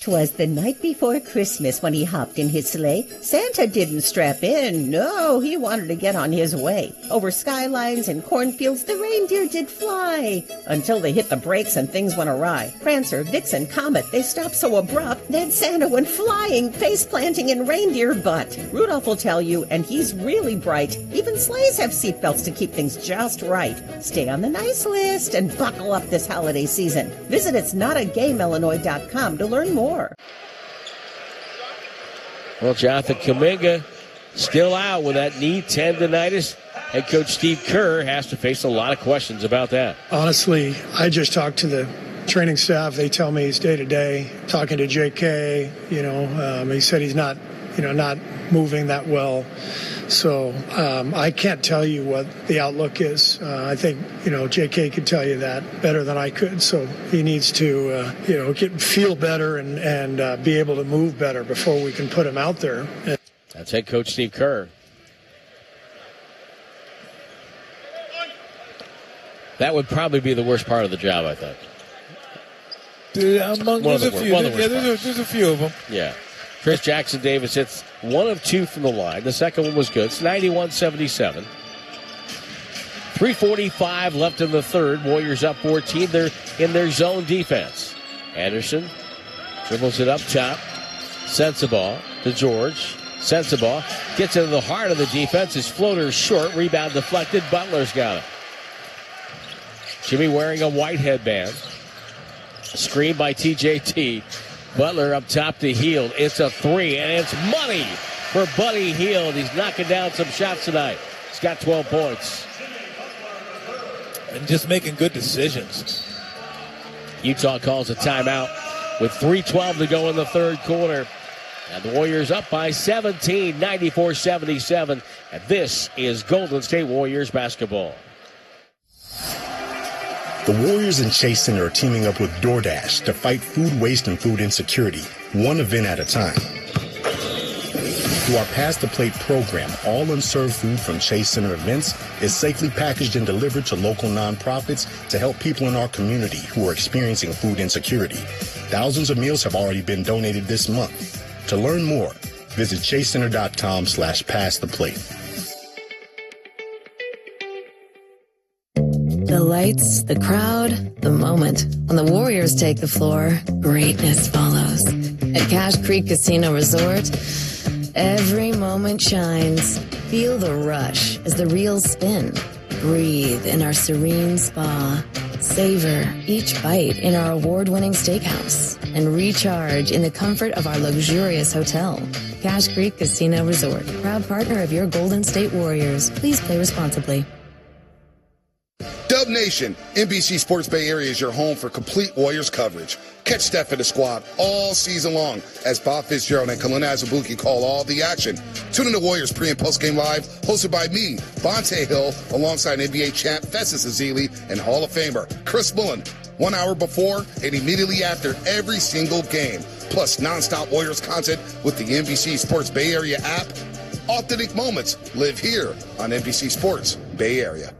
'Twas the night before Christmas when he hopped in his sleigh. Santa didn't strap in, no, he wanted to get on his way. Over skylines and cornfields the reindeer did fly, until they hit the brakes and things went awry. Prancer, Vixen, Comet, they stopped so abrupt, then Santa went flying, face-planting in reindeer butt. Rudolph will tell you, and he's really bright, even sleighs have seatbelts to keep things just right. Stay on the nice list and buckle up this holiday season. Visit itsnotagameillinois.com to learn more. Well, Jonathan Kuminga still out with that knee tendonitis. Head coach Steve Kerr has to face a lot of questions about that. Honestly, I just talked to the training staff. They tell me he's day-to-day. Talking to J.K., he said he's not moving that well. So I can't tell you what the outlook is. I think, J.K. could tell you that better than I could. So he needs to, feel better and be able to move better before we can put him out there. That's head coach Steve Kerr. That would probably be the worst part of the job, I think. There's a few of them. Yeah. Chris Jackson Davis hits 1 of 2 from the line. The second one was good. It's 91-77. 3:45 left in the third. Warriors up 14. They're in their zone defense. Anderson dribbles it up top. Sensabaugh to George. Sensabaugh gets into the heart of the defense. His floater is short. Rebound deflected. Butler's got it. Jimmy wearing a white headband. Screen by TJT. Butler up top to Hield. It's a 3, and it's money for Buddy Hield. He's knocking down some shots tonight. He's got 12 points. And just making good decisions. Utah calls a timeout with 3:12 to go in the third quarter. And the Warriors up by 17, 94-77. And this is Golden State Warriors basketball. The Warriors and Chase Center are teaming up with DoorDash to fight food waste and food insecurity, one event at a time. Through our Pass the Plate program, all unserved food from Chase Center events is safely packaged and delivered to local nonprofits to help people in our community who are experiencing food insecurity. Thousands of meals have already been donated this month. To learn more, visit chasecenter.com/passtheplate. The lights, the crowd, the moment. When the Warriors take the floor, greatness follows. At Cache Creek Casino Resort, every moment shines. Feel the rush as the reels spin. Breathe in our serene spa. Savor each bite in our award-winning steakhouse. And recharge in the comfort of our luxurious hotel. Cache Creek Casino Resort, proud partner of your Golden State Warriors. Please play responsibly. Dub Nation, NBC Sports Bay Area is your home for complete Warriors coverage. Catch Steph and the squad all season long as Bob Fitzgerald and Kalina Azubuike call all the action. Tune in to Warriors pre- and post-game live, hosted by me, Bonte Hill, alongside NBA champ Festus Ezeli and Hall of Famer Chris Mullin. 1 hour before and immediately after every single game. Plus nonstop Warriors content with the NBC Sports Bay Area app. Authentic moments live here on NBC Sports Bay Area.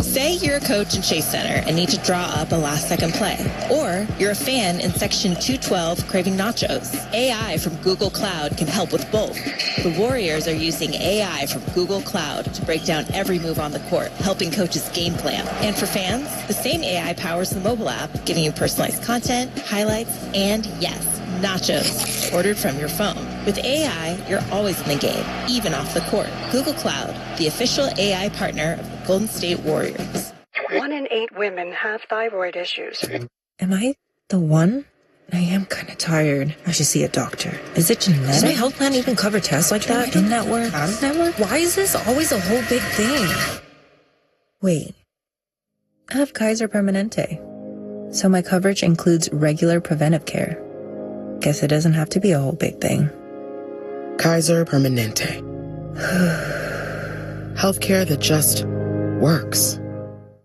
Say you're a coach in Chase Center and need to draw up a last-second play. Or you're a fan in Section 212 craving nachos. AI from Google Cloud can help with both. The Warriors are using AI from Google Cloud to break down every move on the court, helping coaches game plan. And for fans, the same AI powers the mobile app, giving you personalized content, highlights, and yes, nachos ordered from your phone. With AI, you're always in the game, even off the court. Google Cloud, the official AI partner of the Golden State Warriors. 1 in 8 women have thyroid issues. Am I the one? I am kind of tired. I should see a doctor. Is it genetic? Does my health plan even cover tests like that? In-network? Out-of-network? Why is this always a whole big thing? Wait. I have Kaiser Permanente. So my coverage includes regular preventive care. Guess it doesn't have to be a whole big thing. Kaiser Permanente. Healthcare that just works.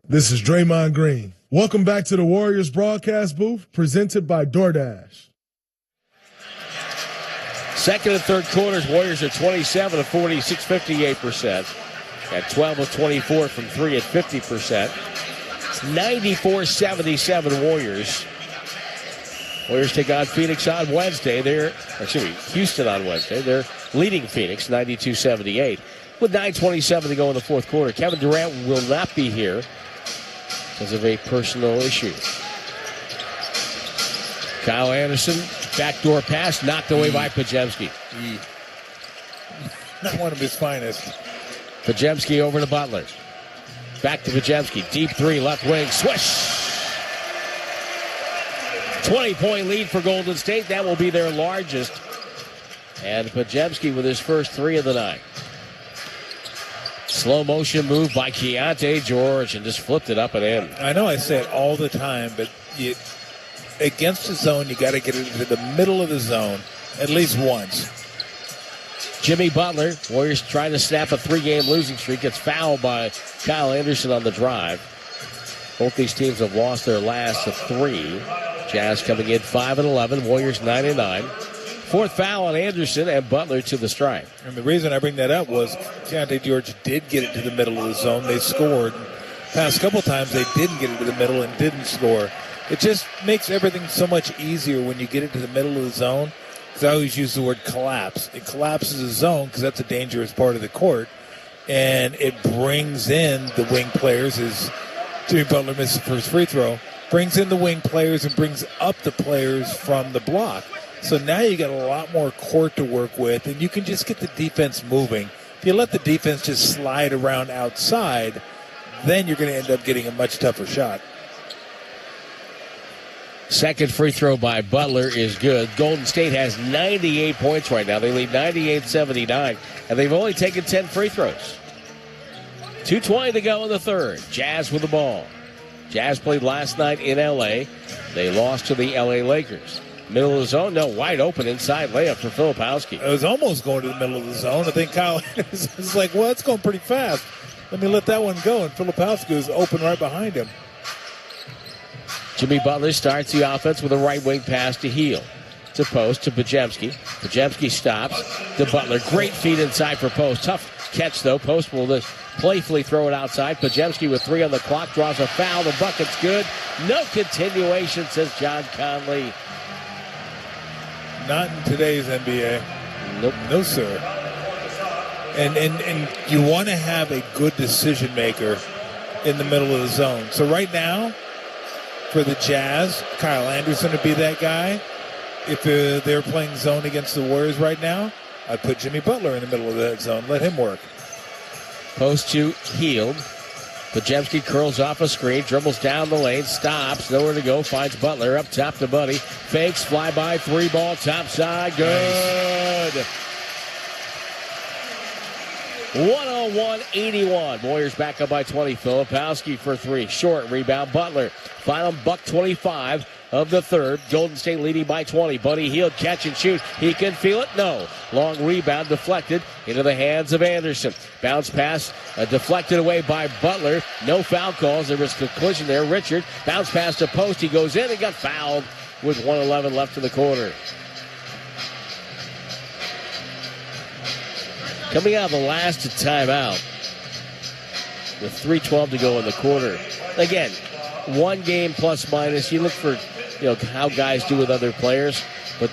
This is Draymond Green. Welcome back to the Warriors broadcast booth, presented by DoorDash. Second and third quarters, Warriors are 27 of 46, 58%. At 12 of 24 from 3 at 50%. It's 94-77 Warriors. Warriors take on Phoenix on Wednesday. Houston on Wednesday. They're leading Phoenix 92-78. With 9:27 to go in the fourth quarter. Kevin Durant will not be here because of a personal issue. Kyle Anderson, backdoor pass, knocked away by Podziemski. Not one of his finest. Podziemski over to Butler. Back to Podziemski. Deep three, left wing, swish! 20-point lead for Golden State. That will be their largest. And Podziemski with his first three of the night. Slow motion move by Keontae George and just flipped it up and in. I know I say it all the time, but against the zone, you got to get it into the middle of the zone at least once. Jimmy Butler, Warriors trying to snap a 3-game losing streak, gets fouled by Kyle Anderson on the drive. Both these teams have lost their last of 3. Jazz coming in 5-11, Warriors 9-9. Fourth foul on Anderson and Butler to the strike. And the reason I bring that up was Keontae George did get it to the middle of the zone. They scored. Past couple times they didn't get it to the middle and didn't score. It just makes everything so much easier when you get it to the middle of the zone. Because I always use the word collapse. It collapses the zone because that's a dangerous part of the court. And it brings in the wing players as Jimmy Butler missed the first free throw. Brings in the wing players and brings up the players from the block. So now you got a lot more court to work with, and you can just get the defense moving. If you let the defense just slide around outside, then you're going to end up getting a much tougher shot. Second free throw by Butler is good. Golden State has 98 points right now. They lead 98-79, and they've only taken 10 free throws. 2:20 to go in the third. Jazz with the ball. Jazz played last night in L.A. They lost to the L.A. Lakers. Middle of the zone, no, wide open inside layup for Filipowski. It was almost going to the middle of the zone. I think Kyle was like, well, it's going pretty fast. Let me let that one go. And Filipowski was open right behind him. Jimmy Butler starts the offense with a right wing pass to Hield. To Post, to Podziemski. Podziemski stops to Butler. Great feed inside for Post. Tough catch, though. Post will just playfully throw it outside. Podziemski with 3 on the clock draws a foul. The bucket's good. No continuation, says John Conley. Not in today's NBA. Nope. No, sir. And you want to have a good decision maker in the middle of the zone. So right now, for the Jazz, Kyle Anderson to be that guy. If they're playing zone against the Warriors right now, I'd put Jimmy Butler in the middle of that zone. Let him work. Post to Hield. Podziemski curls off a screen, dribbles down the lane, stops, nowhere to go, finds Butler up top to Buddy. Fakes, fly-by, 3-ball, top side, good. 101-81. Warriors back up by 20. Filipowski for 3. Short rebound, Butler. Final $1:25 of the third. Golden State leading by 20. Buddy Hield catch and shoot. He can feel it? No. Long rebound deflected into the hands of Anderson. Bounce pass deflected away by Butler. No foul calls. There was a collision there. Richard bounce pass to Post. He goes in and got fouled with 1:11 left in the quarter. Coming out of the last timeout with 3:12 to go in the quarter. Again, one game plus minus. You look for how guys do with other players, but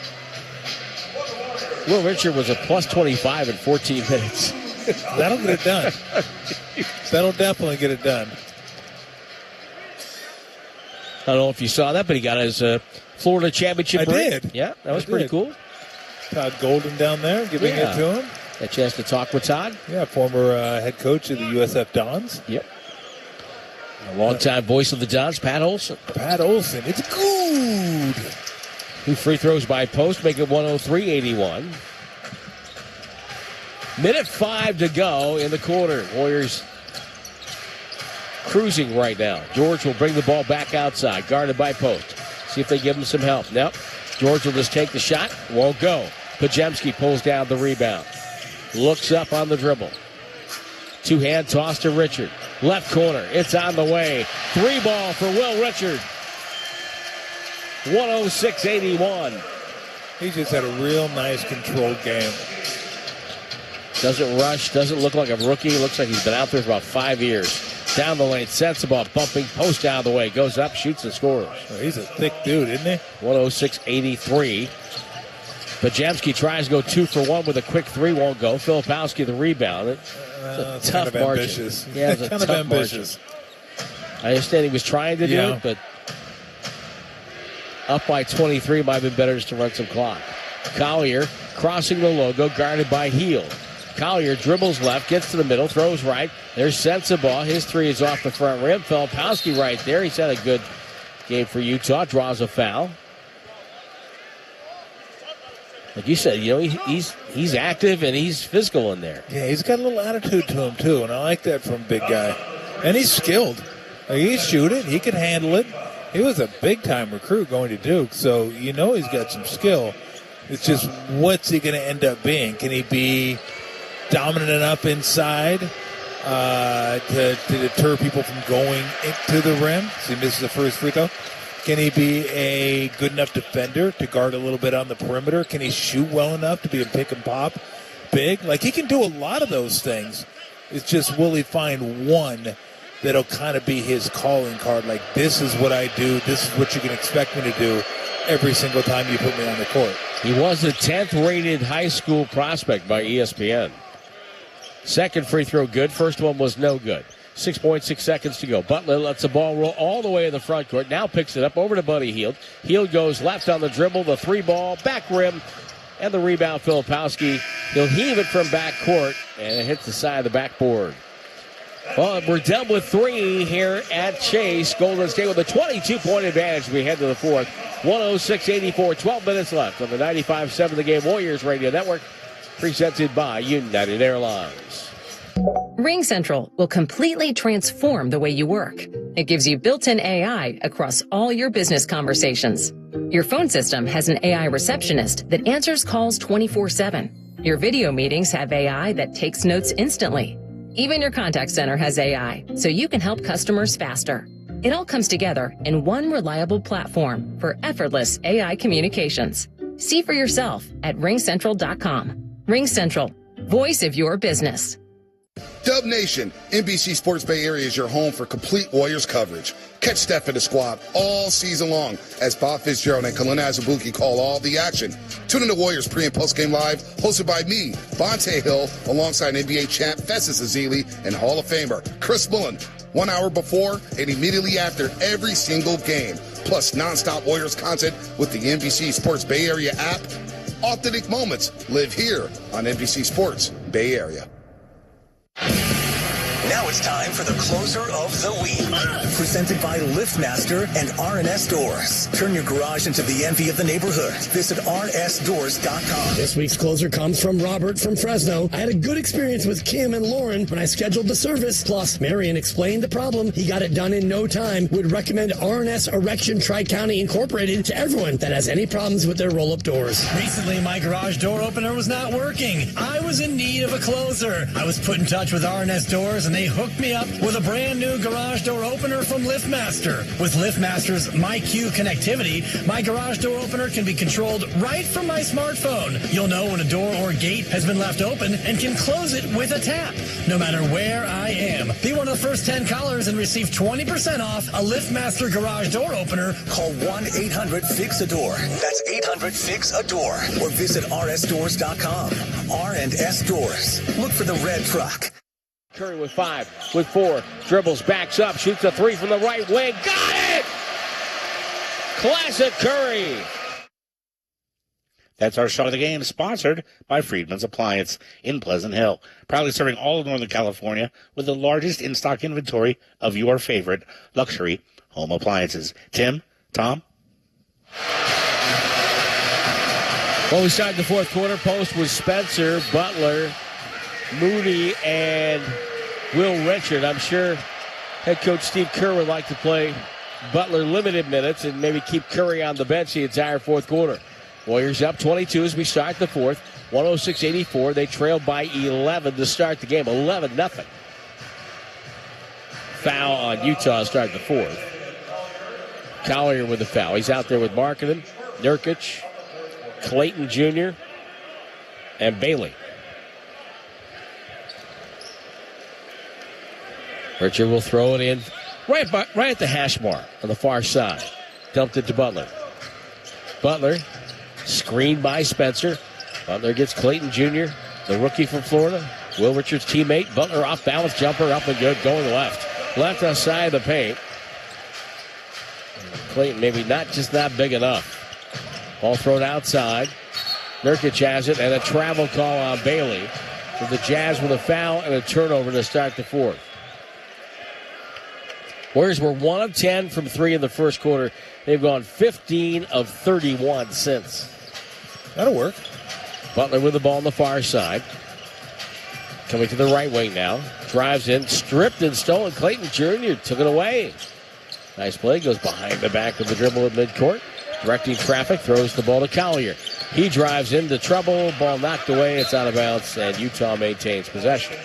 Will Richard was a plus 25 in 14 minutes. That'll get it done. That'll definitely get it done. I don't know if you saw that, but he got his Florida championship ring. I did. Yeah, that was pretty cool. Todd Golden down there giving it to him. A chance to talk with Todd. Yeah, former head coach of the USF Dons. Yep. A longtime voice of the Dons, Pat Olson. Pat Olson, it's good. 2 free throws by Post, make it 103-81. Minute 5 to go in the quarter. Warriors cruising right now. George will bring the ball back outside, guarded by Post. See if they give him some help. Nope. George will just take the shot. Won't go. Podziemski pulls down the rebound. Looks up on the dribble. 2-hand toss to Richard. Left corner. It's on the way. 3-ball for Will Richard. 106-81. He just had a real nice controlled game. Doesn't rush. Doesn't look like a rookie. Looks like he's been out there for about 5 years. Down the lane, Sensabaugh bumping, post out of the way, goes up, shoots and scores. Oh, he's a thick dude, isn't he? 106-83. Pajemski tries to go 2 for 1 with a quick three, won't go. Filipowski the rebound. It's a tough kind of margin. Ambitious. Yeah, it's a kind of tough ambitious. Margin. I understand he was trying to do it, but up by 23 might have been better just to run some clock. Collier crossing the logo, guarded by Heel. Collier dribbles left, gets to the middle, throws right. There's Sensabaugh. His three is off the front rim. Filipowski right there. He's had a good game for Utah. Draws a foul. Like you said, he's active and he's physical in there. Yeah, he's got a little attitude to him, too, and I like that from a big guy. And he's skilled. Like, he can shoot it. He can handle it. He was a big-time recruit going to Duke, so he's got some skill. It's just, what's he going to end up being? Can he be dominant enough inside to deter people from going into the rim? So he misses the first free throw. Can he be a good enough defender to guard a little bit on the perimeter? Can he shoot well enough to be a pick and pop big? Like, he can do a lot of those things. It's just, will he find one that'll kind of be his calling card? Like, this is what I do. This is what you can expect me to do every single time you put me on the court. He was the 10th rated high school prospect by ESPN. Second free throw good. First one was no good. 6.6 seconds to go. Butler lets the ball roll all the way to the front court. Now picks it up over to Buddy Hield. Hield goes left on the dribble. The three ball, back rim, and the rebound, Filipowski. He'll heave it from back court, and it hits the side of the backboard. Well, we're done with three here at Chase. Golden State with a 22-point advantage. We head to the fourth. 106-84, 12 minutes left on the 95.7 The Game Warriors Radio Network, presented by United Airlines. RingCentral will completely transform the way you work. It gives you built-in AI across all your business conversations. Your phone system has an AI receptionist that answers calls 24/7. Your video meetings have AI that takes notes instantly. Even your contact center has AI, so you can help customers faster. It all comes together in one reliable platform for effortless AI communications. See for yourself at ringcentral.com. RingCentral, voice of your business. Dub Nation, NBC Sports Bay Area is your home for complete Warriors coverage. Catch Steph and the squad all season long as Bob Fitzgerald and Kalina Azubuike call all the action. Tune in to Warriors pre- and post-game live, hosted by me, Bonte Hill, alongside NBA champ Festus Ezeli and Hall of Famer Chris Mullen. 1 hour before and immediately after every single game. Plus nonstop Warriors content with the NBC Sports Bay Area app. Authentic moments live here on NBC Sports Bay Area. Now it's time for the closer of the week. Presented by LiftMaster and RNS Doors. Turn your garage into the envy of the neighborhood. Visit rnsdoors.com. This week's closer comes from Robert from Fresno. I had a good experience with Kim and Lauren when I scheduled the service. Plus, Marion explained the problem. He got it done in no time. Would recommend RNS Erection Tri-County Incorporated to everyone that has any problems with their roll-up doors. Recently, my garage door opener was not working. I was in need of a closer. I was put in touch with RNS Doors, and they hooked me up with a brand new garage door opener from LiftMaster. With LiftMaster's MyQ connectivity, my garage door opener can be controlled right from my smartphone. You'll know when a door or gate has been left open and can close it with a tap, no matter where I am. Be one of the first 10 callers and receive 20% off a LiftMaster garage door opener. Call 1-800-FIX-A-DOOR. That's 800-FIX-A-DOOR. Or visit rsdoors.com. R&S Doors. Look for the red truck. Curry with 5, with 4, dribbles, backs up, shoots a 3 from the right wing. Got it! Classic Curry. That's our shot of the game, sponsored by Friedman's Appliance in Pleasant Hill. Proudly serving all of Northern California with the largest in-stock inventory of your favorite luxury home appliances. Tim, Tom? Well, we started the fourth quarter. Post was Spencer, Butler, Moody, and Will Richard. I'm sure head coach Steve Kerr would like to play Butler limited minutes and maybe keep Curry on the bench the entire fourth quarter. Warriors up 22 as we start the fourth. 106-84. They trailed by 11 to start the game. 11-0. Foul on Utah to start the fourth. Collier with the foul. He's out there with Markkanen, Nurkic, Clayton Jr., and Bailey. Richard will throw it in right at the hash mark on the far side. Dumped it to Butler. Butler screened by Spencer. Butler gets Clayton Jr., the rookie from Florida. Will Richards' teammate. Butler off balance jumper up and good, going left. Left outside of the paint. Clayton maybe not big enough. Ball thrown outside. Nurkic has it, and a travel call on Bailey. So the Jazz with a foul and a turnover to start the fourth. Warriors were 1 of 10 from 3 in the first quarter. They've gone 15 of 31 since. That'll work. Butler with the ball on the far side. Coming to the right wing now. Drives in, stripped and stolen. Clayton Jr. took it away. Nice play. Goes behind the back of the dribble at midcourt. Directing traffic. Throws the ball to Collier. He drives into trouble. Ball knocked away. It's out of bounds, and Utah maintains possession.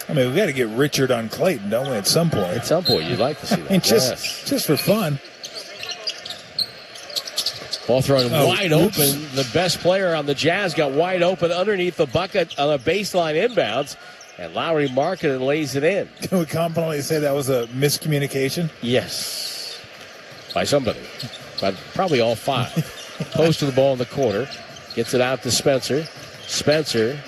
I mean, we got to get Richard on Clayton, don't we, at some point? At some point, you'd like to see that. And just for fun. Ball thrown wide open. The best player on the Jazz got wide open underneath the bucket on a baseline inbounds, and Lowry marked it and lays it in. Can we confidently say that was a miscommunication? Yes. By somebody. But probably all 5. Post to the ball in the corner. Gets it out to Spencer. Spencer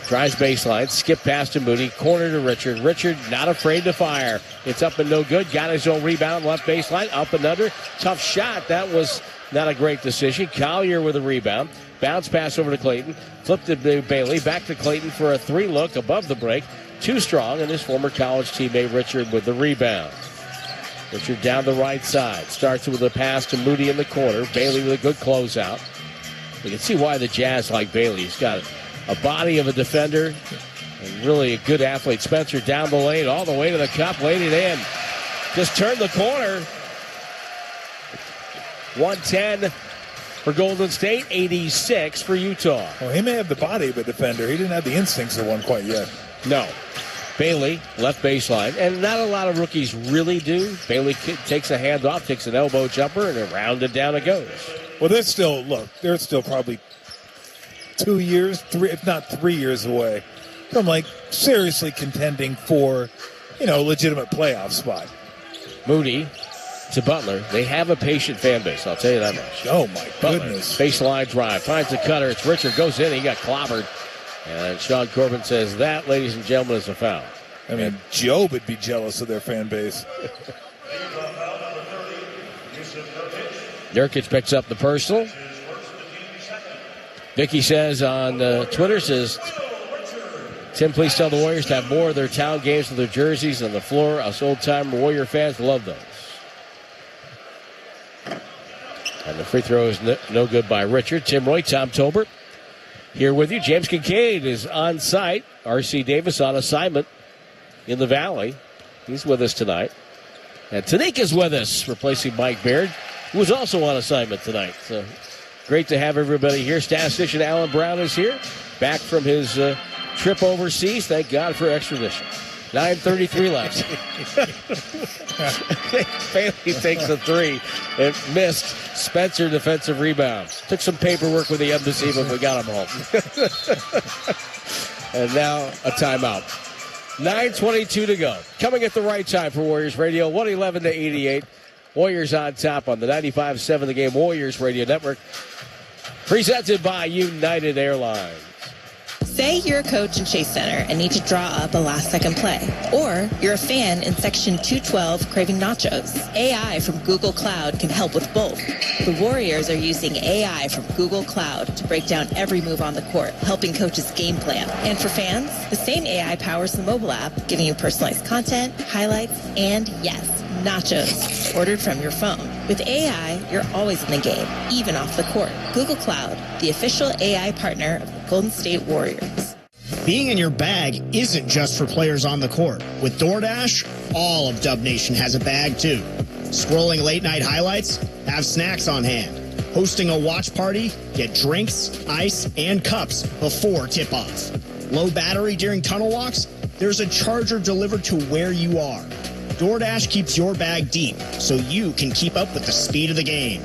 drives baseline, skip past to Moody, corner to Richard. Richard not afraid to fire. It's up and no good. Got his own rebound, left baseline, up and under. Tough shot. That was not a great decision. Collier with a rebound. Bounce pass over to Clayton. Flipped to Bailey. Back to Clayton for a 3-look above the break. Too strong, and his former college teammate Richard with the rebound. Richard down the right side. Starts with a pass to Moody in the corner. Bailey with a good closeout. You can see why the Jazz like Bailey. He's got a body of a defender and really a good athlete. Spencer down the lane, all the way to the cup, laid it in. Just turned the corner. 110 for Golden State, 86 for Utah. Well, he may have the body of a defender. He didn't have the instincts of one quite yet. No. Bailey, left baseline, and not a lot of rookies really do. Bailey takes a handoff, takes an elbow jumper, and around and down it goes. Well, they're still probably 2 years, if not 3 years away from, seriously contending for, legitimate playoff spot. Moody to Butler. They have a patient fan base, I'll tell you that much. Oh, my goodness. Baseline drive. Finds a cutter. It's Richard. Goes in. He got clobbered. And Sean Corbin says that, ladies and gentlemen, is a foul. I mean, Job would be jealous of their fan base. Nurkic picks up the personal. Vicky says on Twitter, Tim, please tell the Warriors to have more of their town games with their jerseys on the floor. Us old-time Warrior fans love those. And the free throw is no good by Richard. Tim Roy, Tom Tolbert here with you. James Kincaid is on site. R.C. Davis on assignment in the Valley. He's with us tonight. And Tanik is with us, replacing Mike Baird, who was also on assignment tonight. So great to have everybody here. Statistician Alan Brown is here, back from his trip overseas. Thank God for extradition. 9:33 left. Bailey takes a 3 and missed. Spencer defensive rebound. Took some paperwork with the embassy, but we got him home. And now a timeout. 9:22 to go. Coming at the right time for Warriors Radio, 111-88. Warriors on top on the 95.7 The Game Warriors Radio Network. Presented by United Airlines. Say you're a coach in Chase Center and need to draw up a last-second play. Or you're a fan in Section 212 craving nachos. AI from Google Cloud can help with both. The Warriors are using AI from Google Cloud to break down every move on the court, helping coaches game plan. And for fans, the same AI powers the mobile app, giving you personalized content, highlights, and yes, nachos ordered from your phone. With AI, you're always in the game, even off the court. Google Cloud, the official AI partner of the Golden State Warriors. Being in your bag isn't just for players on the court. With DoorDash, all of Dub Nation has a bag too. Scrolling late night highlights? Have snacks on hand. Hosting a watch party? Get drinks, ice, and cups before tip-off. Low battery during tunnel walks? There's a charger delivered to where you are. DoorDash keeps your bag deep so you can keep up with the speed of the game.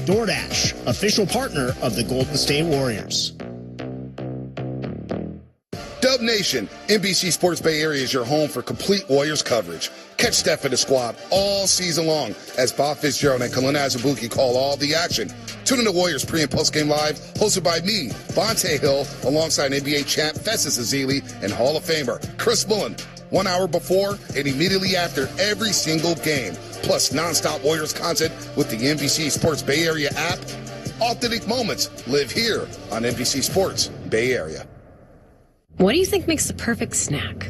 DoorDash, official partner of the Golden State Warriors. Dub Nation, NBC Sports Bay Area is your home for complete Warriors coverage. Catch Steph and the squad all season long as Bob Fitzgerald and Kalina Azubuike call all the action. Tune in to Warriors pre- and post-game live, hosted by me, Bonte Hill, alongside NBA champ Festus Ezeli and Hall of Famer Chris Mullen. 1 hour before and immediately after every single game. Plus nonstop Warriors content with the NBC Sports Bay Area app. Authentic moments live here on NBC Sports Bay Area. What do you think makes the perfect snack?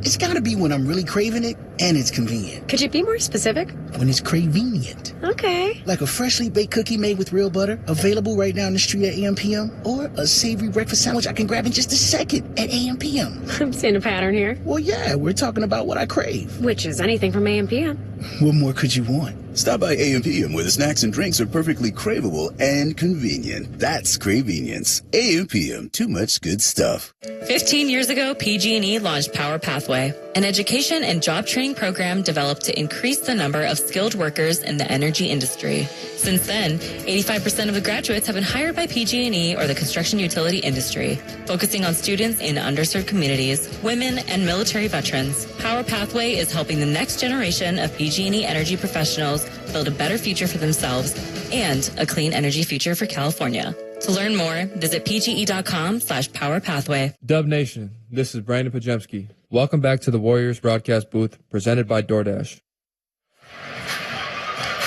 It's gotta be when I'm really craving it and it's convenient. Could you be more specific? When it's convenient. Okay. Like a freshly baked cookie made with real butter, available right down the street at AM/PM, or a savory breakfast sandwich I can grab in just a second at AM/PM. I'm seeing a pattern here. Well, yeah, we're talking about what I crave. Which is anything from AM/PM. What more could you want? Stop by AM/PM where the snacks and drinks are perfectly craveable and convenient. That's Cravenience. AM/PM, too much good stuff. 15 years ago, PG&E launched Power Pathway, an education and job training program developed to increase the number of skilled workers in the energy industry. Since then, 85% of the graduates have been hired by PG&E or the construction utility industry, focusing on students in underserved communities, women, and military veterans. Power Pathway is helping the next generation of PG&E energy professionals build a better future for themselves and a clean energy future for California. To learn more, visit pge.com/powerpathway. Dub Nation, this is Brandon Pajemski. Welcome back to the Warriors broadcast booth presented by DoorDash.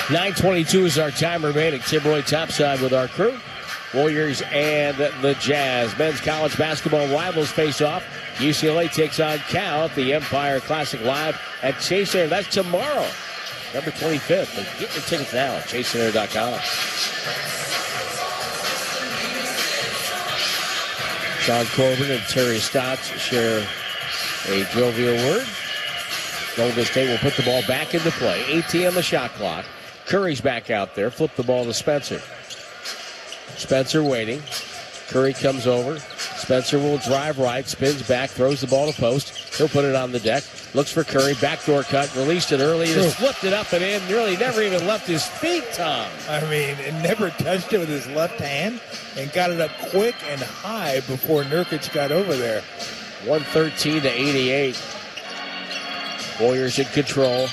9:22 is our time remaining. Tim Roy topside with our crew. Warriors and the Jazz. Men's college basketball rivals face off. UCLA takes on Cal at the Empire Classic Live at Chase Center. That's tomorrow, November 25th. And get your tickets now at chasecenter.com. Sean Corbin and Terry Stotts share a jovial word. Golden State will put the ball back into play. 18 on the shot clock. Curry's back out there. Flip the ball to Spencer. Spencer waiting. Curry comes over. Spencer will drive right, spins back, throws the ball to post. He'll put it on the deck. Looks for Curry. Backdoor cut. Released it early. Just flipped it up and in. Really never even left his feet, Tom. I mean, it never touched it with his left hand and got it up quick and high before Nurkic got over there. 113-88. Warriors in control.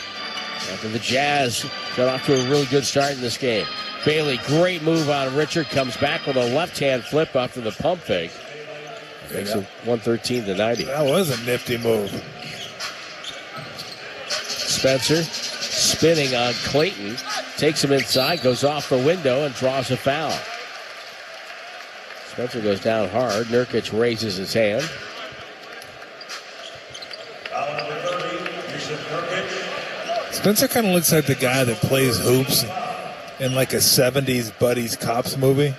After the Jazz got off to a really good start in this game. Bailey, great move on Richard. Comes back with a left-hand flip after the pump fake. Makes it 113-90. That was a nifty move. Spencer spinning on Clayton. Takes him inside, goes off the window, and draws a foul. Spencer goes down hard. Nurkic raises his hand. Spencer kind of looks like the guy that plays hoops in like a 70s Buddies Cops movie.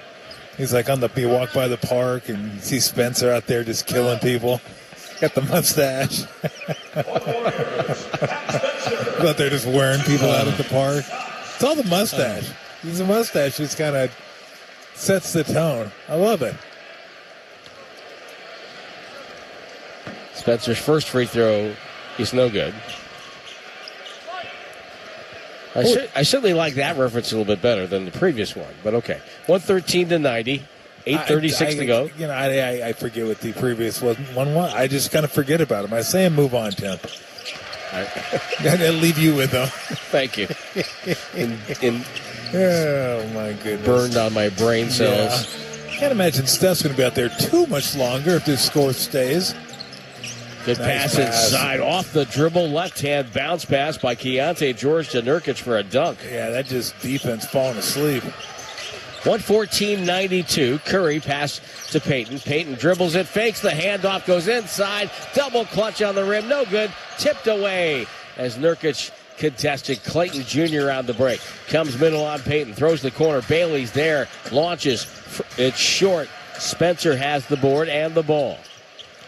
He's like you walk by the park and you see Spencer out there just killing people. Got the mustache. He's out there just wearing people out at the park. It's all the mustache. He's a mustache just kind of sets the tone. I love it. Spencer's first free throw is no good. I certainly like that reference a little bit better than the previous one, but okay. 113-90, 8:36 to go. You know, I forget what the previous one was. I just kind of forget about him. I say and move on, Tim. I'll leave you with them. Thank you. Oh, my goodness. Burned on my brain cells. Yeah. Can't imagine Steph's going to be out there too much longer if this score stays. Good pass inside, off the dribble, left-hand bounce pass by Keontae George to Nurkic for a dunk. Yeah, that just defense falling asleep. 114-92, Curry pass to Payton. Payton dribbles it, fakes the handoff, goes inside, double clutch on the rim, no good, tipped away as Nurkic contested. Clayton Jr. on the break. Comes middle on Payton, throws the corner, Bailey's there, launches, it's short. Spencer has the board and the ball.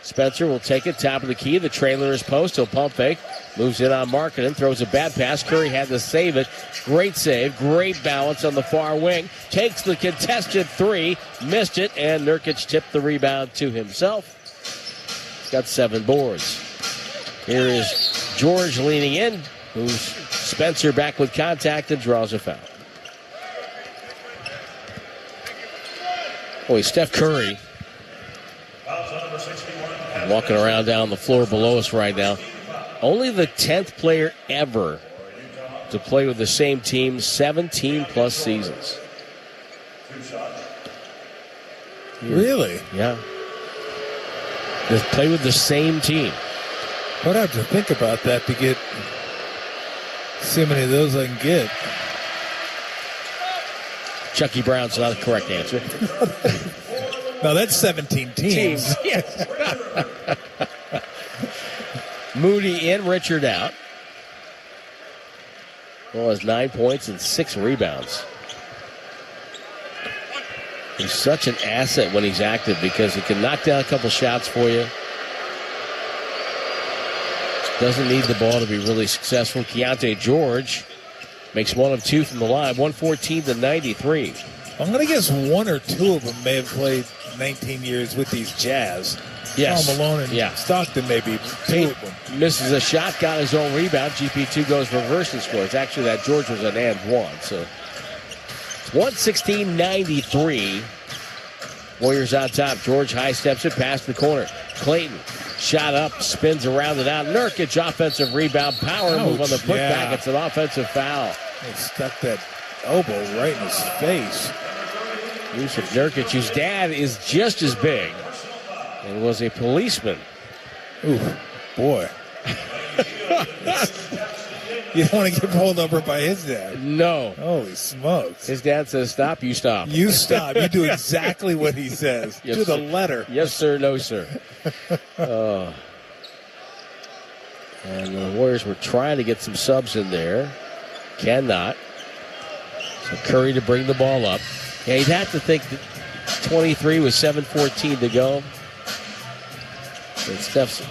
Spencer will take it, top of the key. The trailer is post. He'll pump fake. Moves in on Markkanen. Throws a bad pass. Curry had to save it. Great save. Great balance on the far wing. Takes the contested three. Missed it. And Nurkic tipped the rebound to himself. He's got 7 boards. Here is George leaning in. Moves Spencer back with contact and draws a foul. Boy, Steph Curry walking around down the floor below us right now. Only the 10th player ever to play with the same team 17-plus seasons. Really? Yeah. Just play with the same team. I'd have to think about that to see how many of those I can get. Chucky Brown's not the correct answer. No, that's 17 teams. Yes. Moody in, Richard out. Well, has 9 points and 6 rebounds. He's such an asset when he's active because he can knock down a couple shots for you. Doesn't need the ball to be really successful. Keontae George makes 1 of 2 from the line, 114-93. I'm going to guess 1 or 2 of them may have played 19 years with these Jazz. Yes. Karl Malone and Stockton maybe. 2 of them. Misses a shot, got his own rebound. GP2 goes reverse and scores. Actually, that George was an and one. So 116-93. Warriors on top. George high steps it past the corner. Clayton shot up, spins around and out. Nurkic offensive rebound. Power move on the putback. It's an offensive foul. He stuck that elbow right in his face. Yusuf Nurkic, whose dad is just as big and was a policeman. Ooh, boy. You don't want to get pulled over by his dad. No. Holy smokes. His dad says, stop, you stop. You stop. You do exactly what he says. Yes, to the sir. letter. Yes, sir. No, sir. And the Warriors were trying to get some subs in there. Cannot. So Curry to bring the ball up. Yeah, you'd have to think that 23 with 7:14 to go. And Steph's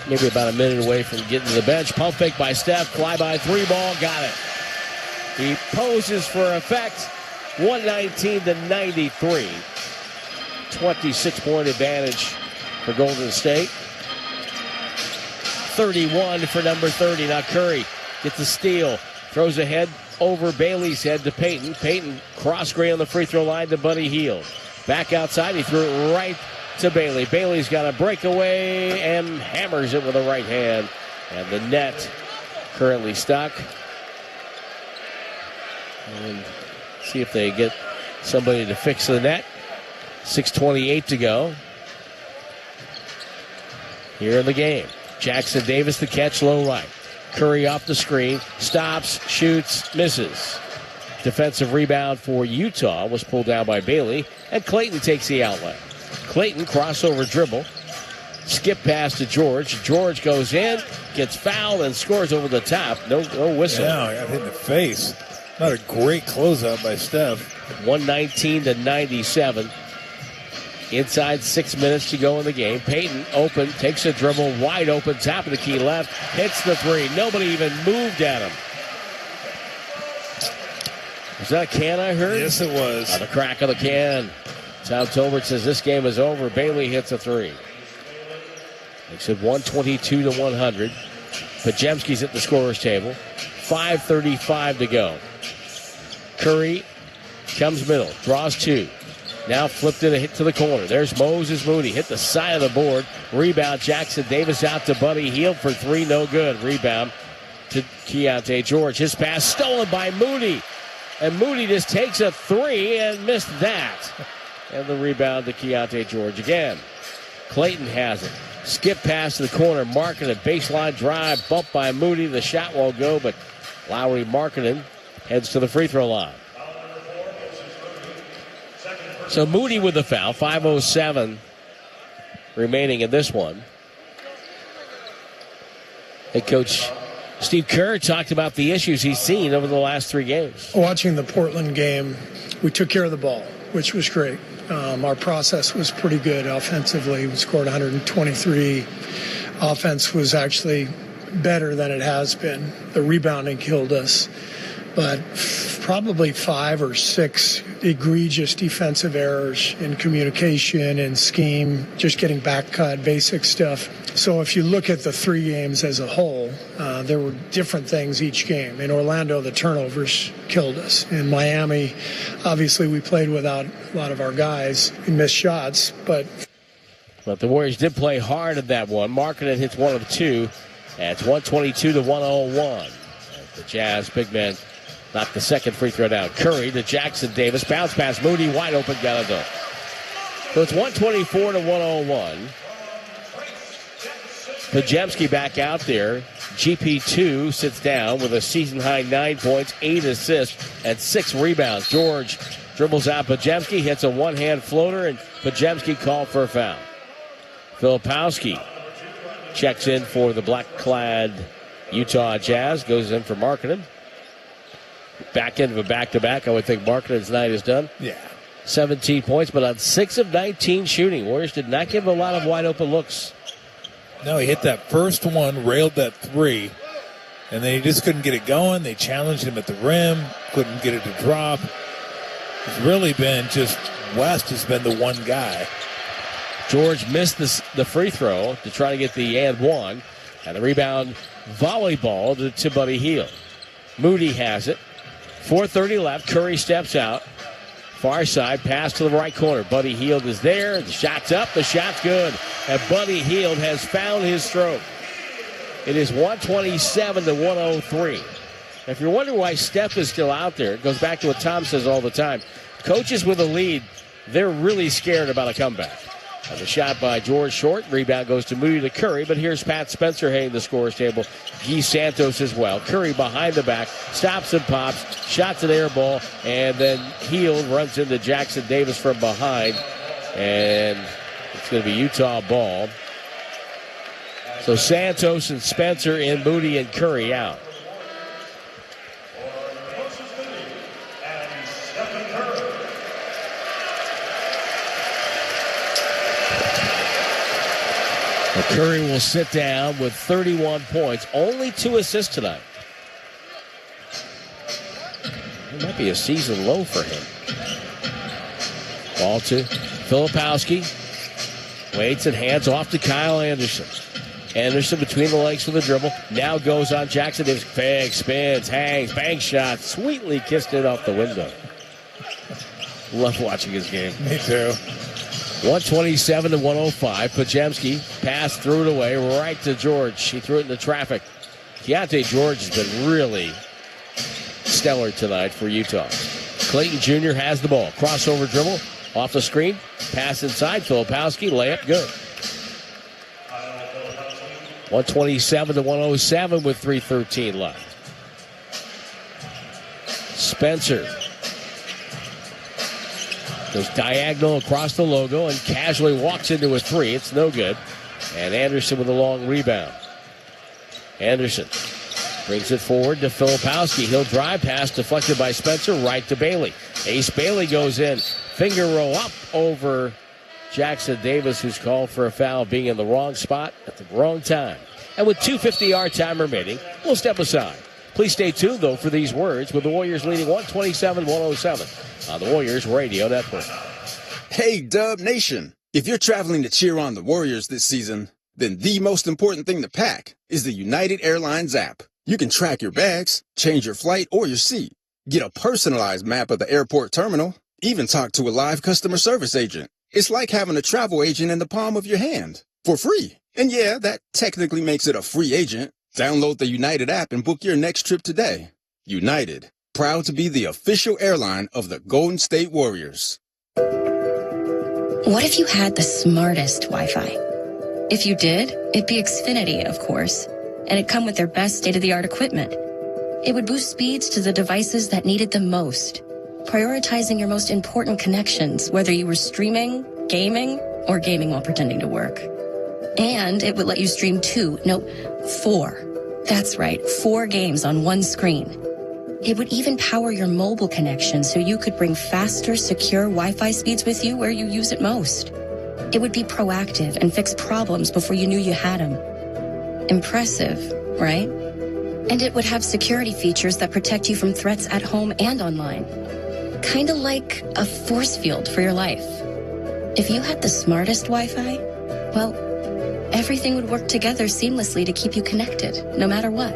maybe about a minute away from getting to the bench. Pump fake by Steph. Fly by 3 ball. Got it. He poses for effect. 119-93. 26-point advantage for Golden State. 31 for number 30. Now Curry gets a steal. Throws ahead over Bailey's head to Payton. Payton cross-grade on the free throw line to Buddy Hield. Back outside. He threw it right to Bailey. Bailey's got a breakaway and hammers it with the right hand. And the net currently stuck. And see if they get somebody to fix the net. 6:28 to go here in the game. Jackson Davis the catch, low right. Curry off the screen, stops, shoots, misses. Defensive rebound for Utah was pulled down by Bailey, and Clayton takes the outlet. Clayton crossover dribble, skip pass to George. George goes in, gets fouled, and scores over the top. No whistle. Yeah, I got hit in the face. Not a great closeout by Steph. 119-97. Inside 6 minutes to go in the game. Payton open, takes a dribble, wide open, top of the key left, hits the 3. Nobody even moved at him. Was that a can I heard? Yes, it was. On the crack of the can. Tom Tolbert says this game is over. Bailey hits a 3. Makes it 122-100. Podziemski's at the scorer's table. 5:35 to go. Curry comes middle, draws 2. Now flipped it a hit to the corner. There's Moses Moody. Hit the side of the board. Rebound. Jackson Davis out to Buddy Hield for 3. No good. Rebound to Keontae George. His pass stolen by Moody. And Moody just takes a 3 and missed that. And the rebound to Keontae George again. Clayton has it. Skip pass to the corner. Markkanen baseline drive. Bumped by Moody. The shot won't go, but Lauri Markkanen heads to the free throw line. So Moody with the foul. 5:07 remaining in this one. Head coach Steve Kerr talked about the issues he's seen over the last 3 games. Watching the Portland game, we took care of the ball, which was great. Our process was pretty good offensively. We scored 123. Offense was actually better than it has been. The rebounding killed us. But probably 5 or 6 egregious defensive errors in communication and scheme, just getting back cut, basic stuff. So if you look at the 3 games as a whole, there were different things each game. In Orlando, the turnovers killed us. In Miami, obviously we played without a lot of our guys. We missed shots, but But the Warriors did play hard in that one. Markkanen hits one of two. And it's 122-101. The Jazz big man knocked the second free throw down. Curry to Jackson Davis. Bounce pass. Moody wide open. Got it done. So it's 124-101. Podziemski back out there. GP2 sits down with a season-high 9 points, 8 assists, and 6 rebounds. George dribbles out Podziemski, hits a one-hand floater, and Podziemski called for a foul. Filipowski checks in for the black-clad Utah Jazz, goes in for Markkanen. Back end of a back-to-back. I would think Markkanen's night is done. Yeah. 17 points, but on 6 of 19 shooting. Warriors did not give a lot of wide-open looks. No, he hit that first one, railed that three, and then he just couldn't get it going. They challenged him at the rim, couldn't get it to drop. It's really been just West has been the one guy. George missed the free throw to try to get the and one. And the rebound volleyball to Buddy Hield. Moody has it. 4:30 left. Curry steps out. Far side, pass to the right corner. Buddy Hield is there. The shot's up. The shot's good. And Buddy Hield has found his stroke. It is 127-103. If you're wondering why Steph is still out there, it goes back to what Tom says all the time. Coaches with a lead, they're really scared about a comeback. And the shot by George short. Rebound goes to Moody to Curry. But here's Pat Spencer heading the scorer's table. Guy Santos as well. Curry behind the back. Stops and pops. Shots an air ball. And then Hield runs into Jackson Davis from behind. And it's going to be Utah ball. So Santos and Spencer in, Moody and Curry out. Curry will sit down with 31 points. Only 2 assists tonight. It might be a season low for him. Ball to Filipowski. Waits and hands off to Kyle Anderson. Anderson between the legs for the dribble. Now goes on Jackson Davis. Fake, spins, hangs, bank shot. Sweetly kissed it off the window. Love watching his game. Me too. 127-105. Podziemski passed, threw it away right to George. He threw it into traffic. Keontae George has been really stellar tonight for Utah. Clayton Jr. has the ball. Crossover dribble. Off the screen. Pass inside. Filipowski. Layup good. 127-107 with 3:13 left. Spencer goes diagonal across the logo and casually walks into a three. It's no good. And Anderson with a long rebound. Anderson brings it forward to Filipowski. He'll drive, pass deflected by Spencer, right to Bailey. Ace Bailey goes in. Finger roll up over Jackson Davis, who's called for a foul, being in the wrong spot at the wrong time. And with 2:50 time remaining, we'll step aside. Please stay tuned, though, for these words, with the Warriors leading 127-107 on the Warriors Radio Network. Hey, Dub Nation. If you're traveling to cheer on the Warriors this season, then the most important thing to pack is the United Airlines app. You can track your bags, change your flight or your seat, get a personalized map of the airport terminal, even talk to a live customer service agent. It's like having a travel agent in the palm of your hand for free. And yeah, that technically makes it a free agent. Download the United app and book your next trip today. United, proud to be the official airline of the Golden State Warriors. What if you had the smartest Wi-Fi? If you did, it'd be Xfinity, of course, and it'd come with their best state-of-the-art equipment. It would boost speeds to the devices that needed them most, prioritizing your most important connections, whether you were streaming, gaming, or gaming while pretending to work. And it would let you stream 4. That's right, 4 games on one screen. It would even power your mobile connection so you could bring faster, secure Wi-Fi speeds with you where you use it most. It would be proactive and fix problems before you knew you had them. Impressive, right? And it would have security features that protect you from threats at home and online. Kind of like a force field for your life. If you had the smartest Wi-Fi, well, everything would work together seamlessly to keep you connected, no matter what.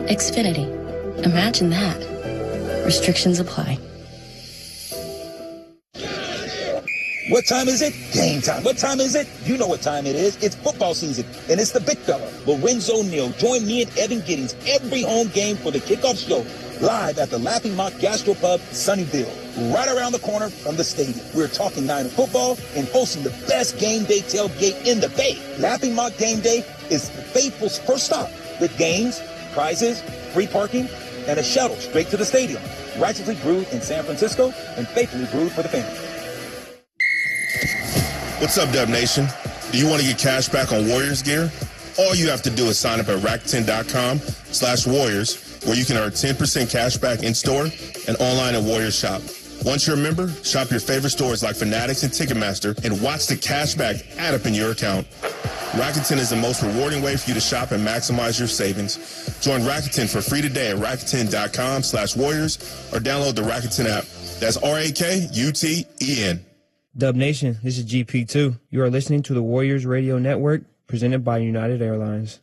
Xfinity. Imagine that. Restrictions apply. What time is it? Game time. What time is it? You know what time it is. It's football season, and it's the big fella, Lorenzo Neal. Join me and Evan Giddings every home game for the kickoff show, live at the Laughing Mock Gastropub, Sunnyvale, right around the corner from the stadium. We're talking Niner football and hosting the best game day tailgate in the Bay. Laughing Mock Game Day is the faithful's first stop with games, prizes, free parking, and a shuttle straight to the stadium. Righteously brewed in San Francisco and faithfully brewed for the family. What's up, Dub Nation? Do you want to get cash back on Warriors gear? All you have to do is sign up at Rakuten.com/Warriors, where you can earn 10% cash back in store and online at Warriors Shop. Once you're a member, shop your favorite stores like Fanatics and Ticketmaster and watch the cash back add up in your account. Rakuten is the most rewarding way for you to shop and maximize your savings. Join Rakuten for free today at Rakuten.com/Warriors or download the Rakuten app. That's RAKUTEN. Dub Nation, this is GP2. You are listening to the Warriors Radio Network, presented by United Airlines.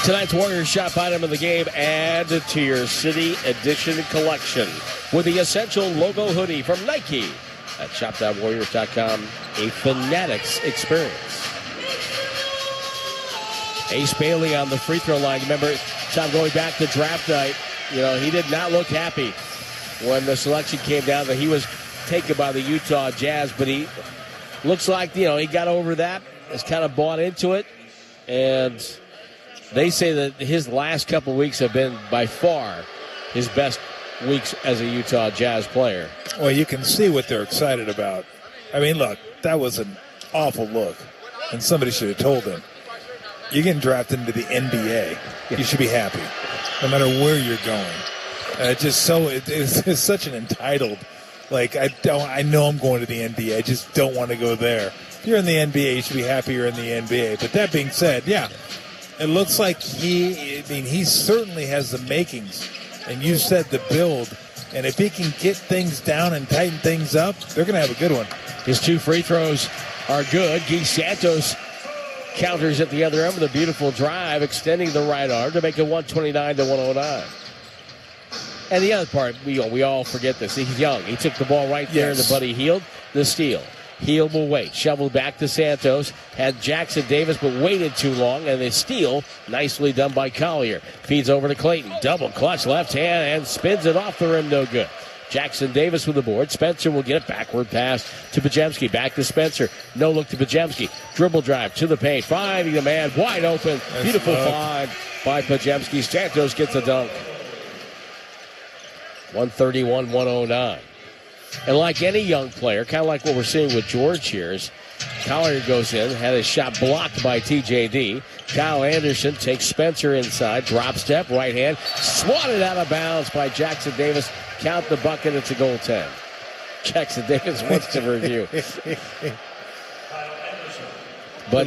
Tonight's Warriors shop item of the game, add to your City Edition collection with the Essential Logo Hoodie from Nike at shop.warriors.com, a Fanatics experience. Ace Bailey on the free throw line. Remember, Tom, going back to draft night, he did not look happy when the selection came down that he was taken by the Utah Jazz, but he looks like, he got over that, has kind of bought into it, and they say that his last couple of weeks have been by far his best weeks as a Utah Jazz player. Well, you can see what they're excited about. I mean, look, that was an awful look, and somebody should have told him, you're getting drafted into the NBA. You should be happy, no matter where you're going. It's such an entitled, I know I'm going to the NBA. I just don't want to go there. If you're in the NBA, you should be happy you're in the NBA. But that being said, yeah, it looks like he certainly has the makings. And you said the build. And if he can get things down and tighten things up, they're going to have a good one. His two free throws are good. Guy Santos counters at the other end with a beautiful drive, extending the right arm to make it 129-109. And the other part, we all forget this. He's young. He took the ball right there to Buddy Hield. The steal. Hield will wait. Shoveled back to Santos. Had Jackson Davis, but waited too long. And the steal, nicely done by Collier. Feeds over to Clayton. Double clutch left hand and spins it off the rim. No good. Jackson Davis with the board. Spencer will get it. Backward pass to Podziemski. Back to Spencer. No look to Podziemski. Dribble drive to the paint. Finding the man wide open. Nice. Beautiful find by Podziemski. Santos gets a dunk. 131-109. And like any young player, kind of like what we're seeing with George here, is Collier goes in, had his shot blocked by TJD. Kyle Anderson takes Spencer inside, drop step, right hand, swatted out of bounds by Jackson Davis. Count the bucket, it's a goaltend. Jackson Davis wants to review. But,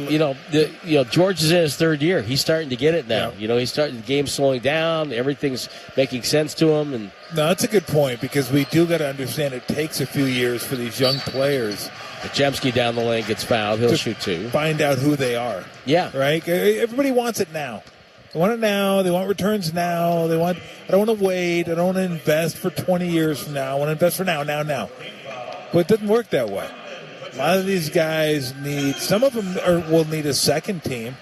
George is in his third year. He's starting to get it now. Yeah. He's starting, the game's slowing down. Everything's making sense to him. And no, that's a good point, because we do got to understand it takes a few years for these young players. Podziemski down the lane gets fouled. He'll shoot two. Find out who they are. Yeah. Right? Everybody wants it now. They want it now. They want returns now. I don't want to wait. I don't want to invest for 20 years from now. I want to invest for now. But it doesn't work that way. A lot of these guys some of them will need a second team,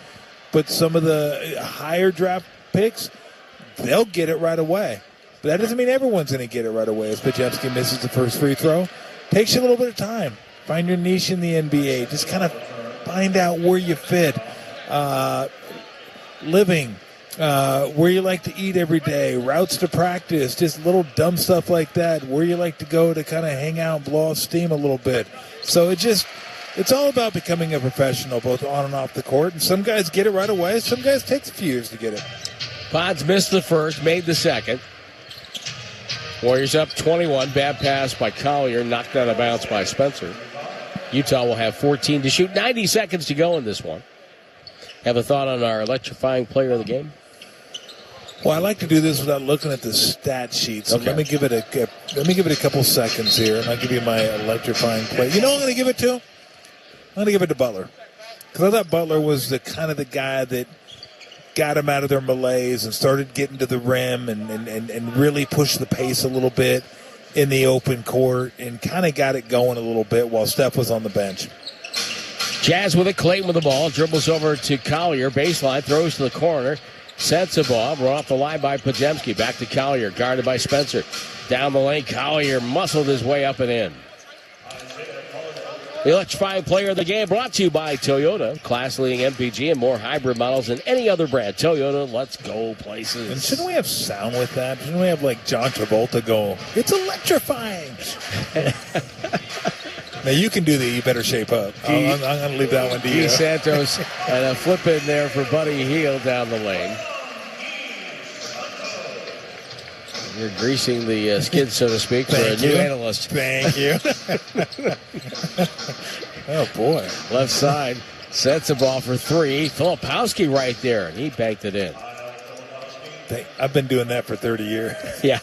but some of the higher draft picks, they'll get it right away. But that doesn't mean everyone's going to get it right away. As Podziemski misses the first free throw, takes you a little bit of time. Find your niche in the NBA. Just kind of find out where you fit. Living, where you like to eat every day, routes to practice, just little dumb stuff like that, where you like to go to kind of hang out and blow off steam a little bit. So it's all about becoming a professional, both on and off the court. And some guys get it right away. Some guys take a few years to get it. Pods missed the first, made the second. Warriors up 21. Bad pass by Collier, knocked out of bounds by Spencer. Utah will have 14 to shoot. 90 seconds to go in this one. Have a thought on our electrifying player of the game? Well, I like to do this without looking at the stat sheet. So let me give it a couple seconds here, and I'll give you my electrifying play. You know what I'm going to give it to? I'm going to give it to Butler, because I thought Butler was the guy that got him out of their malaise and started getting to the rim and really pushed the pace a little bit. in the open court and kind of got it going a little bit while Steph was on the bench. Jazz with it. Clayton with the ball. Dribbles over to Collier. Baseline. Throws to the corner. Sets the ball. Brought off the line by Podziemski. Back to Collier. Guarded by Spencer. Down the lane. Collier muscled his way up and in. The electrifying player of the game brought to you by Toyota. Class-leading MPG and more hybrid models than any other brand. Toyota, let's go places. And shouldn't we have sound with that? Shouldn't we have, like, John Travolta go, it's electrifying? Now, you can do the You Better Shape Up. I'm going to leave that one to you. Santos and a flip in there for Buddy Hield down the lane. You're greasing the skid, so to speak, for a new analyst. Thank you. Oh, boy. Left side. Sets the ball for three. Filipowski right there, and he banked it in. I've been doing that for 30 years. Yeah.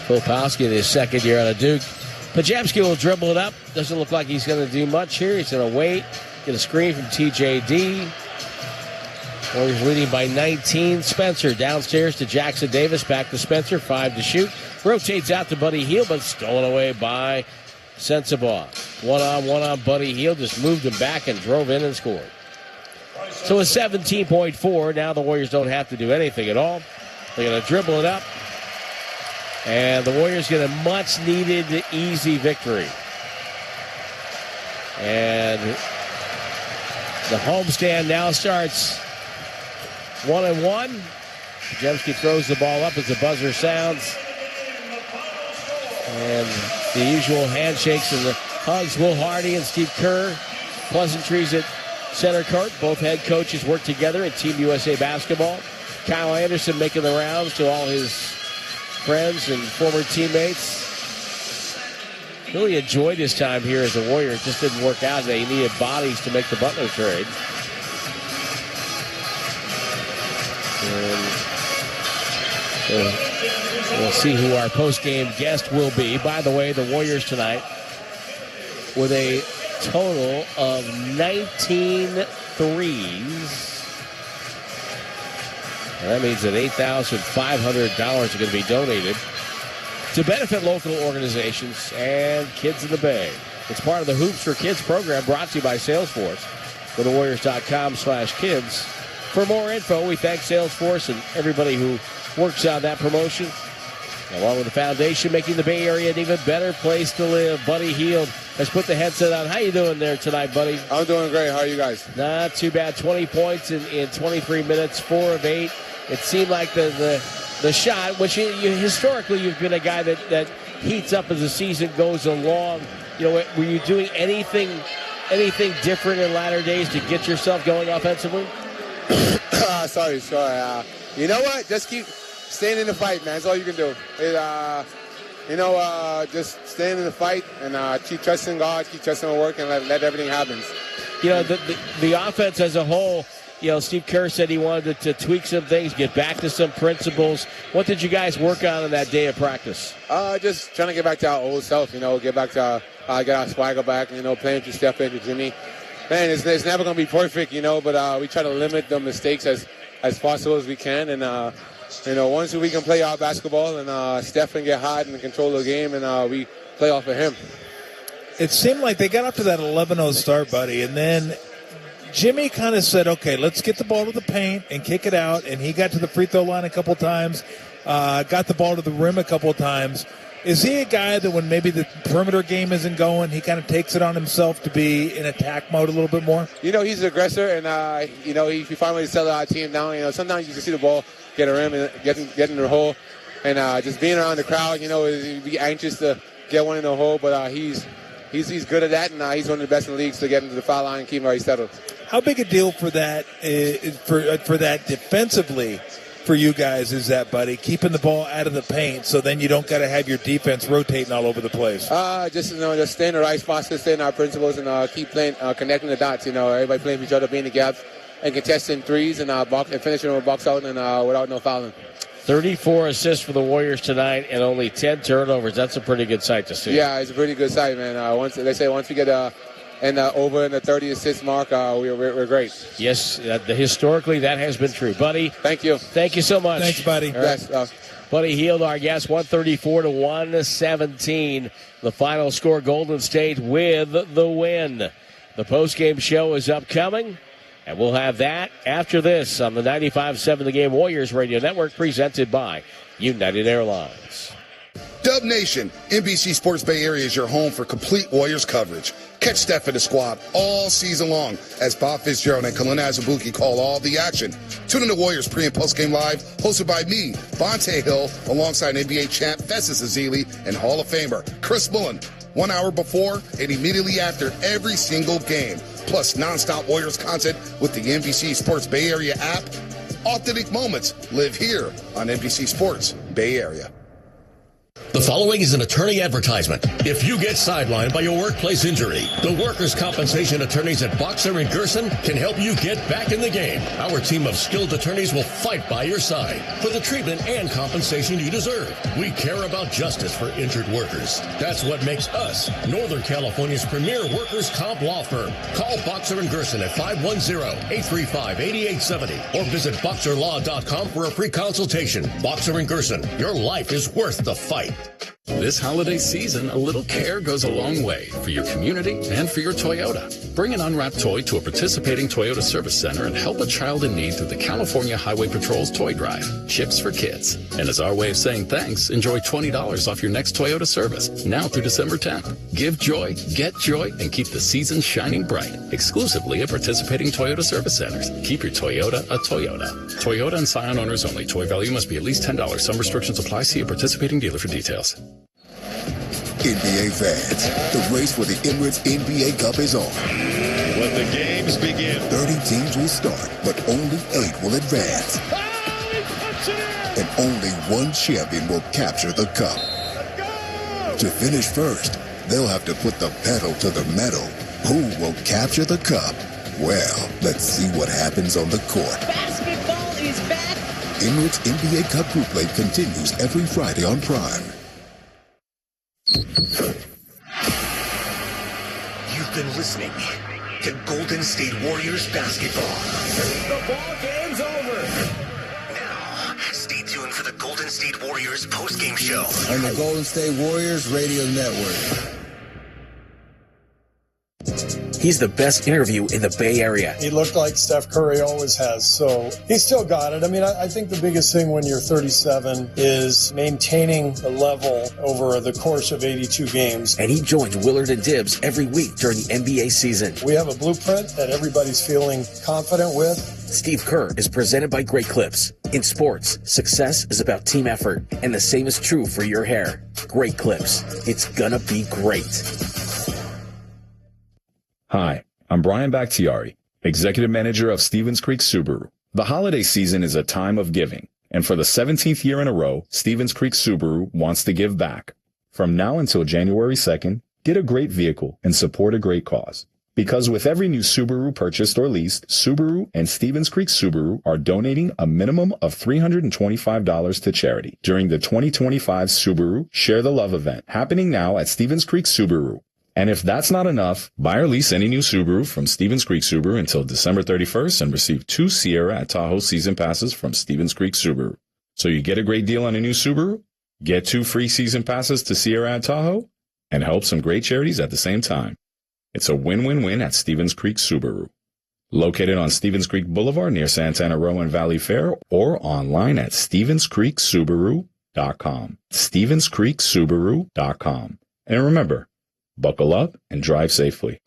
Filipowski in his second year out of Duke. Podziemski will dribble it up. Doesn't look like he's going to do much here. He's going to wait. Get a screen from TJD. Warriors leading by 19. Spencer downstairs to Jackson Davis. Back to Spencer. 5 to shoot. Rotates out to Buddy Hield, but stolen away by Sensabaugh. One-on-one Buddy Hield. Just moved him back and drove in and scored. So it's 17.4. Now the Warriors don't have to do anything at all. They're going to dribble it up. And the Warriors get a much-needed easy victory. And the homestand now starts 1-1. Podziemski throws the ball up as the buzzer sounds. And the usual handshakes and the hugs. Will Hardy and Steve Kerr. Pleasantries at center court. Both head coaches work together in Team USA basketball. Kyle Anderson making the rounds to all his friends and former teammates. Really enjoyed his time here as a Warrior. It just didn't work out. They needed bodies to make the Butler trade. And we'll see who our post-game guest will be. By the way, the Warriors tonight with a total of 19 threes. And that means that $8,500 are going to be donated to benefit local organizations and kids in the Bay. It's part of the Hoops for Kids program brought to you by Salesforce. Go to Warriors.com/kids. For more info, we thank Salesforce and everybody who works on that promotion, along with the foundation, making the Bay Area an even better place to live. Buddy Hield has put the headset on. How you doing there tonight, buddy? I'm doing great. How are you guys? Not too bad. 20 points in 23 minutes, 4 of 8. It seemed like the shot, which you historically you've been a guy that heats up as the season goes along. You know, were you doing anything different in latter days to get yourself going offensively? Sorry. You know what? Just keep staying in the fight, man. That's all you can do. Just staying in the fight and keep trusting God, keep trusting the work, and let everything happen. You know, the offense as a whole, you know, Steve Kerr said he wanted to tweak some things, get back to some principles. What did you guys work on that day of practice? Just trying to get back to our old self, get back to get our swagger back, playing through Steph and Jimmy. Man, it's never going to be perfect, but we try to limit the mistakes as possible as we can. And, once we can play our basketball and Steph can get hot and control the game and we play off of him. It seemed like they got up to that 11-0 start, buddy, and then Jimmy kind of said, okay, let's get the ball to the paint and kick it out, and he got to the free throw line a couple times, got the ball to the rim a couple times. Is he a guy that when maybe the perimeter game isn't going, he kind of takes it on himself to be in attack mode a little bit more? He's an aggressor, and, he finally settled our team down. Sometimes you can see the ball get a rim and get in the hole, and just being around the crowd, you'd be anxious to get one in the hole, but he's good at that, and he's one of the best in the leagues to get into the foul line and keep him already settled. How big a deal for that for that defensively for you guys is that, buddy? Keeping the ball out of the paint, so then you don't got to have your defense rotating all over the place. Just stay in the right spots, stay in our principles, and keep playing, connecting the dots. Everybody playing with each other, being the gaps, and contesting threes, and finishing with box out and without no fouling. 34 assists for the Warriors tonight, and only 10 turnovers. That's a pretty good sight to see. Yeah, it's a pretty good sight, man. Once we get over in the 30 assist mark, we're great. Yes, historically that has been true. Buddy, thank you. Thank you so much. Thanks, buddy. Right. Buddy Hield, our guest, 134-117. The final score, Golden State with the win. The postgame show is upcoming, and we'll have that after this on the 95.7 The Game Warriors Radio Network, presented by United Airlines. Dub Nation, NBC Sports Bay Area is your home for complete Warriors coverage. Catch Steph and the squad all season long as Bob Fitzgerald and Kalina Azubuike call all the action. Tune in to Warriors pre- and post-game live, hosted by me, Bonte Hill, alongside NBA champ Festus Ezeli and Hall of Famer Chris Mullen. 1 hour before and immediately after every single game. Plus nonstop Warriors content with the NBC Sports Bay Area app. Authentic moments live here on NBC Sports Bay Area. The following is an attorney advertisement. If you get sidelined by your workplace injury, the workers' compensation attorneys at Boxer and Gerson can help you get back in the game. Our team of skilled attorneys will fight by your side for the treatment and compensation you deserve. We care about justice for injured workers. That's what makes us Northern California's premier workers' comp law firm. Call Boxer and Gerson at 510-835-8870 or visit boxerlaw.com for a free consultation. Boxer and Gerson, your life is worth the fight. This holiday season, a little care goes a long way for your community and for your Toyota. Bring an unwrapped toy to a participating Toyota service center and help a child in need through the California Highway Patrol's Toy Drive. Chips for kids. And as our way of saying thanks, enjoy $20 off your next Toyota service, now through December 10th. Give joy, get joy, and keep the season shining bright. Exclusively at participating Toyota service centers. Keep your Toyota a Toyota. Toyota and Scion owners only. Toy value must be at least $10. Some restrictions apply. See a participating dealer for details. NBA fans, the race for the Emirates NBA Cup is on. When the games begin, 30 teams will start, but only 8 will advance. And only one champion will capture the cup. To finish first, they'll have to put the pedal to the metal. Who will capture the cup? Well, let's see what happens on the court. Basketball is back. Emirates NBA Cup Group Play continues every Friday on Prime. You've been listening to Golden State Warriors basketball. The ball game's over. Now, stay tuned for the Golden State Warriors postgame show on the Golden State Warriors Radio Network. He's the best interview in the Bay Area. He looked like Steph Curry always has, so he's still got it. I mean, I think the biggest thing when you're 37 is maintaining the level over the course of 82 games. And he joins Willard and Dibbs every week during the NBA season. We have a blueprint that everybody's feeling confident with. Steve Kerr is presented by Great Clips. In sports, success is about team effort, and the same is true for your hair. Great Clips. It's gonna be great. Hi, I'm Brian Bakhtiari, Executive Manager of Stevens Creek Subaru. The holiday season is a time of giving, and for the 17th year in a row, Stevens Creek Subaru wants to give back. From now until January 2nd, get a great vehicle and support a great cause. Because with every new Subaru purchased or leased, Subaru and Stevens Creek Subaru are donating a minimum of $325 to charity during the 2025 Subaru Share the Love event, happening now at Stevens Creek Subaru. And if that's not enough, buy or lease any new Subaru from Stevens Creek Subaru until December 31st and receive 2 Sierra at Tahoe season passes from Stevens Creek Subaru. So you get a great deal on a new Subaru, get 2 free season passes to Sierra at Tahoe, and help some great charities at the same time. It's a win-win-win at Stevens Creek Subaru. Located on Stevens Creek Boulevard near Santana Row and Valley Fair, or online at StevensCreekSubaru.com. StevensCreekSubaru.com. And remember, buckle up and drive safely.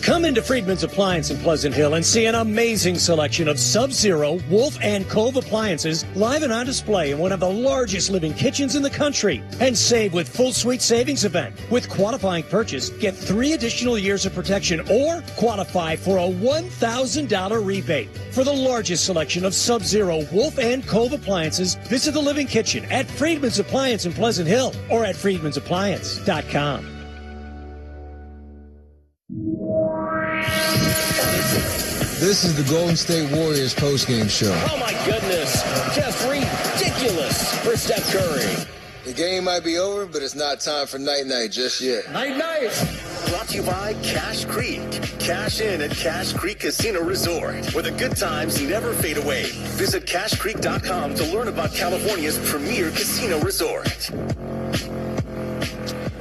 Come into Friedman's Appliance in Pleasant Hill and see an amazing selection of Sub-Zero, Wolf, and Cove appliances live and on display in one of the largest living kitchens in the country. And save with full suite savings event. With qualifying purchase, get 3 additional years of protection or qualify for a $1,000 rebate. For the largest selection of Sub-Zero, Wolf, and Cove appliances, visit the Living Kitchen at Friedman's Appliance in Pleasant Hill or at Friedman'sAppliance.com. This is the Golden State Warriors postgame show. Oh, my goodness. Just ridiculous for Steph Curry. The game might be over, but it's not time for night-night just yet. Night-night. brought to you by Cache Creek. Cash in at Cache Creek Casino Resort, where the good times never fade away. Visit CacheCreek.com to learn about California's premier casino resort.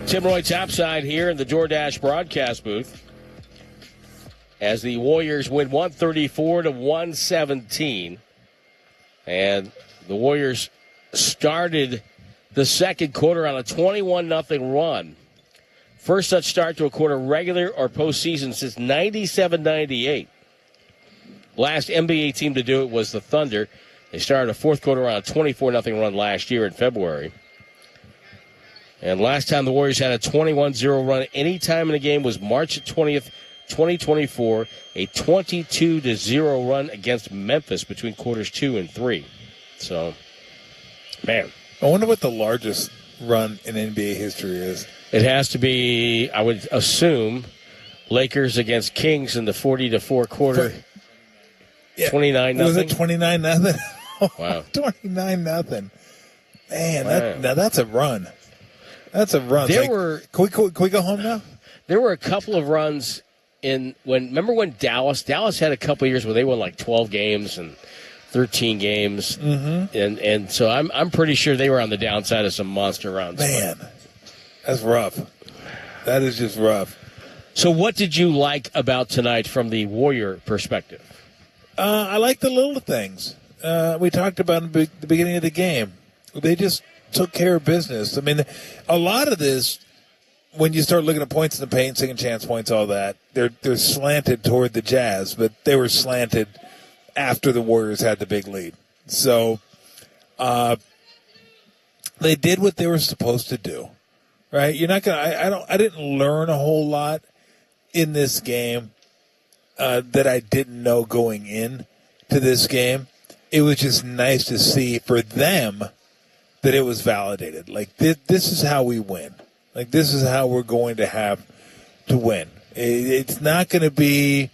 Tim Roy topside here in the DoorDash broadcast booth as the Warriors win 134-117. And the Warriors started the second quarter on a 21-0 run. First such start to a quarter regular or postseason since 97-98. Last NBA team to do it was the Thunder. They started a fourth quarter on a 24-0 run last year in February. And last time the Warriors had a 21-0 run any time in the game was March 20th, 2024, a 22-0 run against Memphis between quarters 2 and 3. So, man. I wonder what the largest run in NBA history is. It has to be, I would assume, Lakers against Kings in the 40-4 quarter. 29-0. Was it 29-0? Wow. 29-000. Man, now that's a run. That's a run. Can we go home now? There were a couple of runs remember when Dallas had a couple of years where they won like 12 games and 13 games. Mm-hmm. And so I'm pretty sure they were on the downside of some monster runs. Man, that's rough. That is just rough. So what did you like about tonight from the Warrior perspective? I like the little things. We talked about in the beginning of the game. They just took care of business. I mean, a lot of this, when you start looking at points in the paint, second chance points, all that, they're slanted toward the Jazz, but they were slanted after the Warriors had the big lead. So they did what they were supposed to do, right? You're not gonna. I didn't learn a whole lot in this game that I didn't know going in to this game. It was just nice to see for them that it was validated. Like, this is how we win. Like, this is how we're going to have to win. It's not going to be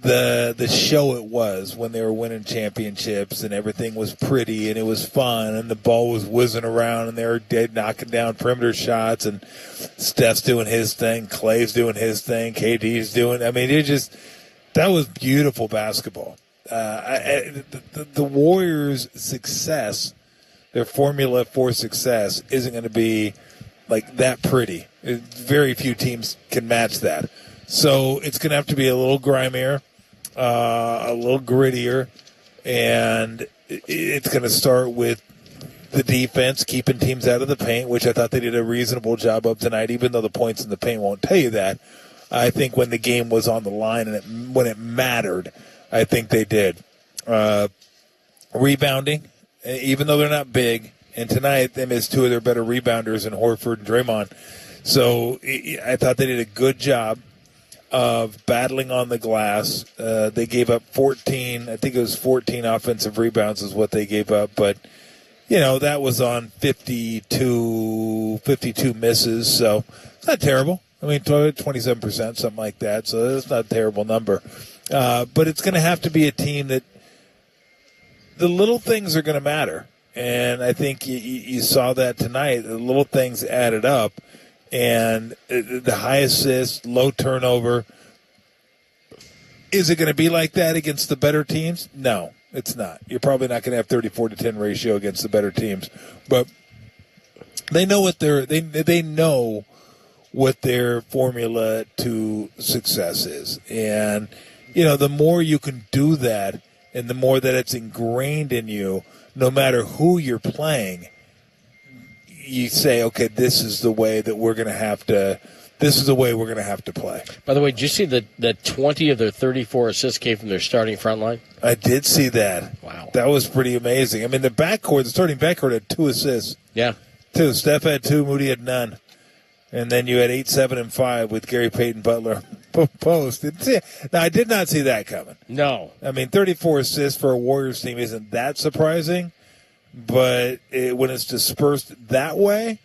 the show it was when they were winning championships and everything was pretty and it was fun and the ball was whizzing around and they were knocking down perimeter shots and Steph's doing his thing, Clay's doing his thing, KD's doing. I mean, that was beautiful basketball. The Warriors' success, their formula for success, isn't going to be like that pretty. Very few teams can match that. So it's going to have to be a little grimier, a little grittier, and it's going to start with the defense, keeping teams out of the paint, which I thought they did a reasonable job of tonight, even though the points in the paint won't tell you that. I think when the game was on the line and when it mattered, I think they did. Rebounding, even though they're not big, and tonight they missed two of their better rebounders in Horford and Draymond. So I thought they did a good job of battling on the glass. They gave up 14, I think it was 14 offensive rebounds is what they gave up. But, that was on 52 misses. So it's not terrible. I mean, 27%, something like that. So that's not a terrible number. But it's going to have to be a team that the little things are going to matter. And I think you saw that tonight. The little things added up. And the high assist, low turnover. Is it going to be like that against the better teams? No, it's not. You're probably not going to have 34-10 ratio against the better teams. But they know what they know what their formula to success is. And, the more you can do that and the more that it's ingrained in you, no matter who you're playing, you say, okay, this is the way that we're going to have to play. By the way, did you see that 20 of their 34 assists came from their starting front line? I did see that. Wow. That was pretty amazing. I mean, the starting backcourt had 2 assists. Yeah. 2. Steph had 2, Moody had none. And then you had 8, 7, and 5 with Gary Payton Butler post. Now, I did not see that coming. No. I mean, 34 assists for a Warriors team isn't that surprising. But when it's dispersed that way,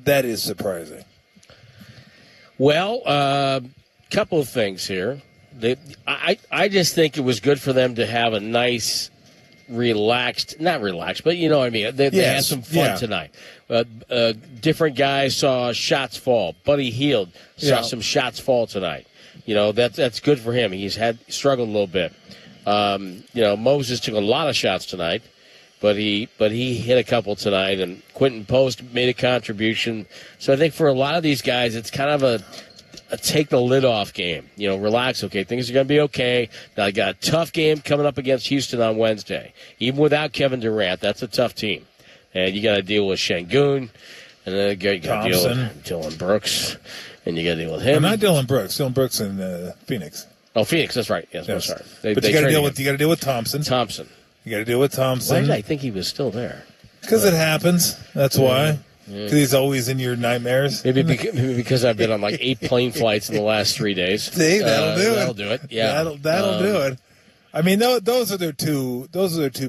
that is surprising. Well, couple of things here. I just think it was good for them to have a nice not relaxed, but you know what I mean. They had some fun tonight. Different guys saw shots fall. Buddy Hield saw some shots fall tonight. You know, that's good for him. He's struggled a little bit. You know, Moses took a lot of shots tonight, but he hit a couple tonight, and Quentin Post made a contribution. So I think for a lot of these guys, it's kind of a take the lid off game. You know, relax, okay, things are going to be okay. Now, I got a tough game coming up against Houston on Wednesday. Even without Kevin Durant, that's a tough team. And you got to deal with Şengün, and then you got to deal with Dylan Brooks, and you got to deal with him. Well, not Dylan Brooks. Dylan Brooks in Phoenix. Oh, Phoenix, that's right. Yes. I'm sorry. But you got to deal with Thompson. You got to deal with Thompson. Why did I think he was still there? Because it happens. That's why. Because he's always in your nightmares. Maybe because I've been on like 8 plane flights in the last 3 days. See, that'll do it. That'll do it. Yeah, that'll do it. I mean, those are their two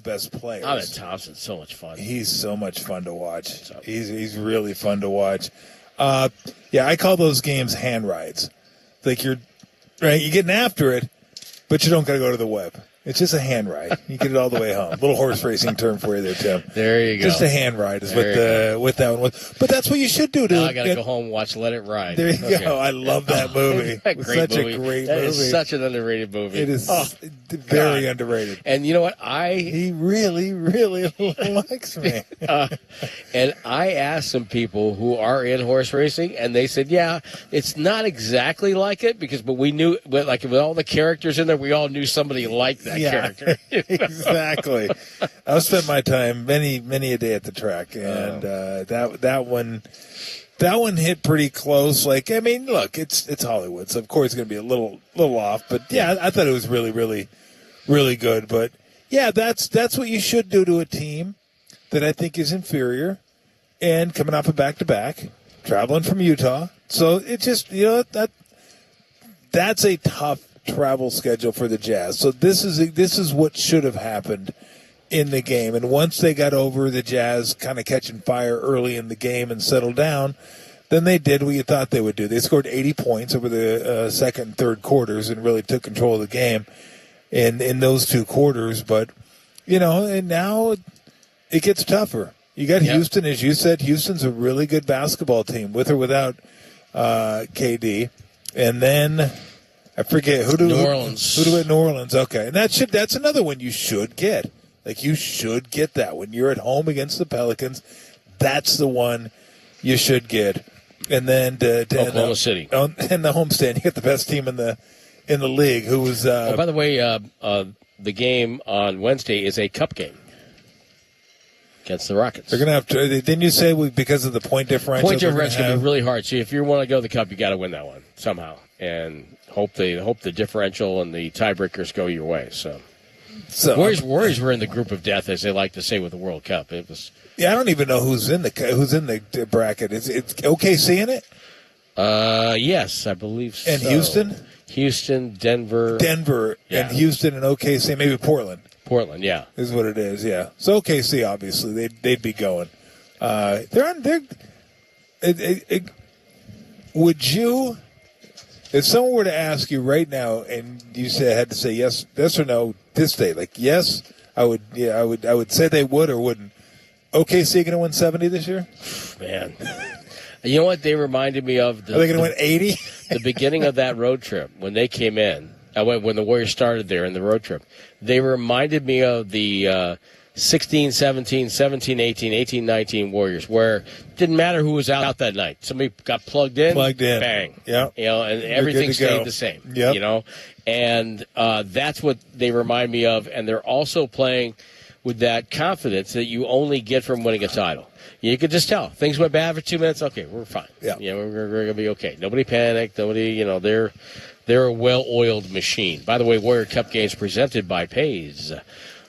best players. Oh, that Thompson's so much fun. He's so much fun to watch. He's really fun to watch. I call those games hand rides. Like you're getting after it, but you don't got to go to the web. It's just a hand ride. You get it all the way home. Little horse racing term for you there, Tim. There you go. Just a hand ride is what that one was. But that's what you should do, dude. Now I got to go home and watch Let It Ride. There you go. I love that movie. A great movie. A great that movie. Is such an underrated movie. It is very underrated. And you know what? He really, really likes me. And I asked some people who are in horse racing, and they said, yeah, it's not exactly like it, but we knew, like with all the characters in there, we all knew somebody like that character. Exactly. I've spent my time many a day at the track, and that one hit pretty close. Like, I mean, look, it's Hollywood, so of course it's going to be a little off. But yeah, I thought it was really, really, really good. But yeah, that's what you should do to a team that I think is inferior, and coming off a back-to-back, traveling from Utah. So it just that's a tough travel schedule for the Jazz. So this is what should have happened in the game. And once they got over the Jazz kind of catching fire early in the game and settled down, then they did what you thought they would do. They scored 80 points over the second and third quarters and really took control of the game in those 2 quarters. But, and now it gets tougher. You got Houston, as you said. Houston's a really good basketball team, with or without KD. And then I forget New Orleans. New Orleans. Okay, and that's another one you should get. Like, you should get that when you're at home against the Pelicans. That's the one you should get. And then Oklahoma City, and the homestand, you get the best team in the league. Who was? By the way, the game on Wednesday is a cup game against the Rockets. They're going to have to. Didn't you say because of the point differential? Point differential going to be really hard. So if you want to go to the cup, you got to win that one somehow, and hope the differential and the tiebreakers go your way. So Warriors were in the group of death, as they like to say, with the World Cup. It was. Yeah, I don't even know who's in the bracket. Is it OKC in it? Yes, I believe so. And Houston, Denver, and Houston and OKC, maybe Portland. Portland, yeah, is what it is. Yeah, so OKC obviously they'd be going. Would you, if someone were to ask you right now and you had to say yes or no this day, like yes, I would. Yeah, I would say they would or wouldn't. OKC going to win 70 this year? Man. You know what they reminded me of? Are they going to win 80? The beginning of that road trip, when they came in, when the Warriors started there in the road trip, they reminded me of the 16, 17, 17, 18, 18, 19 Warriors, where it didn't matter who was out that night. Somebody got plugged in, bang. Yeah. And everything stayed the same. Yep. And that's what they remind me of. And they're also playing with that confidence that you only get from winning a title. You could just tell. Things went bad for 2 minutes. Okay, we're fine. Yeah. We're going to be okay. Nobody panicked. Nobody, they're a well-oiled machine. By the way, Warrior Cup games presented by Pays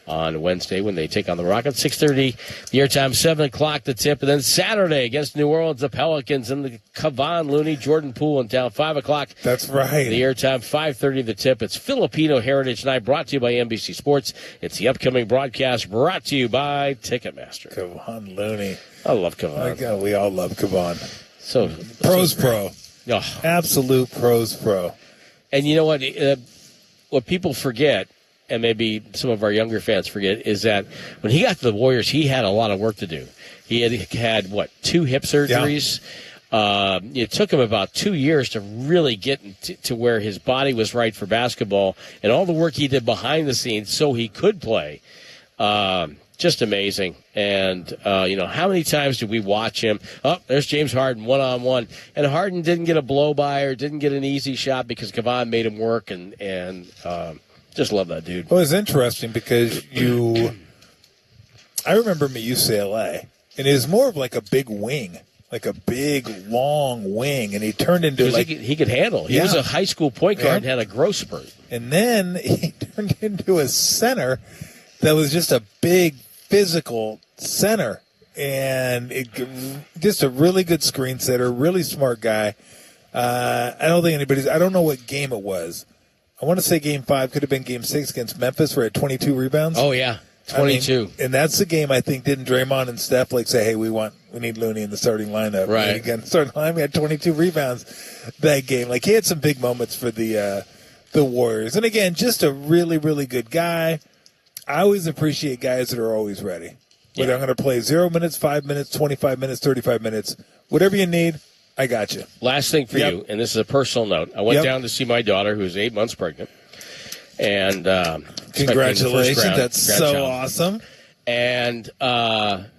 on Wednesday when they take on the Rockets. 6:30 the airtime, 7 o'clock the tip. And then Saturday against New Orleans, the Pelicans and the Kevon Looney, Jordan Poole in town, 5 o'clock. That's right. The airtime, 5:30 the tip. It's Filipino Heritage Night, brought to you by NBC Sports. It's the upcoming broadcast brought to you by Ticketmaster. Kevon Looney. I love Kevon. We all love Kevon. So pros pro. Oh. Absolute pros pro. And you know what? What people forget and maybe some of our younger fans forget, is that when he got to the Warriors, he had a lot of work to do. He had 2 hip surgeries. Yeah. It took him about 2 years to really get to where his body was right for basketball, and all the work he did behind the scenes so he could play. Just amazing. And, how many times did we watch him? Oh, there's James Harden one-on-one. And Harden didn't get a blow-by or didn't get an easy shot because Kevon made him work. And just love that dude. Well, it's interesting because I remember him at UCLA, and he was more of like a big wing, like a big, long wing. And he turned into he could handle. He was a high school point guard and had a growth spurt. And then he turned into a center that was just a big, physical center, and just a really good screen setter, really smart guy. I don't know what game it was. I want to say Game 5, could have been Game 6 against Memphis, where he had 22 rebounds. Oh, yeah, 22. And that's the game, I think, didn't Draymond and Steph say, hey, we need Looney in the starting lineup. Right. And again, starting lineup, he had 22 rebounds that game. He had some big moments for the Warriors. And again, just a really, really good guy. I always appreciate guys that are always ready. Whether I'm going to play 0 minutes, 5 minutes, 25 minutes, 35 minutes, whatever you need, I got you. Last thing for you, and this is a personal note. I went down to see my daughter, who is 8 months pregnant. And congratulations. That's so awesome. And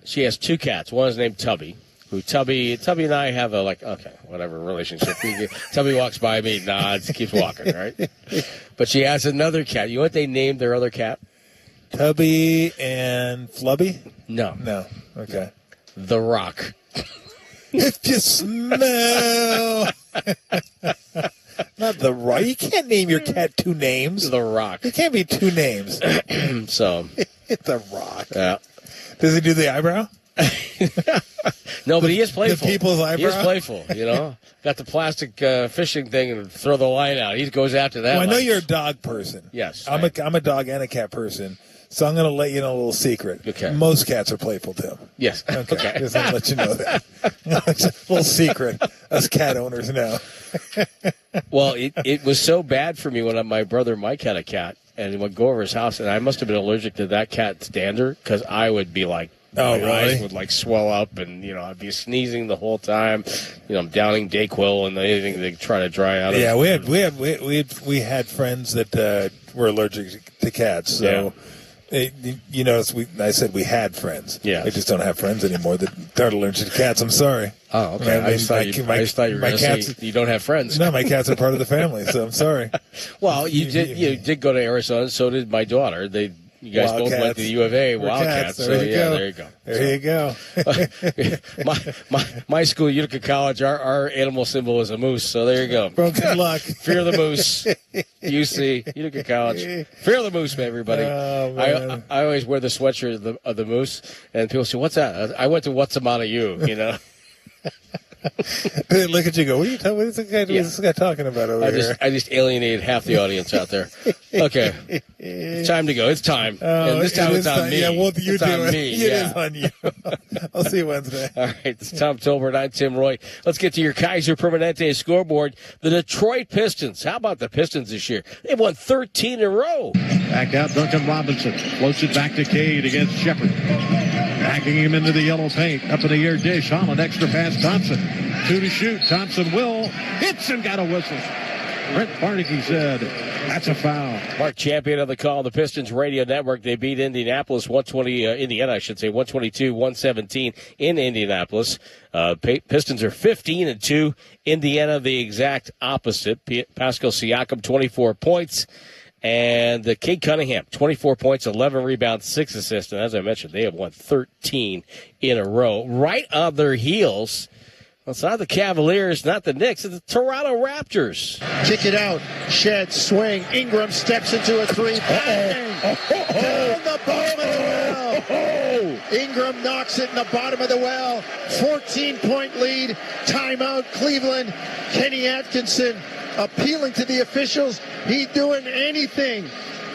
she has 2 cats. One is named Tubby, who Tubby and I have a whatever relationship. Tubby walks by me, nods, keeps walking, right? But she has another cat. You know what they named their other cat? Tubby and Flubby? No. Okay. The Rock. If you smell. Not The Rock. You can't name your cat 2 names. The Rock. It can't be 2 names. So. The Rock. Yeah. Does he do the eyebrow? No, but he is playful. The people's eyebrow? He is playful, Got the plastic fishing thing and throw the line out. He goes after that. Well, I know you're a dog person. Yes. I'm a dog and a cat person. So I'm going to let you know a little secret. Okay. Most cats are playful, too. Yes. Okay. Just going to let you know that. It's a little secret us cat owners know. Well, it was so bad for me when my brother Mike had a cat, and would go over his house, and I must have been allergic to that cat's dander because I would be my eyes would swell up, and I'd be sneezing the whole time. I'm downing Dayquil and anything to try to dry out. Yeah, we had friends that were allergic to cats, so. Yeah. I said we had friends. Yeah. I just don't have friends anymore that aren't allergic to cats. I'm sorry. Oh, okay. I just thought you were going to say you don't have friends. No, my cats are part of the family, so I'm sorry. Well, you did go to Arizona, so did my daughter. You guys both went to the U of A, Wildcats. There you go. There you go. My school, Utica College, our animal symbol is a moose, so there you go. Well, good luck. Fear the moose. UC, Utica College. Fear the moose, everybody. Oh, man. I always wear the sweatshirt of the moose, and people say, what's that? I went to What's the Matter You, They look at you and go, what is this guy talking about over here? I just alienated half the audience out there. Okay. It's time to go. It's time. And this time it's on me. Yeah, well, you it's do on it. me. It is on you. I'll see you Wednesday. All right. This is Tom Tolbert. I'm Tim Roy. Let's get to your Kaiser Permanente scoreboard. The Detroit Pistons. How about the Pistons this year? They've won 13 in a row. Back out Duncan Robinson. Floats it back to Cade against Shepard. Backing him into the yellow paint. Up in the air dish. Holland extra pass Thompson. 2 to shoot. Thompson will. Hits and got a whistle. Brent Barnaky said, that's a foul. Mark Champion of the call. The Pistons Radio Network. They beat Indianapolis 117 in Indianapolis. Pistons are 15-2. Indiana, the exact opposite. Pascal Siakam, 24 points. And Cade Cunningham, 24 points, 11 rebounds, 6 assists. And as I mentioned, they have won 13 in a row. Right on their heels, well, it's not the Cavaliers, not the Knicks, it's the Toronto Raptors. Kick it out. Shed, swing. Ingram steps into a three. Bang! Down the bottom of the well. Ingram knocks it in the bottom of the well. 14-point lead. Timeout, Cleveland. Kenny Atkinson appealing to the officials. He's doing anything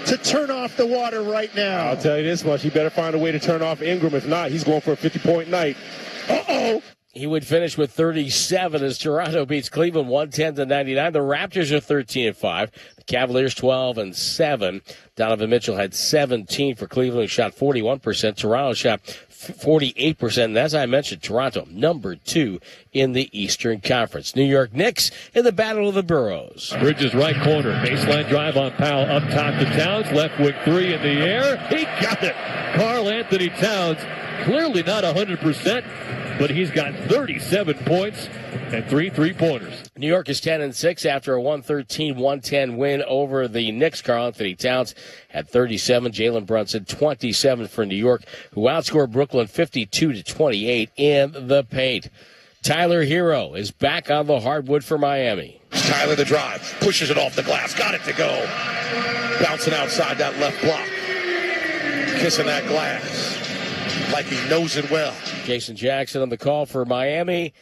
to turn off the water right now. I'll tell you this much. He better find a way to turn off Ingram. If not, he's going for a 50-point night. Uh-oh. he would finish with 37 as Toronto beats Cleveland 110-99. The Raptors are 13-5. The Cavaliers 12-7. Donovan Mitchell had 17 for Cleveland. He shot 41%. Toronto shot 48%. And as I mentioned, Toronto number 2 in the Eastern Conference. New York Knicks in the Battle of the Boroughs. Bridges right corner. Baseline drive on Powell up top to Towns. Left wing 3 in the air. He got it. Karl Anthony Towns, clearly not 100%. But he's got 37 points and 3 3-pointers. New York is 10-6 after a 113-110 win over the Knicks. Karl Anthony Towns had 37. Jalen Brunson 27 for New York, who outscored Brooklyn 52-28 in the paint. Tyler Hero is back on the hardwood for Miami. Tyler the drive, pushes it off the glass, got it to go. Bouncing outside that left block. Kissing that glass like he knows it well. Jason Jackson on the call for Miami.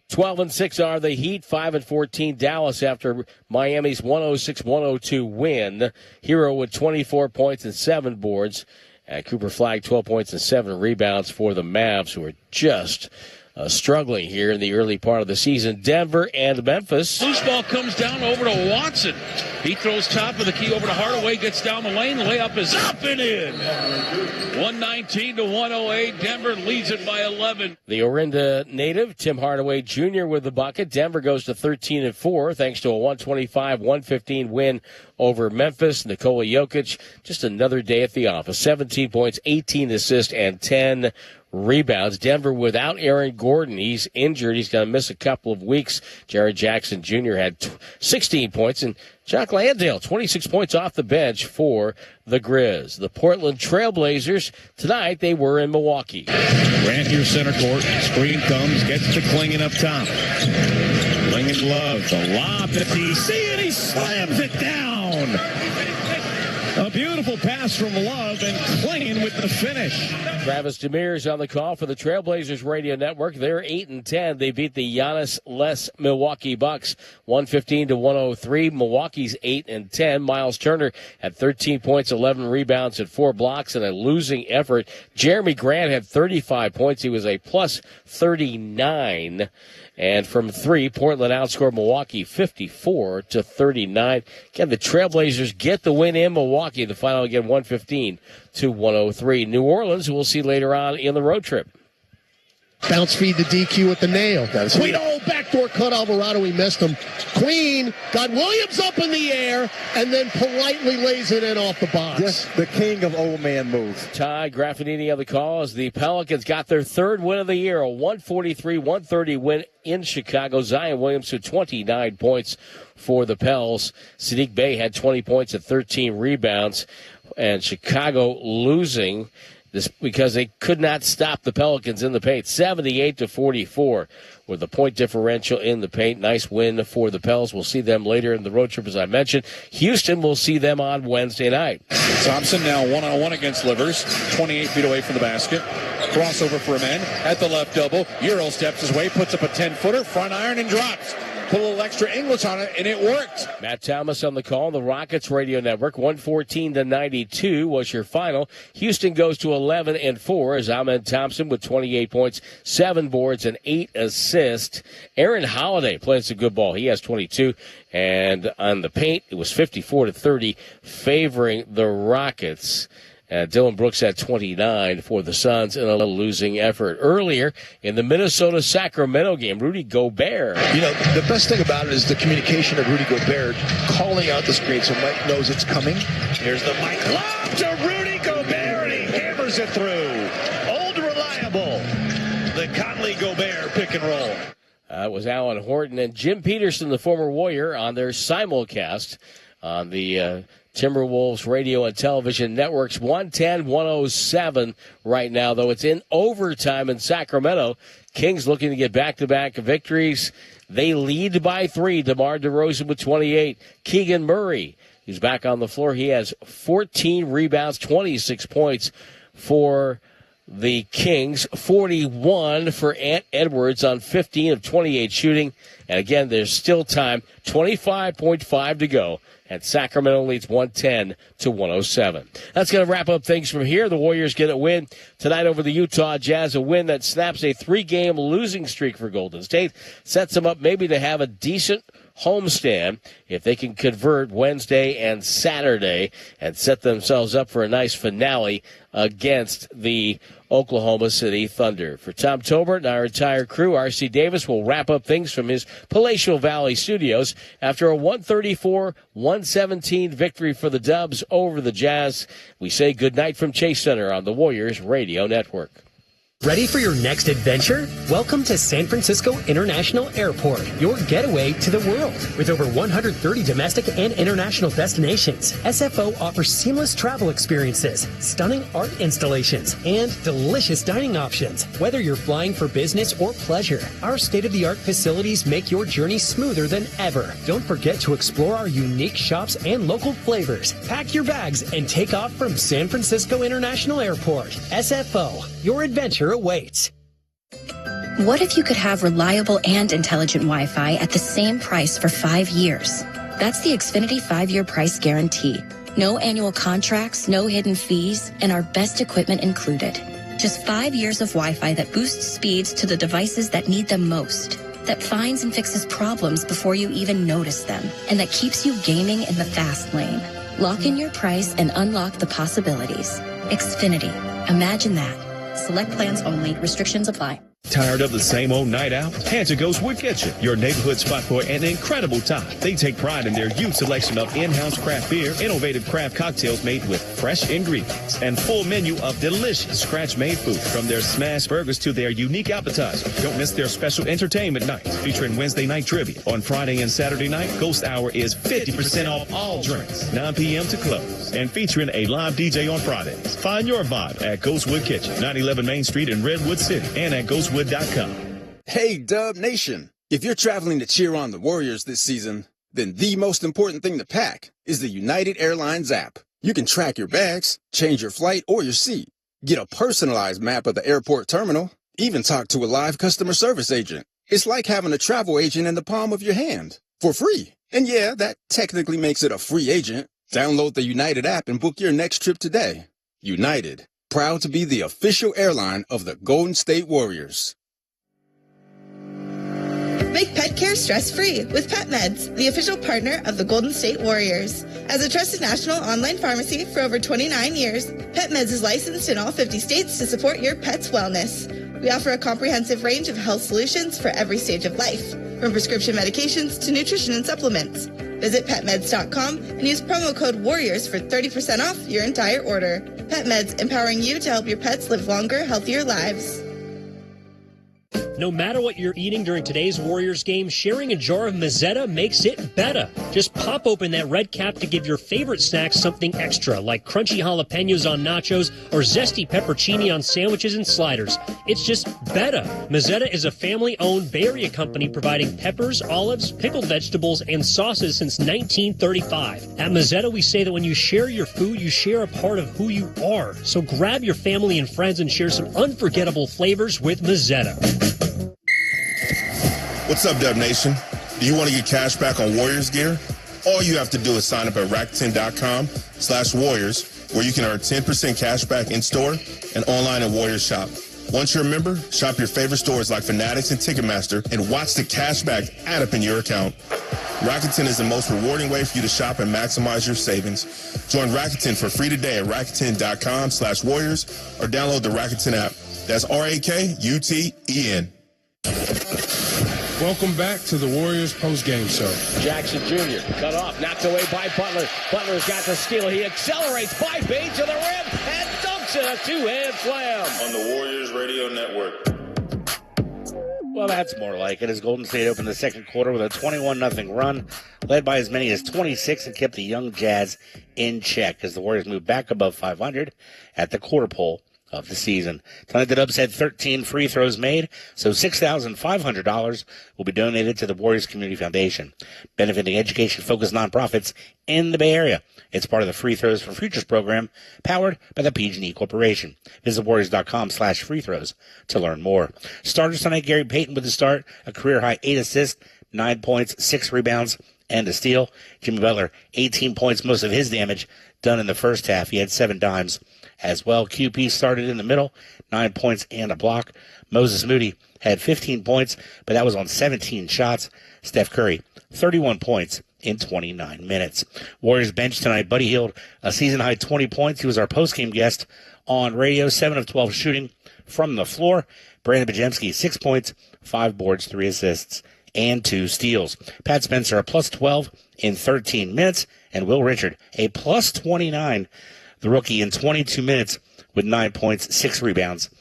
12-6 are the Heat, 5-14 Dallas after Miami's 106-102 win. Hero with 24 points and 7 boards. And Cooper Flagg, 12 points and 7 rebounds for the Mavs, who are just struggling here in the early part of the season. Denver and Memphis. Loose ball comes down over to Watson. He throws top of the key over to Hardaway, gets down the lane. The layup is up and in. 119-108. Denver leads it by 11. The Orinda native, Tim Hardaway Jr. with the bucket. Denver goes to 13-4 thanks to a 125-115 win over Memphis. Nikola Jokic, just another day at the office. 17 points, 18 assists, and 10 rebounds. Denver without Aaron Gordon. He's injured. He's going to miss a couple of weeks. Jared Jackson Jr. had 16 points, and Jock Landale, 26 points off the bench for the Grizz. The Portland Trailblazers, tonight they were in Milwaukee. Grant your center court. Screen comes, gets to Klingon up top. Klingon loves the lob to DC, and he slams it down. A beautiful pass from Love, and Klingon with the finish. Travis Demers on the call for the Trailblazers Radio Network. They're 8-10. They beat the Giannis-less Milwaukee Bucks 115-103. Milwaukee's 8-10. Miles Turner had 13 points, 11 rebounds, and 4 blocks in a losing effort. Jeremy Grant had 35 points. He was a plus 39. And from 3, Portland outscored Milwaukee 54-39. Again, the Trailblazers get the win in Milwaukee. The final again 115-103. New Orleans, we'll see later on in the road trip. Bounce feed the DQ with the nail. Queen, backdoor cut Alvarado. He missed him. Queen got Williams up in the air and then politely lays it in off the box. Just the king of old man moves. Ty Graffinini on the call as the Pelicans got their 3rd win of the year, a 143-130 win in Chicago. Zion Williams with 29 points for the Pels. Sadiq Bey had 20 points and 13 rebounds. And Chicago losing this because they could not stop the Pelicans in the paint. 78-44 with the point differential in the paint. Nice win for the Pels. We'll see them later in the road trip, as I mentioned. Houston, will see them on Wednesday night. Thompson now one-on-one against Livers. 28 feet away from the basket. Crossover for men at the left double. Euro steps his way, puts up a 10-footer, front iron, and drops. Put a little extra English on it, and it worked. Matt Thomas on the call. The Rockets Radio Network. 114-92 was your final. Houston goes to 11-4 as Ahmed Thompson with 28 points, 7 boards, and 8 assists. Aaron Holiday playing some good ball. He has 22. And on the paint, it was 54-30, favoring the Rockets. Dylan Brooks had 29 for the Suns in a losing effort. Earlier in the Minnesota-Sacramento game, Rudy Gobert. You know, the best thing about it is the communication of Rudy Gobert calling out the screen so Mike knows it's coming. Here's the Mike lob to Rudy Gobert, and he hammers it through. Old reliable. The Conley-Gobert pick and roll. It was Alan Horton and Jim Peterson, the former Warrior, on their simulcast on the Timberwolves radio and television networks. 110-107 right now, though it's in overtime in Sacramento. Kings looking to get back-to-back victories. They lead by 3. DeMar DeRozan with 28. Keegan Murray, who's back on the floor. He has 14 rebounds, 26 points for the Kings. 41 for Ant Edwards on 15 of 28 shooting. And again, there's still time. 25.5 to go. And Sacramento leads 110-107. That's going to wrap up things from here. The Warriors get a win tonight over the Utah Jazz, a win that snaps a 3-game losing streak for Golden State. Sets them up maybe to have a decent homestand if they can convert Wednesday and Saturday and set themselves up for a nice finale against the Oklahoma City Thunder. For Tom Tobert and our entire crew, R.C. Davis will wrap up things from his Palatial Valley studios after a 134-117 victory for the Dubs over the Jazz. We say goodnight from Chase Center on the Warriors Radio Network. Ready for your next adventure? Welcome to San Francisco International Airport, your getaway to the world. With over 130 domestic and international destinations, SFO offers seamless travel experiences, stunning art installations, and delicious dining options. Whether you're flying for business or pleasure, our state-of-the-art facilities make your journey smoother than ever. Don't forget to explore our unique shops and local flavors. Pack your bags and take off from San Francisco International Airport. SFO, your adventure awaits. What if you could have reliable and intelligent Wi-Fi at the same price for 5 years? That's the Xfinity 5-year price guarantee. No annual contracts, no hidden fees, and our best equipment included. Just 5 years of Wi-Fi that boosts speeds to the devices that need them most, that finds and fixes problems before you even notice them, and that keeps you gaming in the fast lane. Lock in your price and unlock the possibilities. Xfinity. Imagine that. Select plans only. Restrictions apply. Tired of the same old night out? Head to Ghostwood Kitchen, your neighborhood spot for an incredible time. They take pride in their huge selection of in-house craft beer, innovative craft cocktails made with fresh ingredients, and full menu of delicious scratch-made food. From their smash burgers to their unique appetizers. Don't miss their special entertainment nights featuring Wednesday night trivia. On Friday and Saturday night, Ghost Hour is 50% off all drinks, 9 p.m. to close, and featuring a live DJ on Fridays. Find your vibe at Ghostwood Kitchen, 911 Main Street in Redwood City, and at Ghostwood.com. Hey, Dub Nation. If you're traveling to cheer on the Warriors this season, then the most important thing to pack is the United Airlines app. You can track your bags, change your flight or your seat, get a personalized map of the airport terminal, even talk to a live customer service agent. It's like having a travel agent in the palm of your hand for free. And yeah, that technically makes it a free agent. Download the United app and book your next trip today. United, proud to be the official airline of the Golden State Warriors. Make pet care stress-free with PetMeds, the official partner of the Golden State Warriors. As a trusted national online pharmacy for over 29 years, PetMeds is licensed in all 50 states to support your pet's wellness. We offer a comprehensive range of health solutions for every stage of life, from prescription medications to nutrition and supplements. Visit PetMeds.com and use promo code WARRIORS for 30% off your entire order. PetMeds, empowering you to help your pets live longer, healthier lives. No matter what you're eating during today's Warriors game, sharing a jar of Mazzetta makes it better. Just pop open that red cap to give your favorite snacks something extra, like crunchy jalapenos on nachos or zesty peppercini on sandwiches and sliders. It's just better. Mazzetta is a family-owned Bay Area company providing peppers, olives, pickled vegetables, and sauces since 1935. At Mazzetta, we say that when you share your food, you share a part of who you are. So grab your family and friends and share some unforgettable flavors with Mazzetta. What's up, Dub Nation? Do you want to get cash back on Warriors gear? All you have to do is sign up at Rakuten.com/Warriors, where you can earn 10% cash back in store and online at Warriors Shop. Once you're a member, shop your favorite stores like Fanatics and Ticketmaster and watch the cash back add up in your account. Rakuten is the most rewarding way for you to shop and maximize your savings. Join Rakuten for free today at Rakuten.com/Warriors or download the Rakuten app. That's RAKUTEN. Welcome back to the Warriors postgame show. Jackson Jr. cut off, knocked away by Butler. Butler's got the steal. He accelerates by Bain to the rim and dunks it, a two-hand slam. On the Warriors Radio Network. Well, that's more like it as Golden State opened the second quarter with a 21-0 run, led by as many as 26 and kept the young Jazz in check as the Warriors moved back above 500 at the quarter pole of the season. Tonight, the Dubs had 13 free throws made, so $6,500 will be donated to the Warriors Community Foundation, benefiting education-focused nonprofits in the Bay Area. It's part of the Free Throws for Futures program, powered by the PG&E Corporation. Visit Warriors.com/free throws to learn more. Starters tonight, Gary Payton with the start, a career-high 8 assists, 9 points, 6 rebounds, and a steal. Jimmy Butler, 18 points, most of his damage done in the first half. He had 7 dimes as well. QP started in the middle, 9 points and a block. Moses Moody had 15 points, but that was on 17 shots. Steph Curry, 31 points in 29 minutes. Warriors bench tonight. Buddy Hield, a season-high 20 points. He was our post-game guest on radio, 7 of 12 shooting from the floor. Brandon Bajemski, 6 points, 5 boards, 3 assists, and 2 steals. Pat Spencer, a plus 12 in 13 minutes, and Will Richard, a plus 29, the rookie, in 22 minutes with 9 points, 6 rebounds,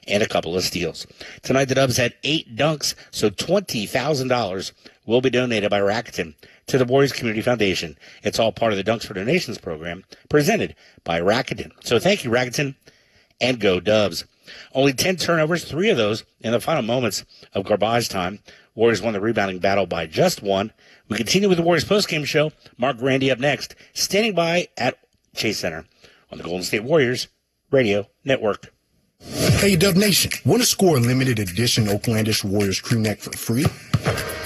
and a couple of steals. Tonight, the Dubs had 8 dunks, so $20,000 will be donated by Rakuten to the Warriors Community Foundation. It's all part of the Dunks for Donations program presented by Rakuten. So thank you, Rakuten, and go Dubs. Only 10 turnovers, 3 of those in the final moments of garbage time. Warriors won the rebounding battle by just 1. We continue with the Warriors postgame show. Mark Grandy up next, standing by at Chase Center on the Golden State Warriors Radio Network. Hey, Dub Nation, want to score a limited edition Oaklandish Warriors crew neck for free?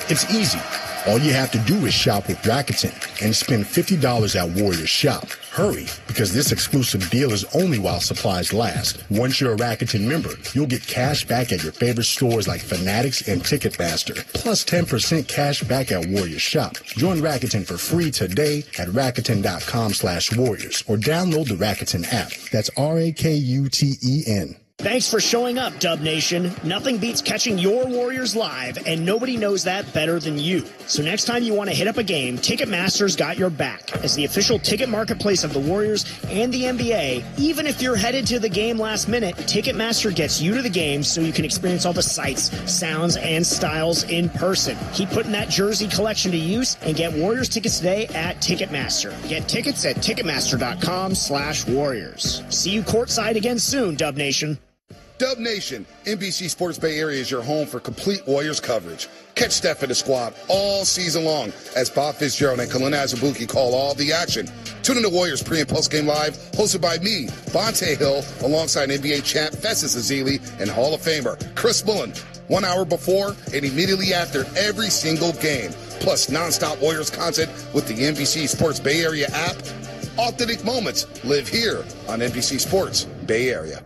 It's easy. All you have to do is shop with Rakuten and spend $50 at Warriors Shop. Hurry, because this exclusive deal is only while supplies last. Once you're a Rakuten member, you'll get cash back at your favorite stores like Fanatics and Ticketmaster, plus 10% cash back at Warriors Shop. Join Rakuten for free today at Rakuten.com/Warriors or download the Rakuten app. That's RAKUTEN. Thanks for showing up, Dub Nation. Nothing beats catching your Warriors live, and nobody knows that better than you. So next time you want to hit up a game, Ticketmaster's got your back. As the official ticket marketplace of the Warriors and the NBA, even if you're headed to the game last minute, Ticketmaster gets you to the game so you can experience all the sights, sounds, and styles in person. Keep putting that jersey collection to use and get Warriors tickets today at Ticketmaster. Get tickets at Ticketmaster.com/Warriors. See you courtside again soon, Dub Nation. Dub Nation, NBC Sports Bay Area is your home for complete Warriors coverage. Catch Steph and the squad all season long as Bob Fitzgerald and Kalina Azubuike call all the action. Tune in to Warriors pre- and post-game live, hosted by me, Bonte Hill, alongside NBA champ Festus Ezeli and Hall of Famer Chris Mullen. 1 hour before and immediately after every single game. Plus nonstop Warriors content with the NBC Sports Bay Area app. Authentic moments live here on NBC Sports Bay Area.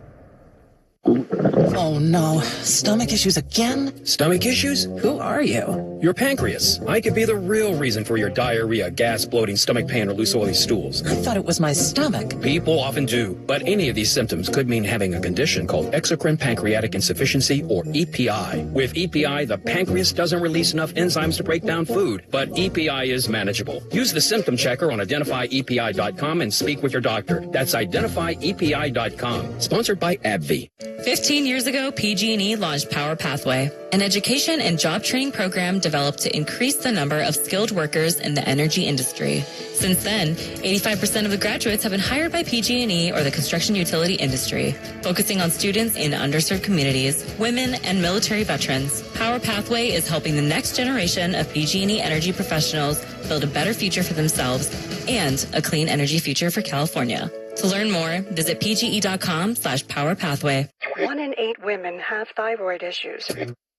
Oh no, stomach issues again? Stomach issues? Who are you? Your pancreas. I could be the real reason for your diarrhea, gas, bloating, stomach pain, or loose oily stools. I thought it was my stomach. People often do, but any of these symptoms could mean having a condition called exocrine pancreatic insufficiency, or EPI. With EPI, the pancreas doesn't release enough enzymes to break down food, but EPI is manageable. Use the symptom checker on identifyepi.com and speak with your doctor. That's identifyepi.com. Sponsored by AbbVie. 15 years ago, PG&E launched Power Pathway, an education and job training program developed to increase the number of skilled workers in the energy industry. Since then, 85% of the graduates have been hired by PG&E or the construction utility industry, focusing on students in underserved communities, women, and military veterans. Power Pathway is helping the next generation of PG&E energy professionals build a better future for themselves and a clean energy future for California. To learn more, visit pge.com/powerpathway. 1 in 8 women have thyroid issues.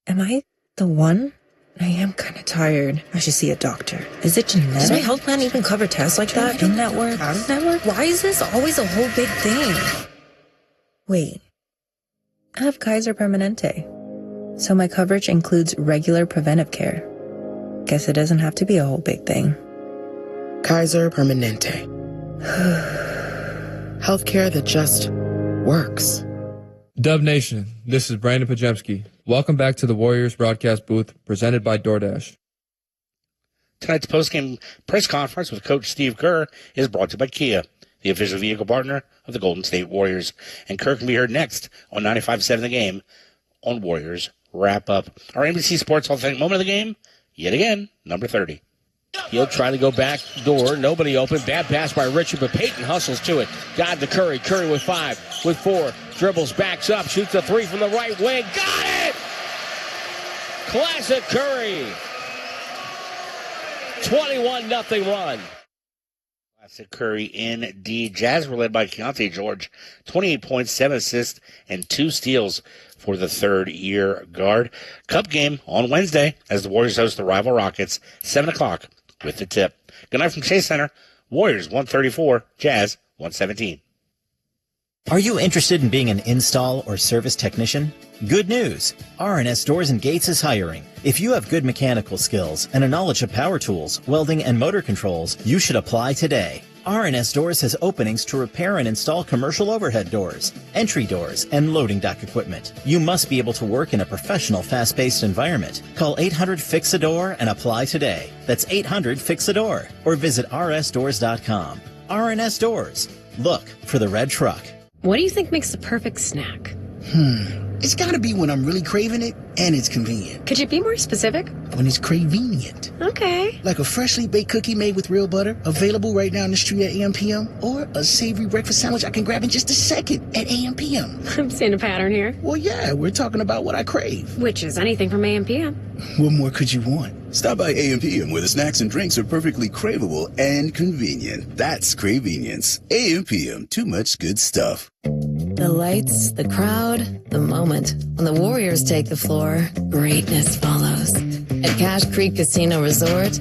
Am I the one? I am kind of tired. I should see a doctor. Is it genetic? Does my health plan even cover tests like that? In-network? Out-of-network? Why is this always a whole big thing? Wait. I have Kaiser Permanente. So my coverage includes regular preventive care. Guess it doesn't have to be a whole big thing. Kaiser Permanente. Healthcare that just works. Dub Nation, this is Brandon Pajemski. Welcome back to the Warriors broadcast booth presented by DoorDash. Tonight's postgame press conference with Coach Steve Kerr is brought to you by Kia, the official vehicle partner of the Golden State Warriors. And Kerr can be heard next on 95.7 The Game on Warriors Wrap Up. Our NBC Sports Authentic Moment of the Game, yet again, number 30. He'll try to go back door. Nobody open. Bad pass by Richard, but Peyton hustles to it. Got to Curry. Curry with 5, with 4. Dribbles, backs up, shoots a 3 from the right wing. Got it! Classic Curry. 21-0 run. Classic Curry indeed. Jazz were led by Keontae George. 28 points, 7 assists, and 2 steals for the third-year guard. Cup game on Wednesday as the Warriors host the rival Rockets. 7 o'clock with the tip. Good night from Chase Center. Warriors 134, Jazz 117. Are you interested in being an install or service technician? Good news! R&S Doors and Gates is hiring. If you have good mechanical skills and a knowledge of power tools, welding, and motor controls, you should apply today. R&S Doors has openings to repair and install commercial overhead doors, entry doors, and loading dock equipment. You must be able to work in a professional, fast-paced environment. Call 800-FIX-A-DOOR and apply today. That's 800-FIX-A-DOOR or visit rsdoors.com. R&S Doors. Look for the red truck. What do you think makes the perfect snack? It's gotta be when I'm really craving it and it's convenient. Could you be more specific? When it's convenient. Okay. Like a freshly baked cookie made with real butter, available right now in the street at AM/PM, or a savory breakfast sandwich I can grab in just a second at AM/PM. I'm seeing a pattern here. Well, yeah, we're talking about what I crave. Which is anything from AM/PM. What more could you want? Stop by AM/PM where the snacks and drinks are perfectly craveable and convenient. That's Cravenience. AM/PM, too much good stuff. The lights, the crowd, the moment. When the Warriors take the floor, greatness follows. At Cache Creek Casino Resort,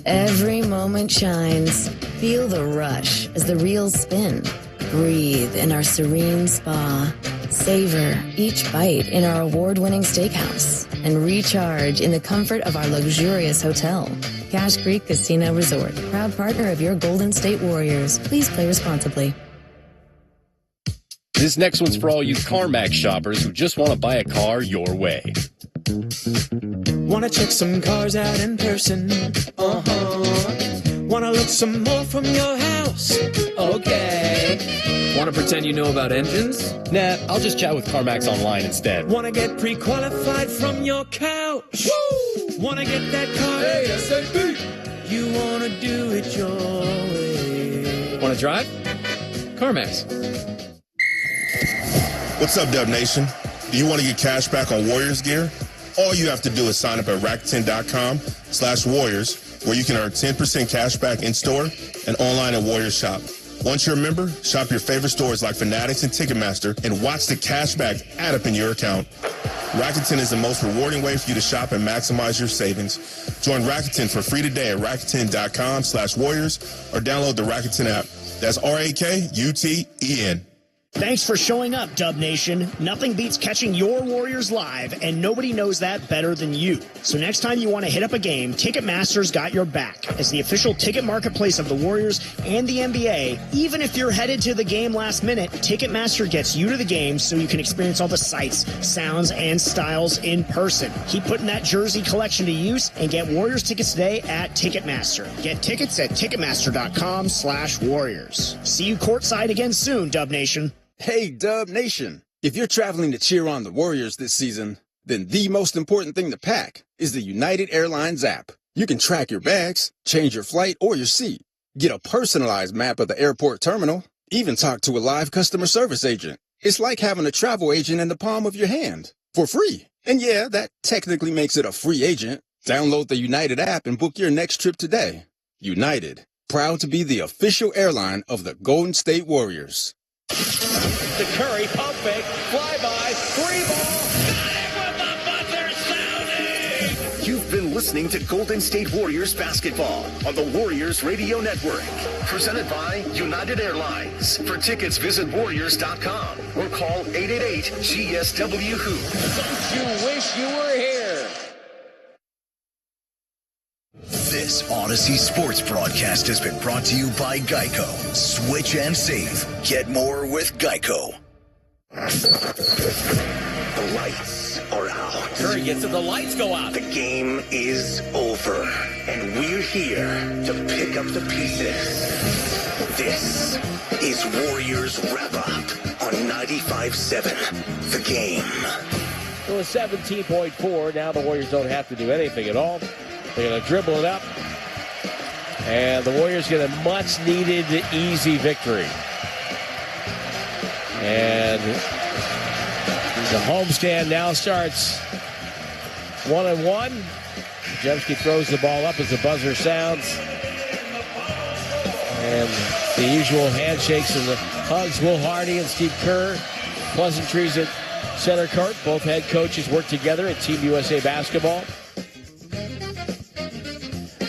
every moment shines. Feel the rush as the reels spin. Breathe in our serene spa. Savor each bite in our award-winning steakhouse. And recharge in the comfort of our luxurious hotel. Cache Creek Casino Resort, proud partner of your Golden State Warriors. Please play responsibly. This next one's for all you CarMax shoppers who just want to buy a car your way. Want to check some cars out in person? Want to look some more from your house? Okay. Want to pretend you know about engines? Nah, I'll just chat with CarMax online instead. Want to get pre-qualified from your couch? Want to get that car ASAP? You want to do it your way? Want to drive? CarMax. What's up, Dub Nation? Do you want to get cash back on Warriors gear? All you have to do is sign up at Rakuten.com/Warriors, where you can earn 10% cash back in store and online at Warriors Shop. Once you're a member, shop your favorite stores like Fanatics and Ticketmaster and watch the cash back add up in your account. Rakuten is the most rewarding way for you to shop and maximize your savings. Join Rakuten for free today at Rakuten.com/Warriors or download the Rakuten app. That's RAKUTEN. Thanks for showing up, Dub Nation. Nothing beats catching your Warriors live, and nobody knows that better than you. So next time you want to hit up a game, Ticketmaster's got your back. As the official ticket marketplace of the Warriors and the NBA, even if you're headed to the game last minute, Ticketmaster gets you to the game so you can experience all the sights, sounds, and styles in person. Keep putting that jersey collection to use and get Warriors tickets today at Ticketmaster. Get tickets at Ticketmaster.com/Warriors. See you courtside again soon, Dub Nation. Hey, Dub Nation. If you're traveling to cheer on the Warriors this season, then the most important thing to pack is the United Airlines app. You can track your bags, change your flight or your seat, get a personalized map of the airport terminal, even talk to a live customer service agent. It's like having a travel agent in the palm of your hand for free. And yeah, that technically makes it a free agent. Download the United app and book your next trip today. United, proud to be the official airline of the Golden State Warriors. To Curry, pump fake, flyby, 3 ball. You've been listening to Golden State Warriors basketball on the Warriors Radio Network. Presented by United Airlines. For tickets, visit Warriors.com or call 888-GSW-WHO. Don't you wish you were here? This Odyssey Sports broadcast has been brought to you by Geico. Switch and save. Get more with Geico. The lights are out. Curry gets it, the lights go out. The game is over. And we're here to pick up the pieces. This is Warriors Wrap-Up on 95.7 The Game. So a 17.4. Now the Warriors don't have to do anything at all. They're going to dribble it up. And the Warriors get a much-needed easy victory. And the homestand now starts 1-1. Jemski throws the ball up as the buzzer sounds. And the usual handshakes and the hugs. Will Hardy and Steve Kerr. Pleasantries at center court. Both head coaches work together at Team USA Basketball.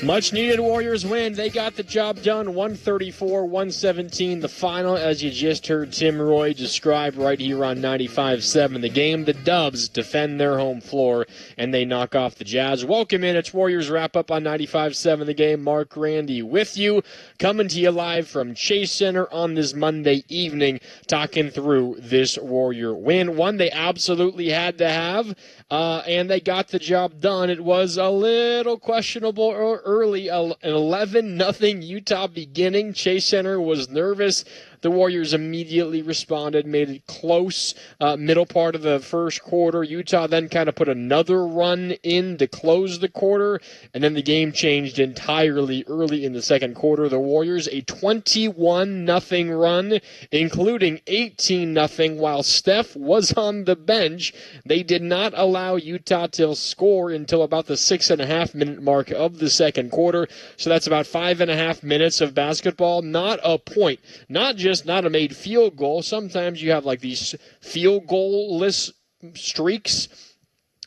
Much needed Warriors win. They got the job done. 134-117 the final, as you just heard Tim Roy describe right here on 95.7. The game, the Dubs defend their home floor, and they knock off the Jazz. Welcome in. It's Warriors Wrap Up on 95.7 The Game. Mark Randy with you, coming to you live from Chase Center on this Monday evening, talking through this Warrior win. One they absolutely had to have, and they got the job done. It was a little questionable early, an 11-0 Utah beginning. Chase Center was nervous. The Warriors immediately responded, made it close middle part of the first quarter. Utah then kind of put another run in to close the quarter, and then the game changed entirely early in the second quarter. The Warriors, a 21-0 run, including 18-0 while Steph was on the bench. They did not allow Utah to score until about the 6.5-minute mark of the second quarter. So that's about 5.5 minutes of basketball. Not a point. Not a made field goal. Sometimes you have like these field goal-less streaks.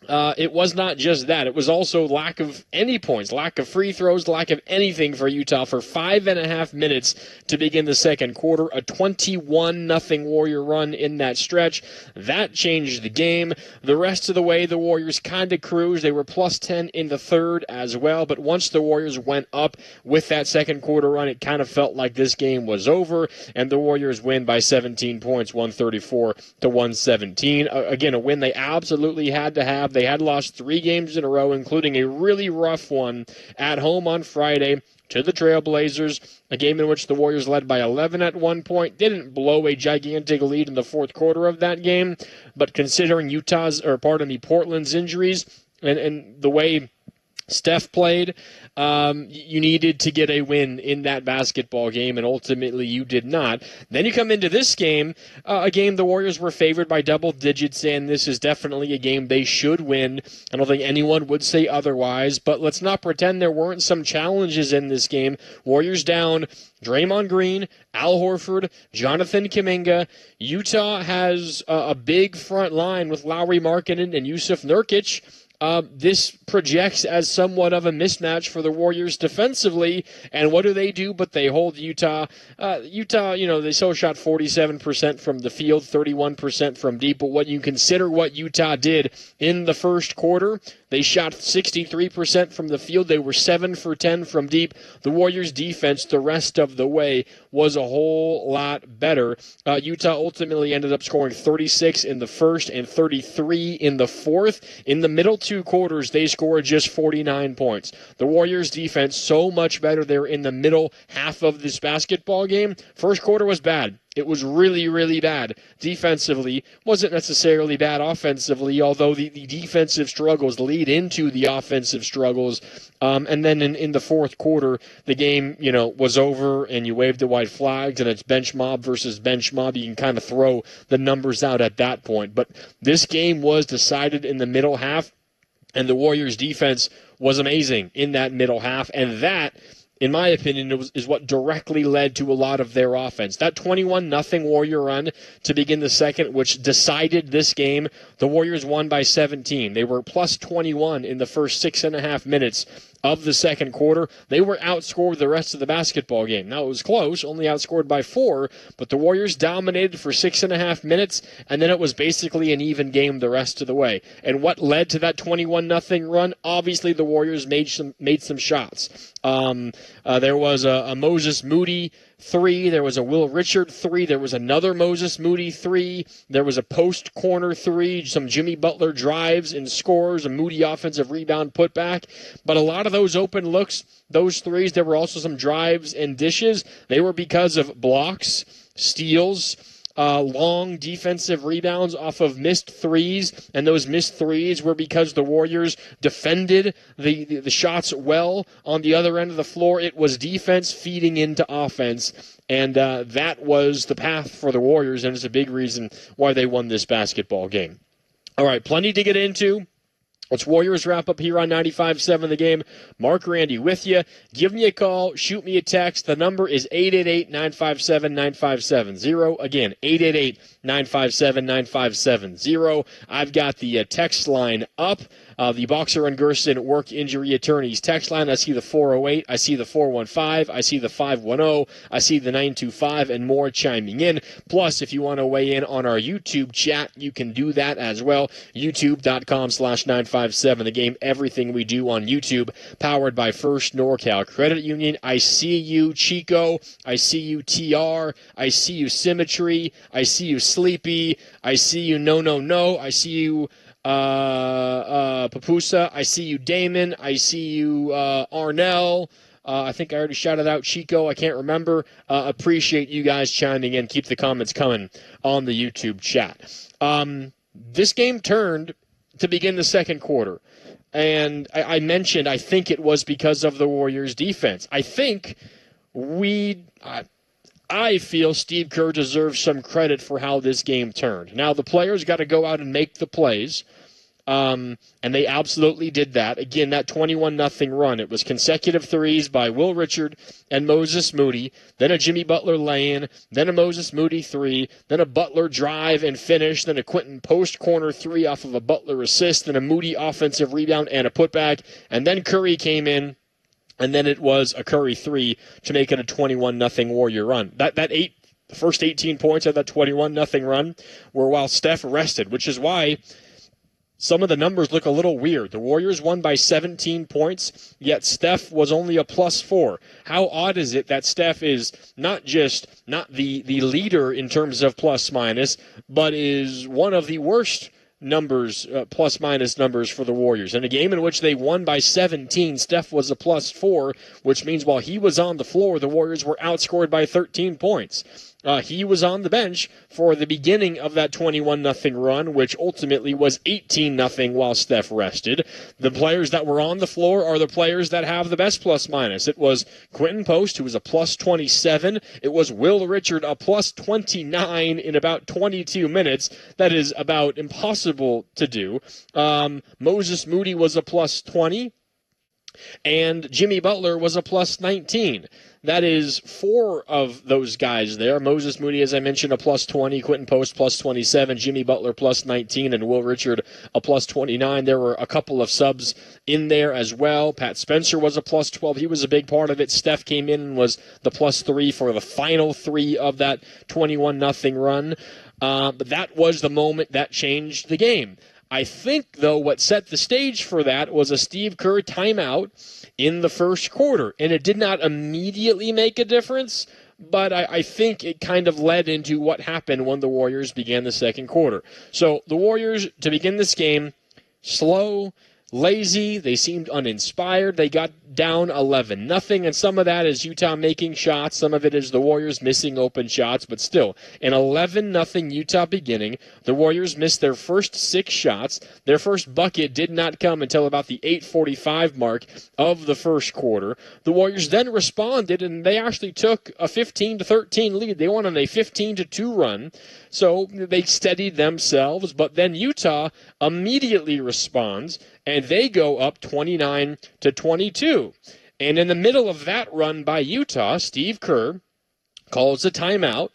It was not just that. It was also lack of any points, lack of free throws, lack of anything for Utah for 5.5 minutes to begin the second quarter. A 21-0 Warrior run in that stretch. That changed the game. The rest of the way, the Warriors kind of cruised. They were plus 10 in the third as well. But once the Warriors went up with that second quarter run, it kind of felt like this game was over. And the Warriors win by 17 points, 134-117. Again, a win they absolutely had to have. They had lost 3 games in a row, including a really rough one at home on Friday to the Trailblazers, a game in which the Warriors led by 11 at one point. Didn't blow a gigantic lead in the fourth quarter of that game, but considering Portland's injuries and the way Steph played, you needed to get a win in that basketball game, and ultimately you did not. Then you come into this game, a game the Warriors were favored by double digits, and this is definitely a game they should win. I don't think anyone would say otherwise, but let's not pretend there weren't some challenges in this game. Warriors down Draymond Green, Al Horford, Jonathan Kuminga. Utah has a big front line with Lauri Markkanen and Yusuf Nurkic. This projects as somewhat of a mismatch for the Warriors defensively, and what do? But they hold Utah. Utah, they shot 47% from the field, 31% from deep, but when you consider what Utah did in the first quarter, they shot 63% from the field. They were 7 for 10 from deep. The Warriors' defense the rest of the way was a whole lot better. Utah ultimately ended up scoring 36 in the first and 33 in the fourth. In the middle 2 quarters, they scored just 49 points. The Warriors' defense so much better there in the middle half of this basketball game. First quarter was bad. It was really, really bad defensively. Wasn't necessarily bad offensively, although the defensive struggles lead into the offensive struggles. And then in the fourth quarter, the game, was over, and you waved the white flags, and it's bench mob versus bench mob. You can kind of throw the numbers out at that point. But this game was decided in the middle half, and the Warriors' defense was amazing in that middle half, and that, in my opinion, is what directly led to a lot of their offense. That 21-0 Warrior run to begin the second, which decided this game, the Warriors won by 17. They were plus 21 in the first 6.5 minutes of the second quarter. They were outscored the rest of the basketball game. Now, it was close, only outscored by 4, but the Warriors dominated for 6.5 minutes, and then it was basically an even game the rest of the way. And what led to that 21-0 run? Obviously, the Warriors made some shots. There was a Moses Moody 3. There was a Will Richard 3. There was another Moses Moody 3. There was a post corner 3. Some Jimmy Butler drives and scores. A Moody offensive rebound putback. But a lot of those open looks, those threes, there were also some drives and dishes. They were because of blocks, steals, long defensive rebounds off of missed threes, and those missed threes were because the Warriors defended the shots well on the other end of the floor. It was defense feeding into offense, and that was the path for the Warriors, and it's a big reason why they won this basketball game. All right, plenty to get into. Let's Warriors wrap up here on 95.7 The Game. Mark Randy with you. Give me a call. Shoot me a text. The number is 888-957-9570. Again, 888-957-9570. I've got the text line up. The Boxer and Gerson Work Injury Attorneys text line. I see the 408. I see the 415. I see the 510. I see the 925 and more chiming in. Plus, if you want to weigh in on our YouTube chat, you can do that as well. YouTube.com/957 The Game. Everything we do on YouTube, powered by First NorCal Credit Union. I see you, Chico. I see you, TR. I see you, Symmetry. I see you, Sleepy. I see you, No. I see you, Papusa. I see you, Damon. I see you, Arnell. I think I already shouted out Chico. I can't remember. Appreciate you guys chiming in. Keep the comments coming on the YouTube chat. This game turned to begin the second quarter. And I mentioned, I think it was because of the Warriors' defense. I think I feel Steve Kerr deserves some credit for how this game turned. Now, the players got to go out and make the plays, and they absolutely did that. Again, that 21-0 run, it was consecutive threes by Will Richard and Moses Moody, then a Jimmy Butler lay-in, then a Moses Moody three, then a Butler drive and finish, then a Quentin post corner three off of a Butler assist, then a Moody offensive rebound and a putback, and then Curry came in. And then it was a Curry three to make it a 21-0 Warrior run. The first 18 points of that 21-0 run were while Steph rested, which is why some of the numbers look a little weird. The Warriors won by 17 points, yet Steph was only a +4. How odd is it that Steph is not the leader in terms of plus-minus, but is one of the worst numbers, plus-minus numbers for the Warriors. In a game in which they won by 17, Steph was a +4, which means while he was on the floor, the Warriors were outscored by 13 points. He was on the bench for the beginning of that 21-0 run, which ultimately was 18-0 while Steph rested. The players that were on the floor are the players that have the best plus-minus. It was Quentin Post, who was a +27. It was Will Richard, a +29 in about 22 minutes. That is about impossible to do. Moses Moody was a +20. And Jimmy Butler was a +19. That is 4 of those guys there. Moses Moody, as I mentioned, a +20. Quentin Post, +27. Jimmy Butler, +19. And Will Richard, a +29. There were a couple of subs in there as well. Pat Spencer was a +12. He was a big part of it. Steph came in and was the +3 for the final 3 of that 21-0 run. But that was the moment that changed the game. I think, though, what set the stage for that was a Steve Kerr timeout in the first quarter. And it did not immediately make a difference, but I think it kind of led into what happened when the Warriors began the second quarter. So the Warriors, to begin this game, slow, lazy. They seemed uninspired. They got down 11-0, and some of that is Utah making shots. Some of it is the Warriors missing open shots, but still, an 11-0 Utah beginning. The Warriors missed their first 6 shots. Their first bucket did not come until about the 8:45 mark of the first quarter. The Warriors then responded, and they actually took a 15-13 lead. They went on a 15-2 run, so they steadied themselves, but then Utah immediately responds, and they go up 29-22. And in the middle of that run by Utah, Steve Kerr calls a timeout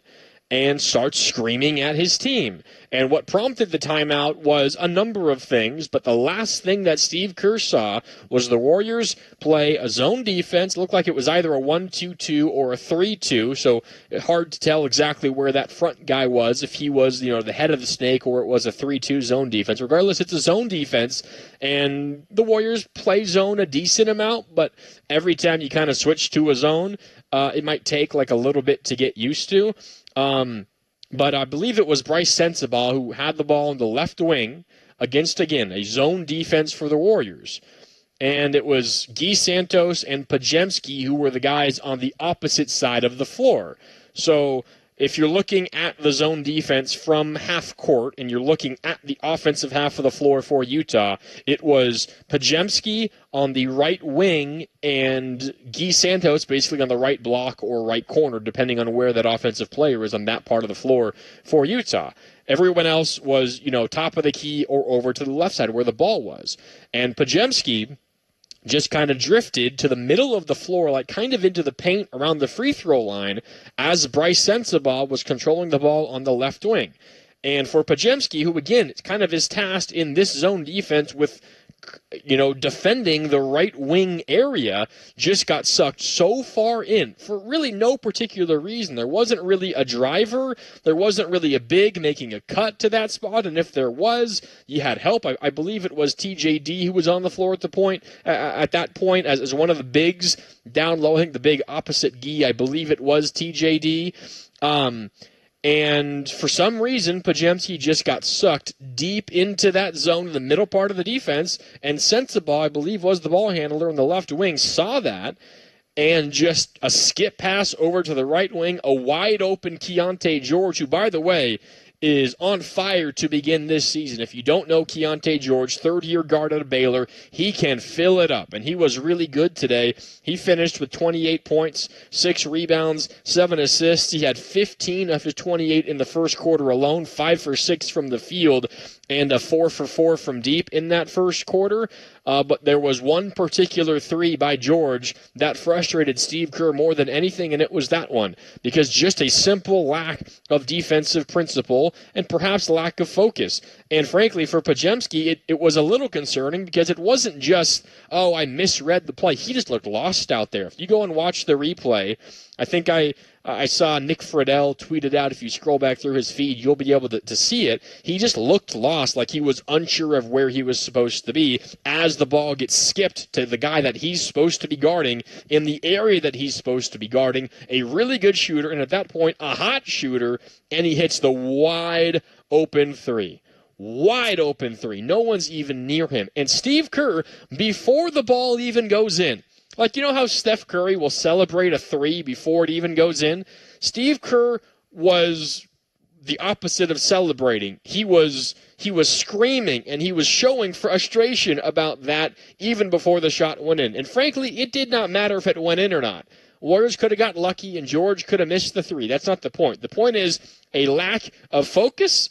and starts screaming at his team. And what prompted the timeout was a number of things, but the last thing that Steve Kerr saw was the Warriors play a zone defense. It looked like it was either a 1-2-2 or a 3-2, so hard to tell exactly where that front guy was, if he was, the head of the snake, or it was a 3-2 zone defense. Regardless, it's a zone defense, and the Warriors play zone a decent amount, but every time you kind of switch to a zone, it might take like a little bit to get used to. But I believe it was Bryce Sensabaugh who had the ball in the left wing against, again, a zone defense for the Warriors. And it was Guy Santos and Podziemski who were the guys on the opposite side of the floor. So if you're looking at the zone defense from half court and you're looking at the offensive half of the floor for Utah, it was Podziemski on the right wing and Guy Santos basically on the right block or right corner, depending on where that offensive player is on that part of the floor for Utah. Everyone else was, top of the key or over to the left side where the ball was. And Podziemski just kind of drifted to the middle of the floor, like kind of into the paint around the free throw line as Bryce Sensabaugh was controlling the ball on the left wing. And for Podziemski, who, again, it's kind of his task in this zone defense with, defending the right wing area, just got sucked so far in for really no particular reason. There wasn't really a driver. There wasn't really a big making a cut to that spot. And if there was, you had help. I believe it was TJD who was on the floor at that point as one of the bigs down low. I think the big opposite Guy, I believe it was TJD. And for some reason, Podziemski just got sucked deep into that zone in the middle part of the defense, and Sensabaugh, I believe, was the ball handler on the left wing, saw that, and just a skip pass over to the right wing, a wide-open Keontae George, who, by the way, is on fire to begin this season. If you don't know Keontae George, third-year guard out of Baylor, he can fill it up, and he was really good today. He finished with 28 points, 6 rebounds, 7 assists. He had 15 of his 28 in the first quarter alone, 5 for 6 from the field, and a 4 for 4 from deep in that first quarter. But there was one particular three by George that frustrated Steve Kerr more than anything, and it was that one. Because just a simple lack of defensive principle and perhaps lack of focus. And frankly, for Podziemski, it was a little concerning because it wasn't just, I misread the play. He just looked lost out there. If you go and watch the replay, I think I saw Nick Friedel tweeted out, if you scroll back through his feed, you'll be able to see it. He just looked lost, like he was unsure of where he was supposed to be as the ball gets skipped to the guy that he's supposed to be guarding in the area that he's supposed to be guarding. A really good shooter, and at that point, a hot shooter, and he hits the wide open three. Wide open three. No one's even near him. And Steve Kerr, before the ball even goes in, like, you know how Steph Curry will celebrate a three before it even goes in? Steve Kerr was the opposite of celebrating. He was screaming, and he was showing frustration about that even before the shot went in. And frankly, it did not matter if it went in or not. Warriors could have got lucky, and George could have missed the three. That's not the point. The point is a lack of focus,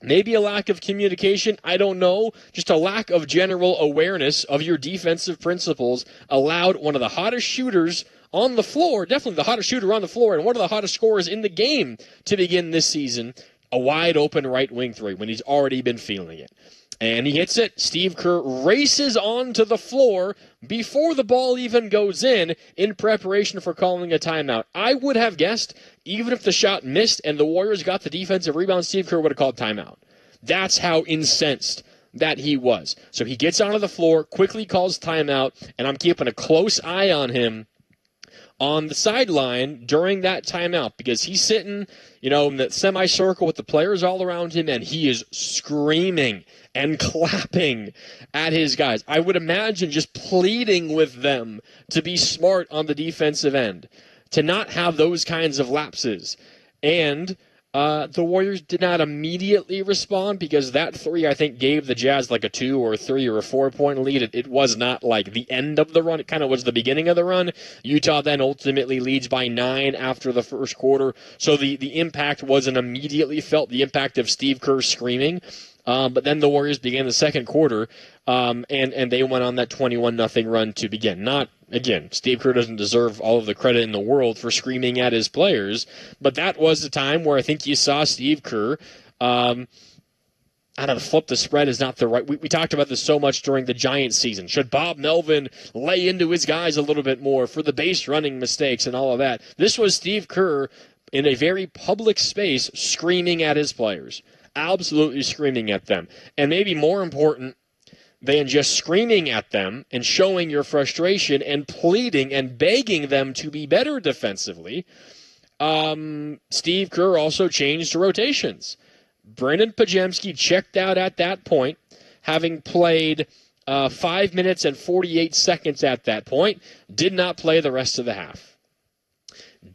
maybe a lack of communication, I don't know. Just a lack of general awareness of your defensive principles allowed one of the hottest shooters on the floor, definitely the hottest shooter on the floor, and one of the hottest scorers in the game to begin this season, a wide open right wing three when he's already been feeling it. And he hits it. Steve Kerr races onto the floor before the ball even goes in preparation for calling a timeout. I would have guessed, even if the shot missed and the Warriors got the defensive rebound, Steve Kerr would have called timeout. That's how incensed that he was. So he gets onto the floor, quickly calls timeout, and I'm keeping a close eye on him on the sideline during that timeout because he's sitting, in that semicircle with the players all around him, and he is screaming and clapping at his guys. I would imagine just pleading with them to be smart on the defensive end, to not have those kinds of lapses. And the Warriors did not immediately respond because that three, I think, gave the Jazz like a 2 or 3 or a 4-point lead. It was not like the end of the run. It kind of was the beginning of the run. Utah then ultimately leads by 9 after the first quarter. So the impact wasn't immediately felt, the impact of Steve Kerr screaming. But then the Warriors began the second quarter, and they went on that 21-0 run to begin. Again, Steve Kerr doesn't deserve all of the credit in the world for screaming at his players, but that was the time where I think you saw Steve Kerr. I don't know, flip the spread is not the right. We talked about this so much during the Giants season. Should Bob Melvin lay into his guys a little bit more for the base running mistakes and all of that? This was Steve Kerr in a very public space screaming at his players. Absolutely screaming at them. And maybe more important than just screaming at them and showing your frustration and pleading and begging them to be better defensively, Steve Kerr also changed rotations. Brandon Podziemski checked out at that point, having played 5 minutes and 48 seconds at that point, did not play the rest of the half.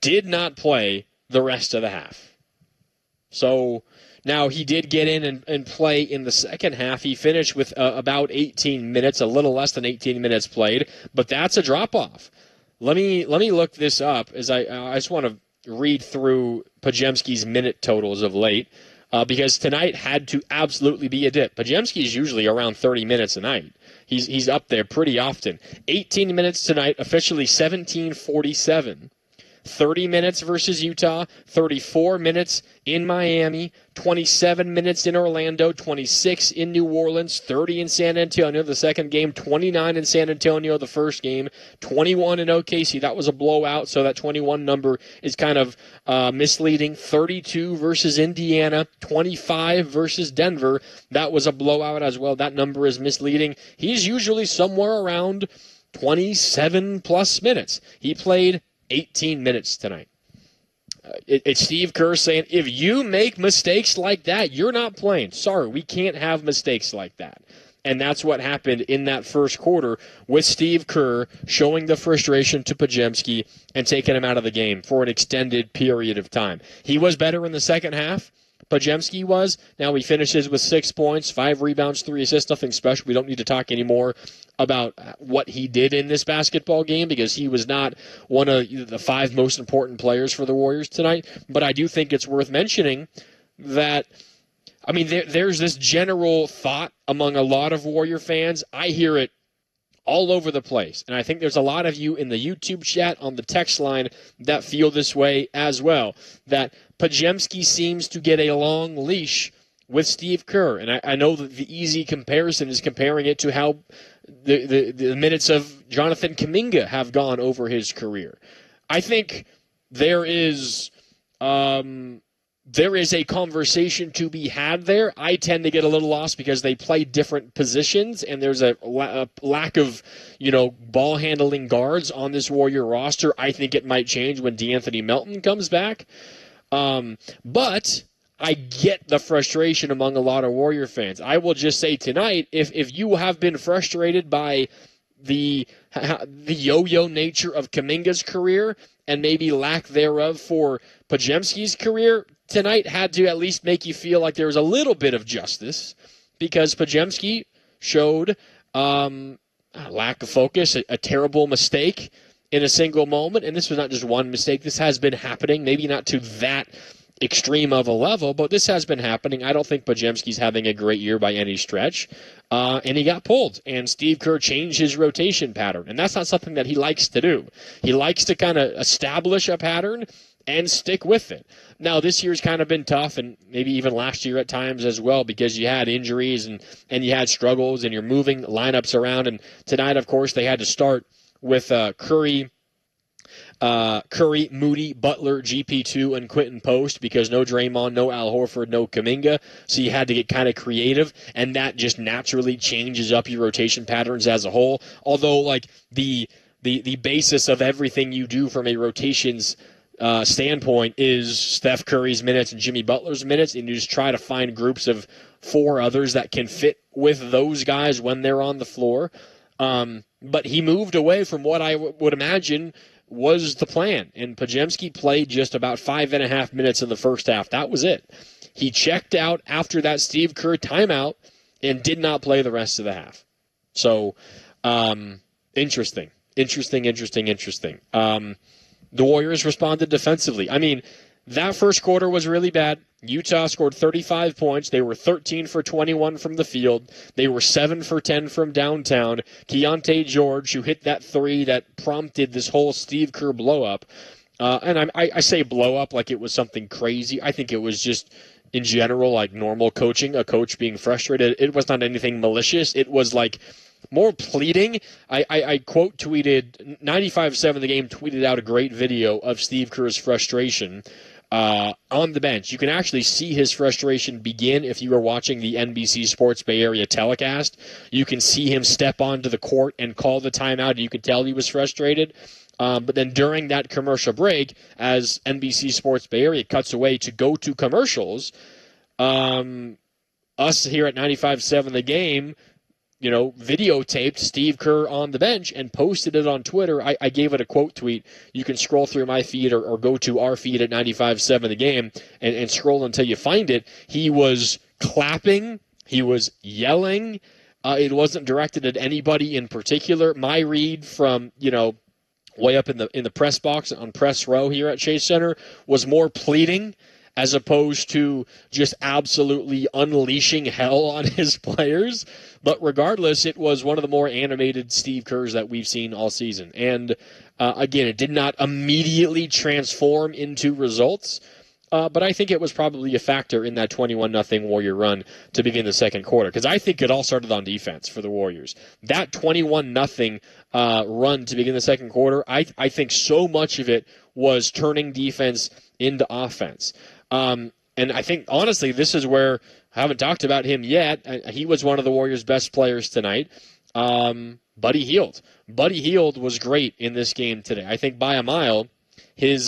Did not play the rest of the half. So now he did get in and play in the second half. He finished with about 18 minutes, a little less than 18 minutes played, but that's a drop-off. Let me look this up as I just want to read through Podziemski's minute totals of late because tonight had to absolutely be a dip. Podziemski's usually around 30 minutes a night. He's up there pretty often. 18 minutes tonight, officially 17:47. 30 minutes versus Utah, 34 minutes in Miami, 27 minutes in Orlando, 26 in New Orleans, 30 in San Antonio the second game, 29 in San Antonio the first game, 21 in OKC. That was a blowout, so that 21 number is kind of misleading. 32 versus Indiana, 25 versus Denver. That was a blowout as well. That number is misleading. He's usually somewhere around 27-plus minutes. He played 18 minutes tonight. It's Steve Kerr saying, if you make mistakes like that, you're not playing. Sorry, we can't have mistakes like that. And that's what happened in that first quarter with Steve Kerr showing the frustration to Podziemski and taking him out of the game for an extended period of time. He was better in the second half. Podziemski was. Now he finishes with 6 points, 5 rebounds, 3 assists, nothing special. We don't need to talk anymore about what he did in this basketball game because he was not one of the 5 most important players for the Warriors tonight. But I do think it's worth mentioning that, I mean, there's this general thought among a lot of Warrior fans. I hear it all over the place. And I think there's a lot of you in the YouTube chat, on the text line, that feel this way as well, that Podziemski seems to get a long leash with Steve Kerr. And I know that the easy comparison is comparing it to how the minutes of Jonathan Kuminga have gone over his career. I think there is a conversation to be had there. I tend to get a little lost because they play different positions, and there's a lack of, ball handling guards on this Warrior roster. I think it might change when DeAnthony Melton comes back. But I get the frustration among a lot of Warrior fans. I will just say tonight, if you have been frustrated by the yo-yo nature of Kuminga's career and maybe lack thereof for Podziemski's career, tonight had to at least make you feel like there was a little bit of justice because Podziemski showed a lack of focus, a terrible mistake in a single moment. And this was not just one mistake. This has been happening, maybe not to that extreme of a level, but this has been happening. I don't think Podziemski's having a great year by any stretch. And he got pulled, and Steve Kerr changed his rotation pattern. And that's not something that he likes to do. He likes to kind of establish a pattern and stick with it. Now, this year's kind of been tough, and maybe even last year at times as well, because you had injuries and you had struggles, and you're moving lineups around. And tonight, of course, they had to start with Curry, Moody, Butler, GP2, and Quentin Post because no Draymond, no Al Horford, no Kuminga. So you had to get kind of creative, and that just naturally changes up your rotation patterns as a whole. Although, like, the basis of everything you do from a rotations standpoint is Steph Curry's minutes and Jimmy Butler's minutes, and you just try to find groups of 4 others that can fit with those guys when they're on the floor. But he moved away from what I would imagine was the plan, and Podziemski played just about 5.5 minutes in the first half. That was it. He checked out after that Steve Kerr timeout and did not play the rest of the half. So, interesting. The Warriors responded defensively. I mean, that first quarter was really bad. Utah scored 35 points. They were 13 for 21 from the field. They were 7 for 10 from downtown. Keontae George, who hit that 3 that prompted this whole Steve Kerr blow-up. And I say blow-up like it was something crazy. I think it was just, in general, like normal coaching, a coach being frustrated. It was not anything malicious. It was like more pleading. I quote tweeted, 95.7 The Game tweeted out a great video of Steve Kerr's frustration on the bench. You can actually see his frustration begin if you are watching the NBC Sports Bay Area telecast. You can see him step onto the court and call the timeout, and you could tell he was frustrated. But then during that commercial break, as NBC Sports Bay Area cuts away to go to commercials, us here at 95.7 The Game videotaped Steve Kerr on the bench and posted it on Twitter. I gave it a quote tweet. You can scroll through my feed or go to our feed at 95.7 The Game and scroll until you find it. He was clapping. He was yelling. It wasn't directed at anybody in particular. My read from, way up in the press box on press row here at Chase Center was more pleading as opposed to just absolutely unleashing hell on his players. But regardless, it was one of the more animated Steve Kerrs that we've seen all season. And again, it did not immediately transform into results, but I think it was probably a factor in that 21-0 Warrior run to begin the second quarter, because I think it all started on defense for the Warriors. That 21-0 run to begin the second quarter, I think so much of it was turning defense into offense. And I think, honestly, this is where I haven't talked about him yet. He was one of the Warriors' best players tonight. Buddy Hield. Buddy Hield was great in this game today. I think by a mile, his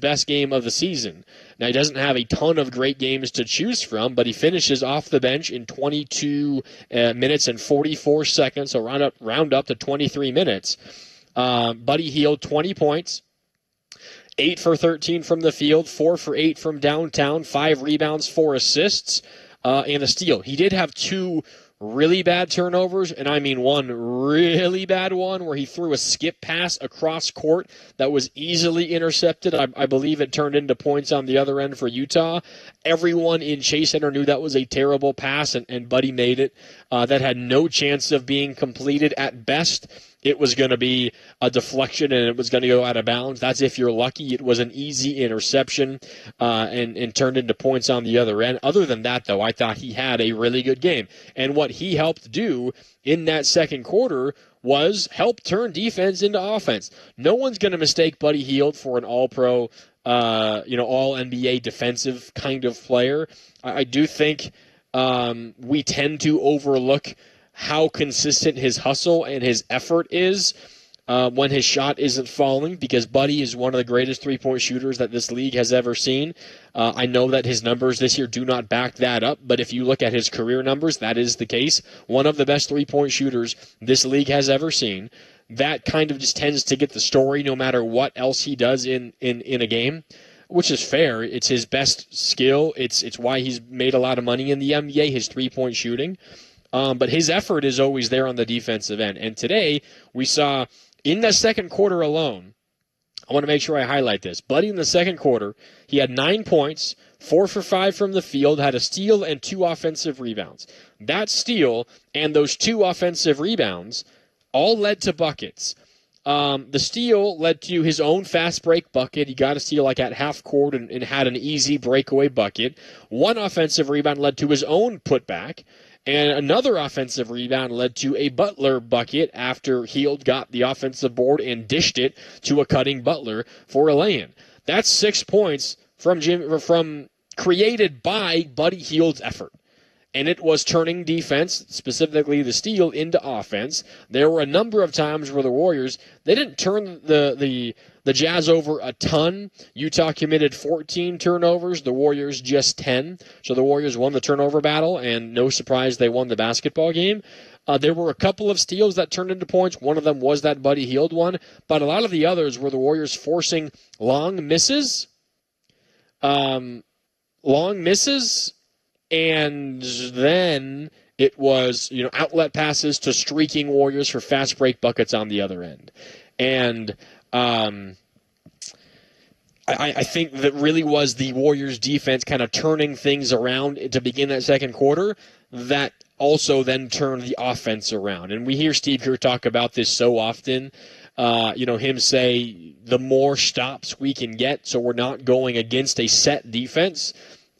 best game of the season. Now, he doesn't have a ton of great games to choose from, but he finishes off the bench in 22 minutes and 44 seconds, so round up to 23 minutes. Buddy Hield, 20 points. 8 for 13 from the field, 4 for 8 from downtown, 5 rebounds, 4 assists, and a steal. He did have 2 really bad turnovers, and I mean one really bad one where he threw a skip pass across court that was easily intercepted. I believe it turned into points on the other end for Utah. Everyone in Chase Center knew that was a terrible pass, and Buddy made it. That had no chance of being completed. At best, it was going to be a deflection and it was going to go out of bounds. That's if you're lucky. It was an easy interception and turned into points on the other end. Other than that, though, I thought he had a really good game. And what he helped do in that second quarter was help turn defense into offense. No one's going to mistake Buddy Hield for an all-pro, all-NBA defensive kind of player. I do think we tend to overlook how consistent his hustle and his effort is when his shot isn't falling, because Buddy is one of the greatest three-point shooters that this league has ever seen. I know that his numbers this year do not back that up, but if you look at his career numbers, that is the case. One of the best three-point shooters this league has ever seen. That kind of just tends to get the story no matter what else he does in a game, which is fair. It's his best skill. It's why he's made a lot of money in the NBA, his three-point shooting. But his effort is always there on the defensive end. And today, we saw in the second quarter alone, I want to make sure I highlight this. Buddy in the second quarter, he had 9 points, 4 for 5 from the field, had a steal and 2 offensive rebounds. That steal and those 2 offensive rebounds all led to buckets. The steal led to his own fast break bucket. He got a steal like at half court and had an easy breakaway bucket. 1 offensive rebound led to his own putback. And another offensive rebound led to a Butler bucket after Hield got the offensive board and dished it to a cutting Butler for a lay-in. That's 6 points from created by Buddy Hield's effort. And it was turning defense, specifically the steal, into offense. There were a number of times where the Warriors, they didn't turn the Jazz over a ton. Utah committed 14 turnovers, the Warriors just 10. So the Warriors won the turnover battle, and no surprise they won the basketball game. There were a couple of steals that turned into points. One of them was that Buddy Hield one. But a lot of the others were the Warriors forcing long misses. And then it was, outlet passes to streaking Warriors for fast break buckets on the other end. And I think that really was the Warriors' defense kind of turning things around to begin that second quarter that also then turned the offense around. And we hear Steve Kerr talk about this so often. Him say the more stops we can get so we're not going against a set defense,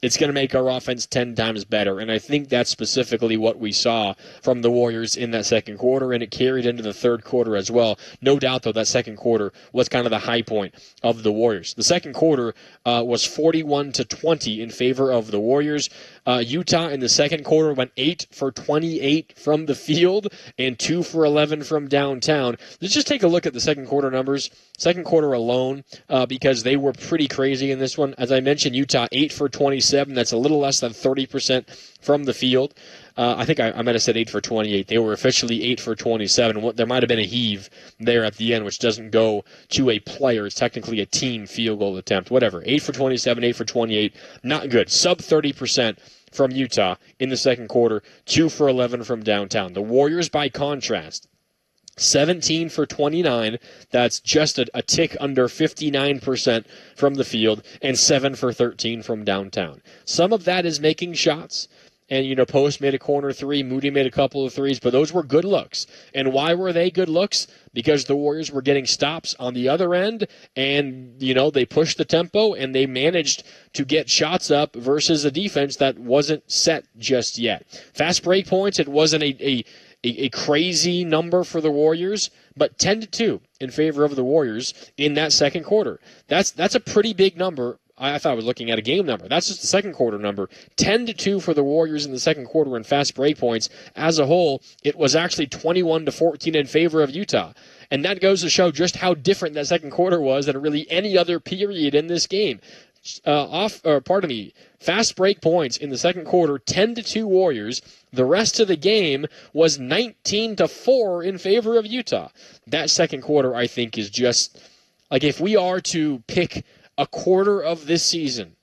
it's going to make our offense 10 times better. And I think that's specifically what we saw from the Warriors in that second quarter, and it carried into the third quarter as well. No doubt, though, that second quarter was kind of the high point of the Warriors. The second quarter was 41-20 in favor of the Warriors. Utah in the second quarter went 8 for 28 from the field and 2 for 11 from downtown. Let's just take a look at the second quarter numbers second quarter alone, because they were pretty crazy in this one. As I mentioned, Utah 8 for 27. That's a little less than 30% from the field. I think I might have said 8 for 28. They were officially 8 for 27. There might have been a heave there at the end, which doesn't go to a player. It's technically a team field goal attempt. Whatever. 8 for 27, 8 for 28. Not good. Sub 30% from Utah in the second quarter. 2 for 11 from downtown. The Warriors, by contrast, 17 for 29. That's just a tick under 59% from the field, and 7 for 13 from downtown. Some of that is making shots. And, Post made a corner three, Moody made a couple of threes, but those were good looks. And why were they good looks? Because the Warriors were getting stops on the other end, and, they pushed the tempo, and they managed to get shots up versus a defense that wasn't set just yet. Fast break points, it wasn't a crazy number for the Warriors, but 10-2 in favor of the Warriors in that second quarter. That's a pretty big number. I thought I was looking at a game number. That's just the second quarter number. 10-2 for the Warriors in the second quarter in fast break points. As a whole, it was actually 21-14 in favor of Utah. And that goes to show just how different that second quarter was than really any other period in this game. Fast break points in the second quarter, 10-2 Warriors. The rest of the game was 19-4 in favor of Utah. That second quarter, I think, is just like if we are to pick a quarter of this season,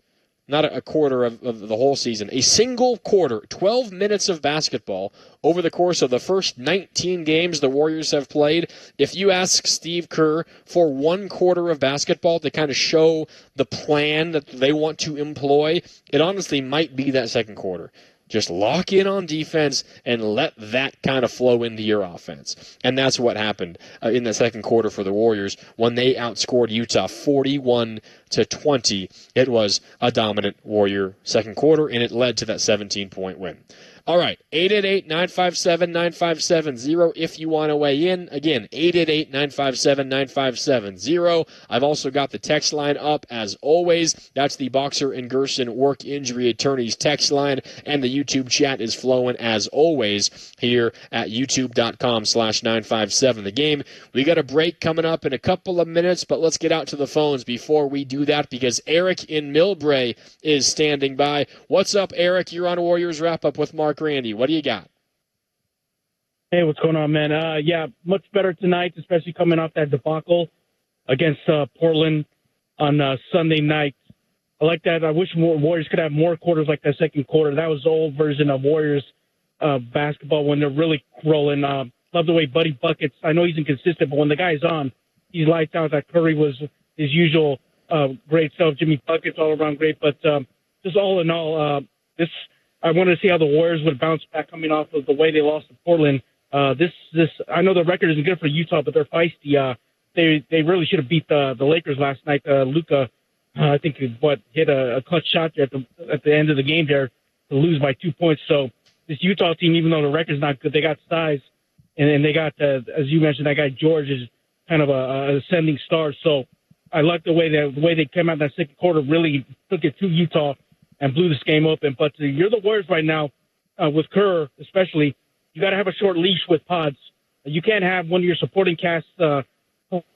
not a quarter of the whole season, a single quarter, 12 minutes of basketball over the course of the first 19 games the Warriors have played. If you ask Steve Kerr for one quarter of basketball to kind of show the plan that they want to employ, it honestly might be that second quarter. Just lock in on defense and let that kind of flow into your offense. And that's what happened in the second quarter for the Warriors when they outscored Utah 41-20. It was a dominant Warrior second quarter, and it led to that 17-point win. All right, 888-957-9570 if you want to weigh in. Again, 888-957-9570. I've also got the text line up as always. That's the Boxer and Gerson Work Injury Attorneys text line, and the YouTube chat is flowing as always here at youtube.com/957 the game. We got a break coming up in a couple of minutes, but let's get out to the phones before we do that because Eric in Millbrae is standing by. What's up, Eric? You're on Warriors Wrap-Up with Mark Randy. What do you got? Hey, what's going on, man? Yeah, much better tonight, especially coming off that debacle against Portland on Sunday night. I like that. I wish Warriors could have more quarters like that second quarter. That was the old version of Warriors basketball when they're really rolling. Love the way Buddy Buckets, I know he's inconsistent, but when the guy's on, he's lights out. That Curry was his usual great self. Jimmy Buckets all around great. But just all in all, I wanted to see how the Warriors would bounce back coming off of the way they lost to Portland. I know the record isn't good for Utah, but they're feisty. They really should have beat the Lakers last night. Luka, I think, hit a clutch shot there at the end of the game there to lose by 2 points. So this Utah team, even though the record's not good, they got size, and they got, as you mentioned, that guy George is kind of a ascending star. So I like the way they came out in that second quarter, really took it to Utah and blew this game open. But you're the Warriors right now, with Kerr especially. You got to have a short leash with Pods. You can't have one of your supporting casts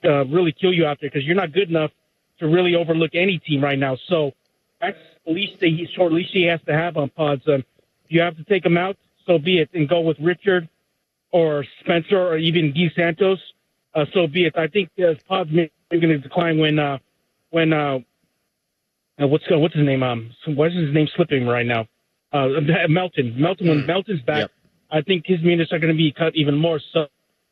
really kill you out there because you're not good enough to really overlook any team right now. So that's the least short leash he has to have on Pods. If you have to take him out, so be it, and go with Richard or Spencer or even Guy Santos. So be it. I think Pods may be going to decline when what's his name? What's his name slipping right now? Melton. When Melton's back, yep. I think his minutes are going to be cut even more. So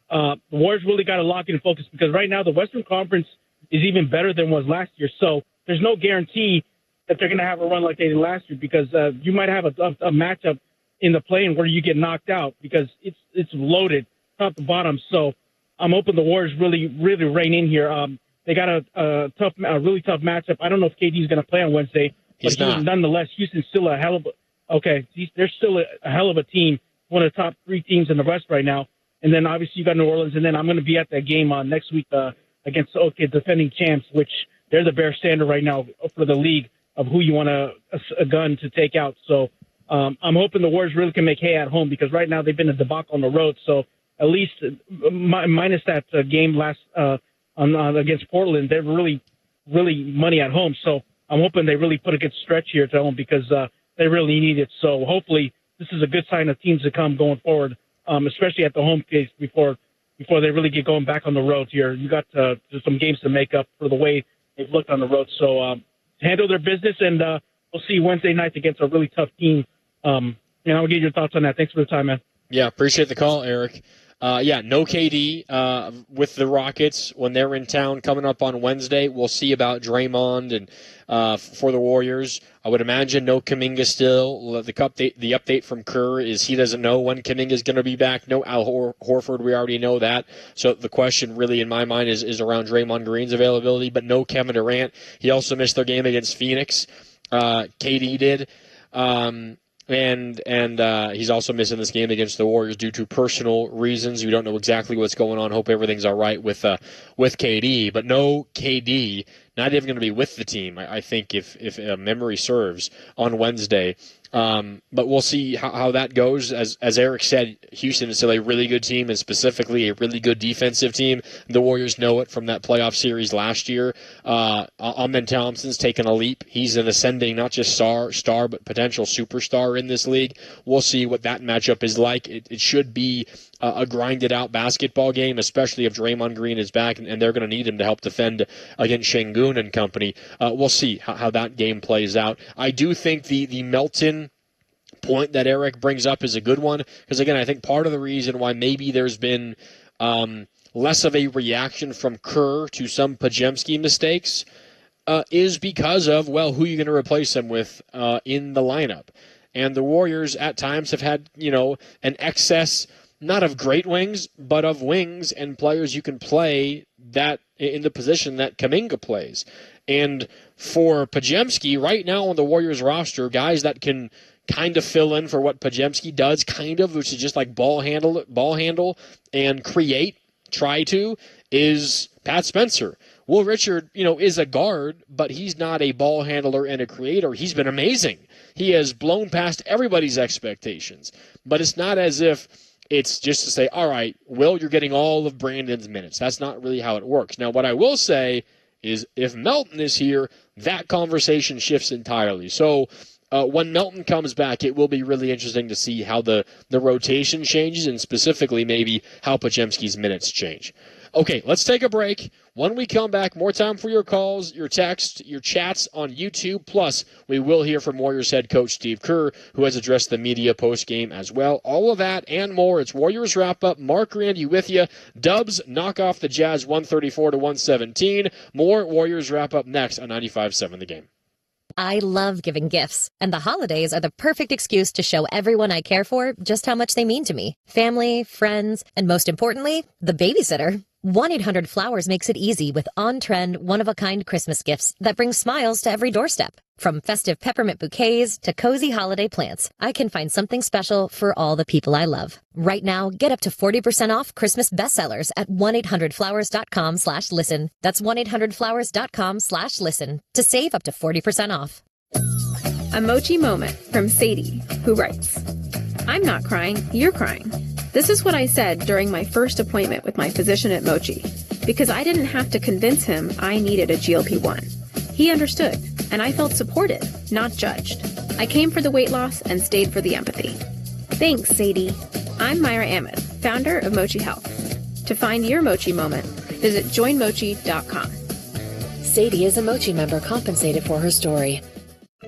the Warriors really got to lock in and focus because right now the Western Conference is even better than was last year. So there's no guarantee that they're going to have a run like they did last year because you might have a matchup in the play-in where you get knocked out because it's loaded top to bottom. So I'm hoping the Warriors really rein in here. They got a really tough matchup. I don't know if KD is going to play on Wednesday. He's not. Nonetheless, Houston's still a hell of they're still a hell of a team, one of the top three teams in the West right now. And then obviously you got New Orleans, and then I'm going to be at that game next week against defending champs, which they're the bare standard right now for the league of who you want a gun to take out. So I'm hoping the Warriors really can make hay at home because right now they've been a debacle on the road. So at least minus that game last against Portland. They're really money at home. So I'm hoping they really put a good stretch here at home because they really need it. So hopefully this is a good sign of teams to come going forward, especially at the home case before they really get going back on the road here. You got some games to make up for the way they've looked on the road. So handle their business, and we'll see Wednesday night against a really tough team. And I'll get your thoughts on that. Thanks for the time, man. Yeah, appreciate the call, Eric. No KD with the Rockets when they're in town coming up on Wednesday. We'll see about Draymond and for the Warriors. I would imagine no Kuminga still. The update from Kerr is he doesn't know when Kuminga is going to be back. No Al Horford, we already know that. So the question really in my mind is around Draymond Green's availability, but no Kevin Durant. He also missed their game against Phoenix. KD did. And he's also missing this game against the Warriors due to personal reasons. We don't know exactly what's going on. Hope everything's all right with KD, but no KD. Not even going to be with the team, I think, if memory serves, on Wednesday. But we'll see how that goes. As Eric said, Houston is still a really good team, and specifically a really good defensive team. The Warriors know it from that playoff series last year. Amen Thompson's taken a leap. He's an ascending, not just star, but potential superstar in this league. We'll see what that matchup is like. It should be a grinded-out basketball game, especially if Draymond Green is back, and they're going to need him to help defend against Şengün and company. We'll see how that game plays out. I do think the Melton point that Eric brings up is a good one, because, again, I think part of the reason why maybe there's been less of a reaction from Kerr to some Podziemski mistakes is because of, well, who are you going to replace him with in the lineup? And the Warriors at times have had, an excess, not of great wings, but of wings and players you can play that in the position that Kuminga plays. And for Podziemski, right now on the Warriors roster, guys that can kind of fill in for what Podziemski does, which is just like ball handle and try to, is Pat Spencer. Will Richard, is a guard, but he's not a ball handler and a creator. He's been amazing. He has blown past everybody's expectations. But it's not as if it's just to say, all right, Will, you're getting all of Brandon's minutes. That's not really how it works. Now, what I will say is if Melton is here, that conversation shifts entirely. So when Melton comes back, it will be really interesting to see how the rotation changes, and specifically maybe how Podziemski's minutes change. Okay, let's take a break. When we come back, more time for your calls, your texts, your chats on YouTube. Plus, we will hear from Warriors head coach Steve Kerr, who has addressed the media post-game as well. All of that and more. It's Warriors Wrap-Up. Mark Randy with you. Dubs knock off the Jazz 134-117. More Warriors Wrap-Up next on 95.7 The Game. I love giving gifts, and the holidays are the perfect excuse to show everyone I care for just how much they mean to me. Family, friends, and most importantly, the babysitter. 1-800-Flowers makes it easy with on-trend, one-of-a-kind Christmas gifts that bring smiles to every doorstep. From festive peppermint bouquets to cozy holiday plants, I can find something special for all the people I love. Right now, get up to 40% off Christmas bestsellers at 1-800-Flowers.com/listen. That's 1-800-Flowers.com/listen to save up to 40% off. A Mochi moment from Sadie, who writes, I'm not crying, you're crying. This is what I said during my first appointment with my physician at Mochi, because I didn't have to convince him I needed a GLP-1. He understood, and I felt supported, not judged. I came for the weight loss and stayed for the empathy. Thanks, Sadie. I'm Myra Ahmed, founder of Mochi Health. To find your Mochi moment, visit joinmochi.com. Sadie is a Mochi member compensated for her story.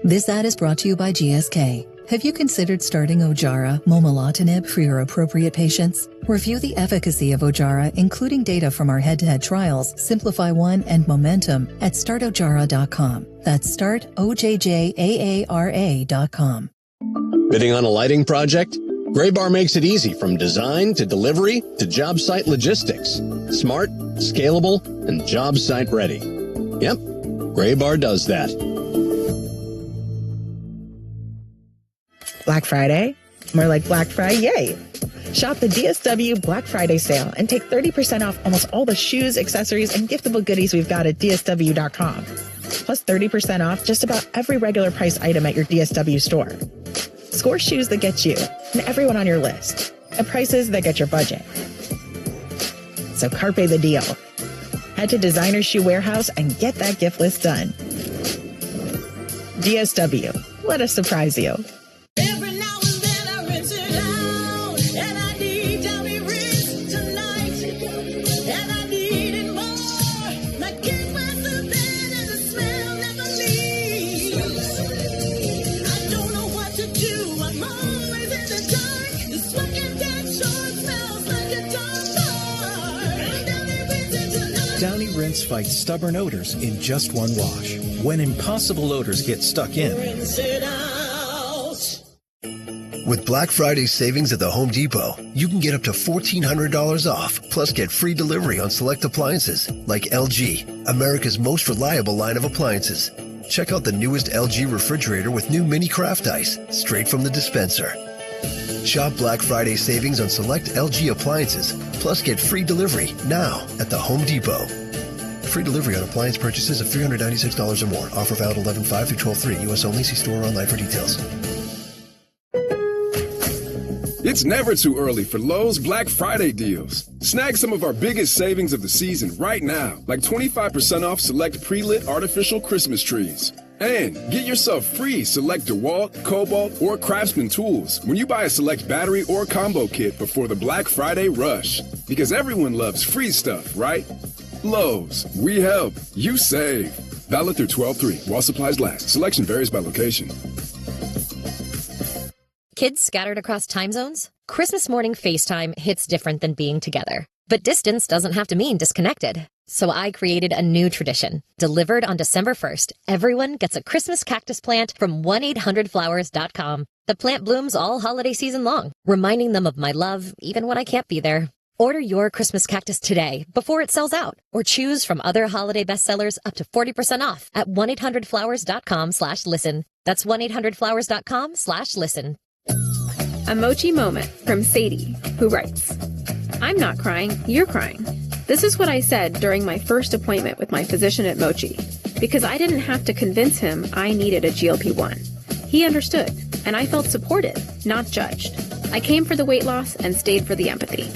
This ad is brought to you by GSK. Have you considered starting Ojjaara momelotinib for your appropriate patients? Review the efficacy of Ojjaara, including data from our head-to-head trials, Simplify-1 and Momentum, at startojjaara.com. That's startojjaara.com. Bidding on a lighting project? Graybar makes it easy from design to delivery to job site logistics. Smart, scalable, and job site ready. Yep, Graybar does that. Black Friday? More like Black Friday, yay! Shop the DSW Black Friday sale and take 30% off almost all the shoes, accessories, and giftable goodies we've got at DSW.com. Plus 30% off just about every regular price item at your DSW store. Score shoes that get you and everyone on your list at prices that get your budget. So carpe the deal. Head to Designer Shoe Warehouse and get that gift list done. DSW, let us surprise you. Downy Rinse fights stubborn odors in just one wash. When impossible odors get stuck in, Rinse it out. With Black Friday savings at the Home Depot, you can get up to $1,400 off, plus get free delivery on select appliances like LG, America's most reliable line of appliances. Check out the newest LG refrigerator with new mini craft ice, straight from the dispenser. Shop Black Friday savings on select LG appliances, plus get free delivery now at the Home Depot. Free delivery on appliance purchases of $396 or more. Offer valid 11/5 through 12/3. U.S. only. See store or online for details. It's never too early for Lowe's Black Friday deals. Snag some of our biggest savings of the season right now, like 25% off select pre-lit artificial Christmas trees. And get yourself free select DeWalt, Cobalt, or Craftsman tools when you buy a select battery or combo kit before the Black Friday rush. Because everyone loves free stuff, right? Lowe's, we help, you save. Valid through 12/3 while supplies last. Selection varies by location. Kids scattered across time zones? Christmas morning FaceTime hits different than being together. But distance doesn't have to mean disconnected. So I created a new tradition. Delivered on December 1st, everyone gets a Christmas cactus plant from 1-800-Flowers.com. The plant blooms all holiday season long, reminding them of my love even when I can't be there. Order your Christmas cactus today before it sells out, or choose from other holiday bestsellers up to 40% off at 1-800-Flowers.com/listen. That's 1-800-Flowers.com/listen. A Mochi moment from Sadie, who writes, I'm not crying, you're crying. This is what I said during my first appointment with my physician at Mochi, because I didn't have to convince him I needed a GLP-1. He understood, and I felt supported, not judged. I came for the weight loss and stayed for the empathy.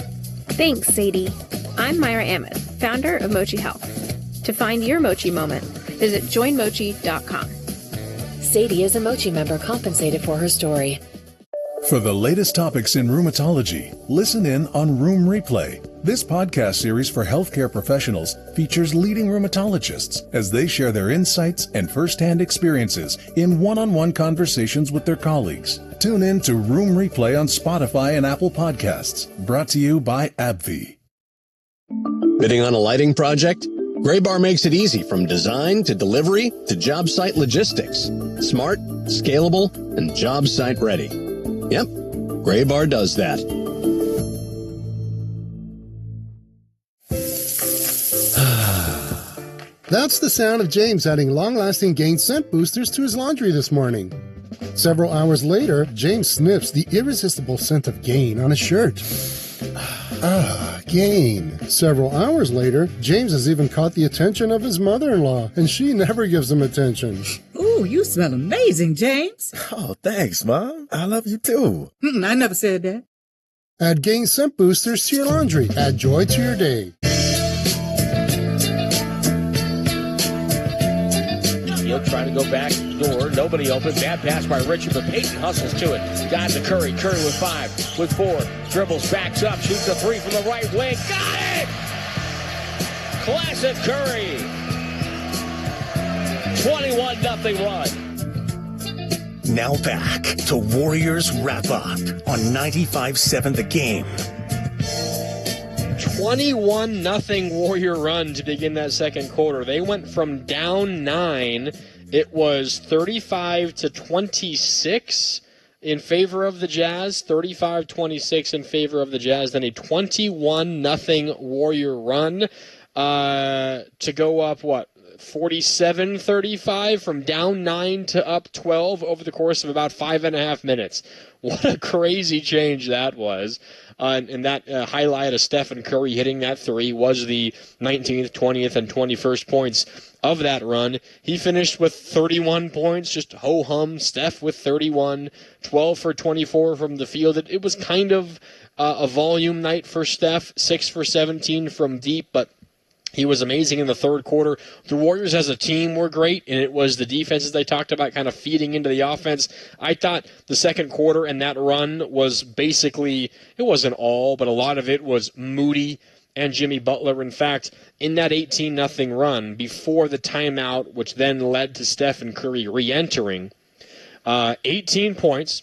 Thanks, Sadie. I'm Myra Ahmed, founder of Mochi Health. To find your Mochi moment, visit joinmochi.com. Sadie is a Mochi member compensated for her story. For the latest topics in rheumatology, listen in on Room Replay. This podcast series for healthcare professionals features leading rheumatologists as they share their insights and firsthand experiences in one-on-one conversations with their colleagues. Tune in to Room Replay on Spotify and Apple Podcasts. Brought to you by AbbVie. Bidding on a lighting project? Graybar makes it easy from design to delivery to job site logistics. Smart, scalable, and job site ready. Yep, Graybar does that. That's the sound of James adding long-lasting Gain scent boosters to his laundry this morning. Several hours later, James sniffs the irresistible scent of Gain on his shirt. Gain. Several hours later, James has even caught the attention of his mother-in-law, and she never gives him attention. Ooh, you smell amazing, James. Oh, thanks, Mom. I love you too. I never said that. Add Gain scent boosters to your laundry. Add joy to your day. He'll try to go back door. Nobody open. Bad pass by Richard, but Peyton hustles to it. Got to Curry. Curry with 5, with 4. Dribbles, backs up, shoots a 3 from the right wing. Got it! Classic Curry. 21-0 run. Now back to Warriors Wrap Up on 95.7 The Game. 21-0 Warrior run to begin that second quarter. They went from down 9. It was 35-26 in favor of the Jazz. 35-26 in favor of the Jazz. Then a 21-0 Warrior run to go up, 47-35 from down 9 to up 12 over the course of about 5.5 minutes. What a crazy change that was. And that highlight of Stephen Curry hitting that 3 was the 19th, 20th, and 21st points of that run. He finished with 31 points, just ho-hum. Steph with 31, 12 for 24 from the field. It was kind of a volume night for Steph, 6 for 17 from deep, but He was amazing in the third quarter. The Warriors as a team were great, and it was the defenses they talked about kind of feeding into the offense. I thought the second quarter and that run was basically, it wasn't all, but a lot of it was Moody and Jimmy Butler. In fact, in that 18-0 run, before the timeout, which then led to Stephen Curry re-entering, 18 points,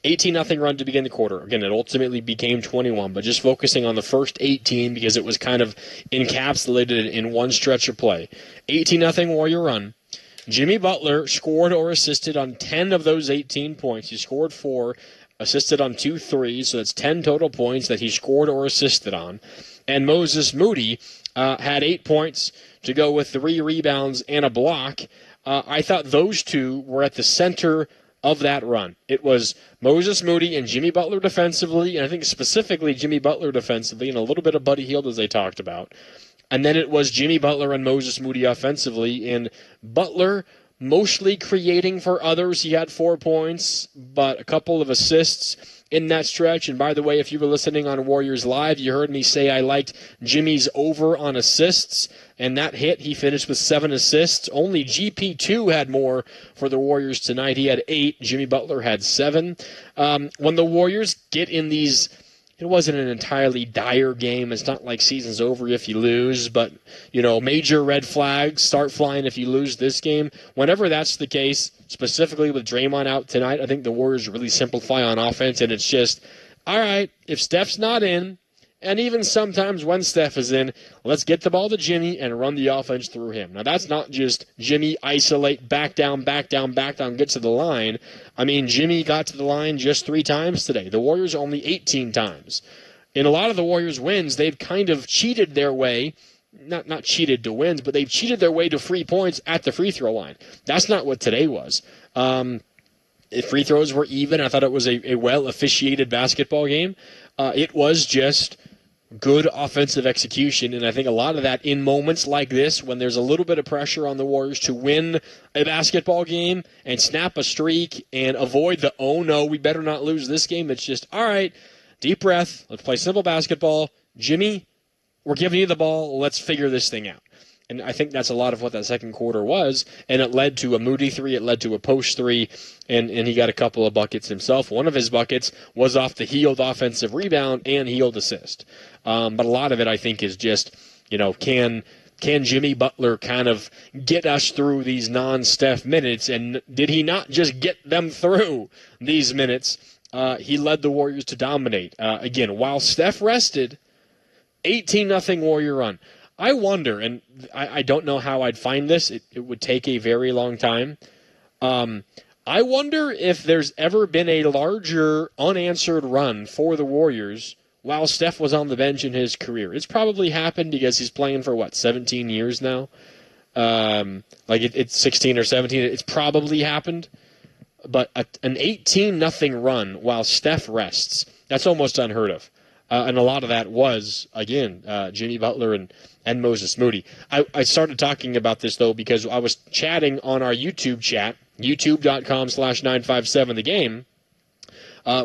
18-0 run to begin the quarter. Again, it ultimately became 21, but just focusing on the first 18 because it was kind of encapsulated in one stretch of play. 18-0 Warrior run. Jimmy Butler scored or assisted on 10 of those 18 points. He scored 4, assisted on 2 threes, so that's 10 total points that he scored or assisted on. And Moses Moody had 8 points to go with 3 rebounds and a block. I thought those two were at the center of that run. It was Moses Moody and Jimmy Butler defensively, and I think specifically Jimmy Butler defensively, and a little bit of Buddy Hield as they talked about. And then it was Jimmy Butler and Moses Moody offensively, and Butler mostly creating for others. He had 4 points, but a couple of assists in that stretch. And by the way, if you were listening on Warriors Live, you heard me say I liked Jimmy's over on assists, and that hit. He finished with 7 assists. Only GP2 had more for the Warriors tonight. He had 8. Jimmy Butler had 7. When the Warriors get in these, it wasn't an entirely dire game. It's not like season's over if you lose, but, major red flags start flying if you lose this game. Whenever that's the case, specifically with Draymond out tonight, I think the Warriors really simplify on offense, and it's just, all right, if Steph's not in, and even sometimes when Steph is in, let's get the ball to Jimmy and run the offense through him. Now, that's not just Jimmy isolate, back down, get to the line. I mean, Jimmy got to the line just 3 times today. The Warriors only 18 times. In a lot of the Warriors' wins, they've kind of cheated their way, not cheated to wins, but they've cheated their way to free points at the free throw line. That's not what today was. If free throws were even, I thought it was a well-officiated basketball game. It was just good offensive execution, and I think a lot of that in moments like this, when there's a little bit of pressure on the Warriors to win a basketball game and snap a streak and avoid the, oh no, we better not lose this game. It's just, all right, deep breath, let's play simple basketball. Jimmy, we're giving you the ball, let's figure this thing out. And I think that's a lot of what that second quarter was. And it led to a Moody 3. It led to a post 3. And he got a couple of buckets himself. One of his buckets was off the Hield offensive rebound and Hield assist. But a lot of it, I think, is just, can Jimmy Butler kind of get us through these non-Steph minutes? And did he not just get them through these minutes? He led the Warriors to dominate. Again, while Steph rested, 18-0 Warrior run. I wonder, and I don't know how I'd find this. It would take a very long time. I wonder if there's ever been a larger unanswered run for the Warriors while Steph was on the bench in his career. It's probably happened because he's playing for, 17 years now? It's 16 or 17. It's probably happened. But an 18-0 run while Steph rests, that's almost unheard of. And a lot of that was, again, Jimmy Butler and Moses Moody. I started talking about this, though, because I was chatting on our YouTube chat, youtube.com/957thegame,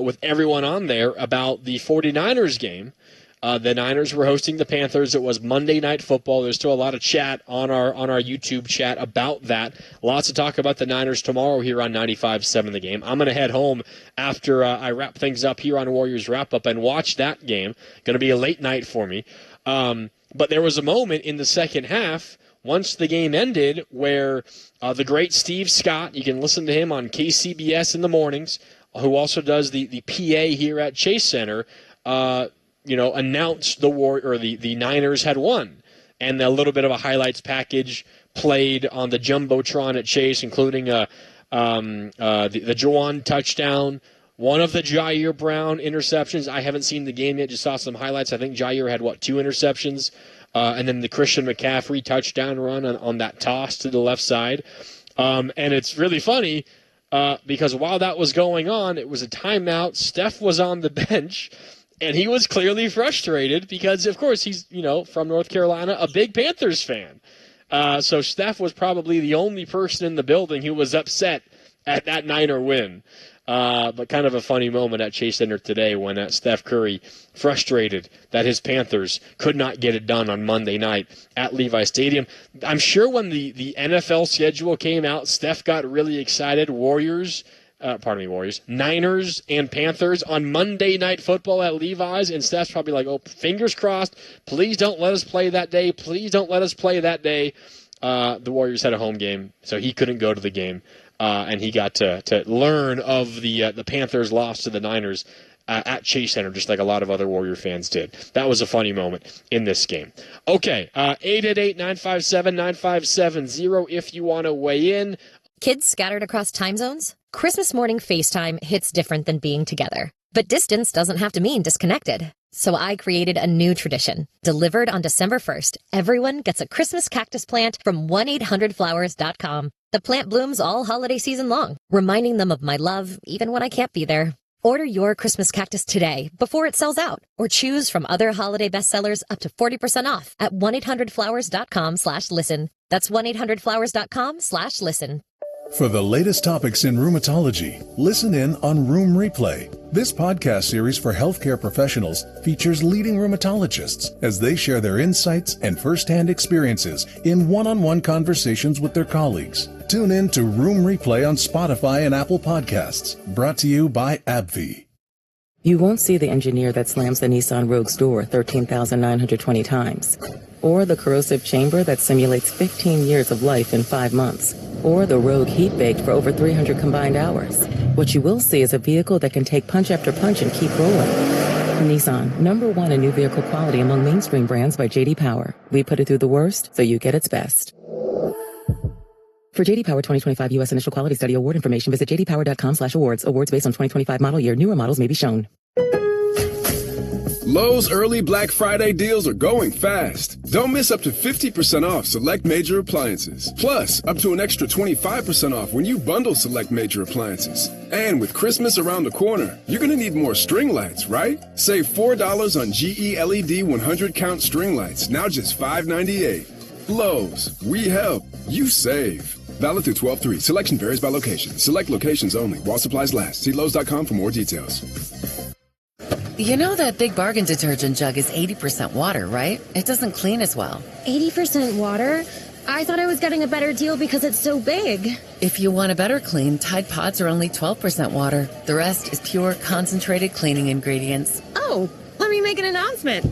with everyone on there about the 49ers game. The Niners were hosting the Panthers. It was Monday Night Football. There's still a lot of chat on our YouTube chat about that. Lots to talk about the Niners tomorrow here on 95.7 The Game. I'm going to head home after I wrap things up here on Warriors Wrap Up and watch that game. Going to be a late night for me. But there was a moment in the second half, once the game ended, where the great Steve Scott, you can listen to him on KCBS in the mornings, who also does the PA here at Chase Center, announced the Niners had won. And a little bit of a highlights package played on the Jumbotron at Chase, including the Juwan touchdown, one of the Jair Brown interceptions. I haven't seen the game yet, just saw some highlights. I think Jair had, 2 interceptions? And then the Christian McCaffrey touchdown run on that toss to the left side. And it's really funny because while that was going on, it was a timeout. Steph was on the bench, and he was clearly frustrated because, of course, he's, from North Carolina, a big Panthers fan. So Steph was probably the only person in the building who was upset at that Niner win. But kind of a funny moment at Chase Center today when Steph Curry, frustrated that his Panthers could not get it done on Monday night at Levi Stadium. I'm sure when the NFL schedule came out, Steph got really excited. Warriors, Niners and Panthers on Monday Night Football at Levi's, and Steph's probably like, oh, fingers crossed, please don't let us play that day. Please don't let us play that day. The Warriors had a home game, so he couldn't go to the game. And he got to learn of the Panthers' loss to the Niners at Chase Center, just like a lot of other Warrior fans did. That was a funny moment in this game. Okay, 888-957-9570 if you want to weigh in. Kids scattered across time zones? Christmas morning FaceTime hits different than being together. But distance doesn't have to mean disconnected. So I created a new tradition. Delivered on December 1st, everyone gets a Christmas cactus plant from 1-800-Flowers.com. The plant blooms all holiday season long, reminding them of my love even when I can't be there. Order your Christmas cactus today before it sells out, or choose from other holiday bestsellers up to 40% off at 1-800-Flowers.com/listen. That's 1-800-Flowers.com/listen. For the latest topics in rheumatology, listen in on Room Replay. This podcast series for healthcare professionals features leading rheumatologists as they share their insights and firsthand experiences in one-on-one conversations with their colleagues. Tune in to Room Replay on Spotify and Apple Podcasts. Brought to you by AbbVie. You won't see the engineer that slams the Nissan Rogue's door 13,920 times, or the corrosive chamber that simulates 15 years of life in 5 months, or the Rogue heat baked for over 300 combined hours. What you will see is a vehicle that can take punch after punch and keep rolling. Nissan, #1 in new vehicle quality among mainstream brands by J.D. Power. We put it through the worst, so you get its best. For J.D. Power 2025 U.S. Initial Quality Study Award information, visit jdpower.com/awards. Awards based on 2025 model year. Newer models may be shown. Lowe's early Black Friday deals are going fast. Don't miss up to 50% off select major appliances. Plus, up to an extra 25% off when you bundle select major appliances. And with Christmas around the corner, you're going to need more string lights, right? Save $4 on GE LED 100 count string lights, now just $5.98. Lowe's, we help, you save. Valid through 12/3. Selection varies by location. Select locations only. While supplies last. See Lowe's.com for more details. You know that Big Bargain detergent jug is 80% water, right? It doesn't clean as well. 80% water? I thought I was getting a better deal because it's so big. If you want a better clean, Tide Pods are only 12% water. The rest is pure, concentrated cleaning ingredients. Oh, let me make an announcement.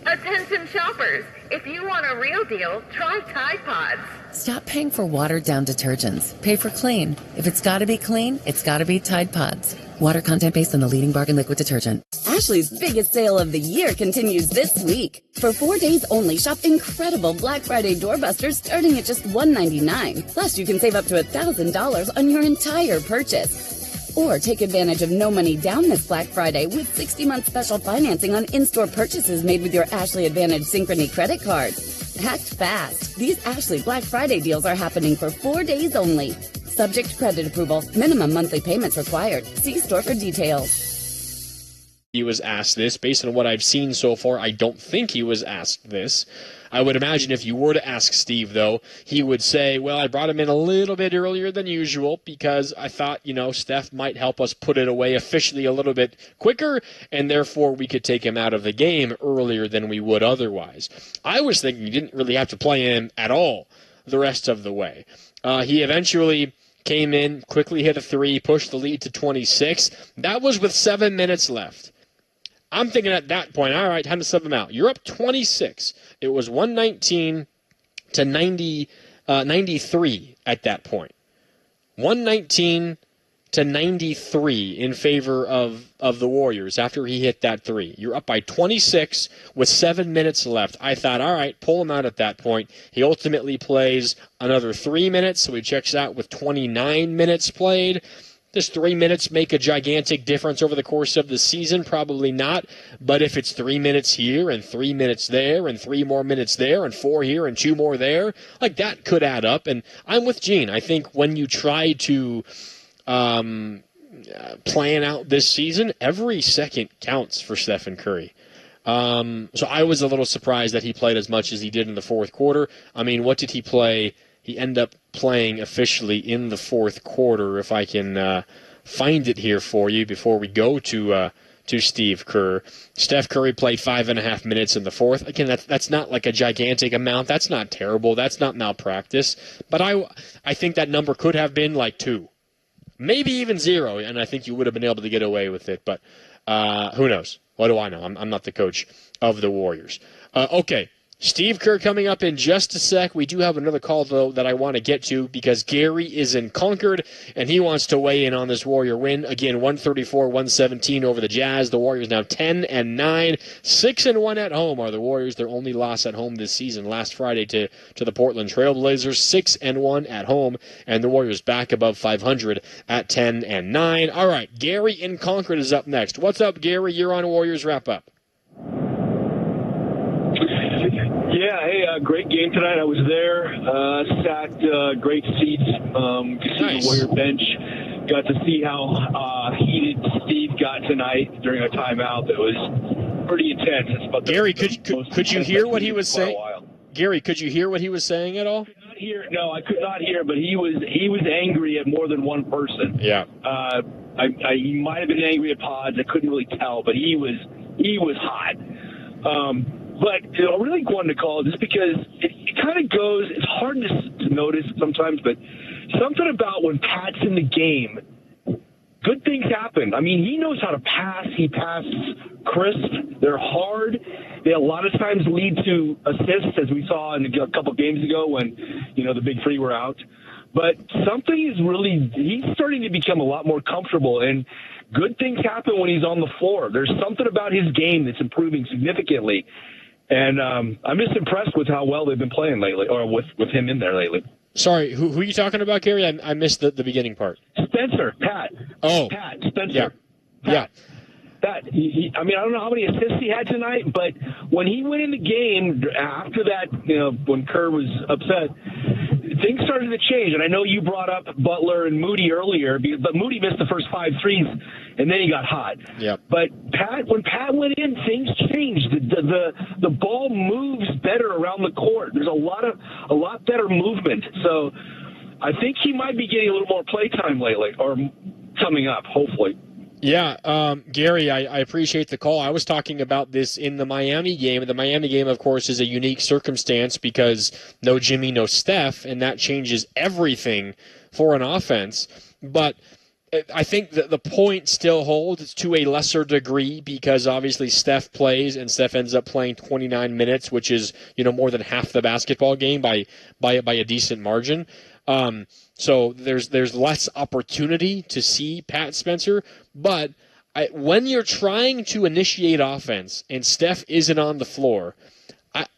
Attention shoppers, if you want a real deal, try Tide Pods. Stop paying for watered-down detergents. Pay for clean. If it's got to be clean, it's got to be Tide Pods. Water content based on the leading bargain liquid detergent. Ashley's biggest sale of the year continues this week. For 4 days only, shop incredible Black Friday doorbusters starting at just $199. Plus, you can save up to $1,000 on your entire purchase. Or take advantage of no money down this Black Friday with 60-month special financing on in-store purchases made with your Ashley Advantage Synchrony credit card. Act fast. These Ashley Black Friday deals are happening for 4 days only. Subject to credit approval. Minimum monthly payments required. See store for details. He was asked this. Based on what I've seen so far, I don't think he was asked this. I would imagine if you were to ask Steve, though, he would say, well, I brought him in a little bit earlier than usual because I thought, Steph might help us put it away officially a little bit quicker, and therefore we could take him out of the game earlier than we would otherwise. I was thinking you didn't really have to play him at all the rest of the way. He eventually came in, quickly hit a three, pushed the lead to 26. That was with 7 minutes left. I'm thinking at that point, all right, time to sub him out. You're up 26. It was 119 to 93 at that point. 119 to 93 in favor of the Warriors after he hit that three. You're up by 26 with 7 minutes left. I thought, all right, pull him out at that point. He ultimately plays another 3 minutes, so he checks out with 29 minutes played. Does 3 minutes make a gigantic difference over the course of the season? Probably not. But if it's 3 minutes here and 3 minutes there and 3 more minutes there and 4 here and 2 more there, like that could add up. And I'm with Gene. I think when you try to plan out this season, every second counts for Stephen Curry. So I was a little surprised that he played as much as he did in the fourth quarter. I mean, what did he play? He ended up playing officially in the fourth quarter, if I can find it here for you before we go to Steve Kerr. Steph Curry played 5.5 minutes in the fourth. Again, that's not like a gigantic amount. That's not terrible. That's not malpractice. But I think that number could have been like 2. Maybe even 0, and I think you would have been able to get away with it. But who knows? What do I know? I'm not the coach of the Warriors. Okay. Steve Kerr coming up in just a sec. We do have another call, though, that I want to get to because Gary is in Concord, and he wants to weigh in on this Warrior win. Again, 134-117 over the Jazz. The Warriors now 10-9, 6-1 at home are the Warriors. Their only loss at home this season last Friday to the Portland Trailblazers, 6-1 at home, and the Warriors back above 500 at 10-9. All right, Gary in Concord is up next. What's up, Gary? You're on Warriors Wrap-Up. Yeah, hey, great game tonight. I was there, sat great seats, could see the Warrior bench, got to see how heated Steve got tonight during a timeout. That was pretty intense. It's about Gary, could you hear what he was saying? Gary, could you hear what he was saying at all? No, I could not hear, but he was angry at more than one person. Yeah. He might have been angry at Pods. I couldn't really tell, but he was hot. But I really wanted to call just because it kind of goes, it's hard to notice sometimes, but something about when Pat's in the game, good things happen. I mean, he knows how to pass. He passes crisp. They're hard. They a lot of times lead to assists, as we saw in a couple games ago when, the big three were out. But something is really, he's starting to become a lot more comfortable, and good things happen when he's on the floor. There's something about his game that's improving significantly. And I'm just impressed with how well they've been playing lately, or with him in there lately. Sorry, who are you talking about, Gary? I missed the beginning part. Spencer, Pat. Oh. Pat, Spencer. Yeah. Pat. Yeah. Pat, I don't know how many assists he had tonight, but when he went in the game after that, when Kerr was upset, things started to change. And I know you brought up Butler and Moody earlier, but Moody missed the first 5 threes, and then he got hot. Yep. But when Pat went in, things changed. The ball moves better around the court. There's a lot better movement. So I think he might be getting a little more playtime lately, or coming up, hopefully. Yeah, Gary, I appreciate the call. I was talking about this in the Miami game. The Miami game, of course, is a unique circumstance because no Jimmy, no Steph, and that changes everything for an offense. But I think that the point still holds to a lesser degree because obviously Steph plays and Steph ends up playing 29 minutes, which is more than half the basketball game by a decent margin. So there's less opportunity to see Pat Spencer, but when you're trying to initiate offense and Steph isn't on the floor,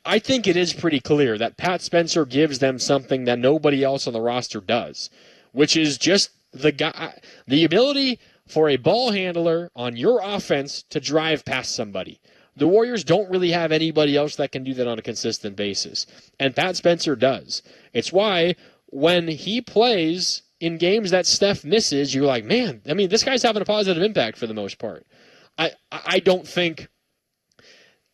I think it is pretty clear that Pat Spencer gives them something that nobody else on the roster does, which is just the ability for a ball handler on your offense to drive past somebody. The Warriors don't really have anybody else that can do that on a consistent basis, and Pat Spencer does. It's why when he plays in games that Steph misses, you're like, man, this guy's having a positive impact for the most part. I don't think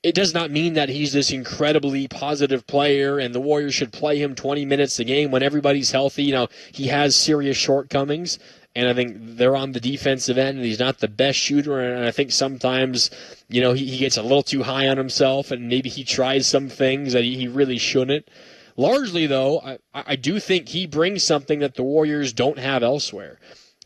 it does not mean that he's this incredibly positive player and the Warriors should play him 20 minutes a game when everybody's healthy. He has serious shortcomings, and I think they're on the defensive end, and he's not the best shooter, and I think sometimes, he gets a little too high on himself, and maybe he tries some things that he really shouldn't. Largely, though, I do think he brings something that the Warriors don't have elsewhere.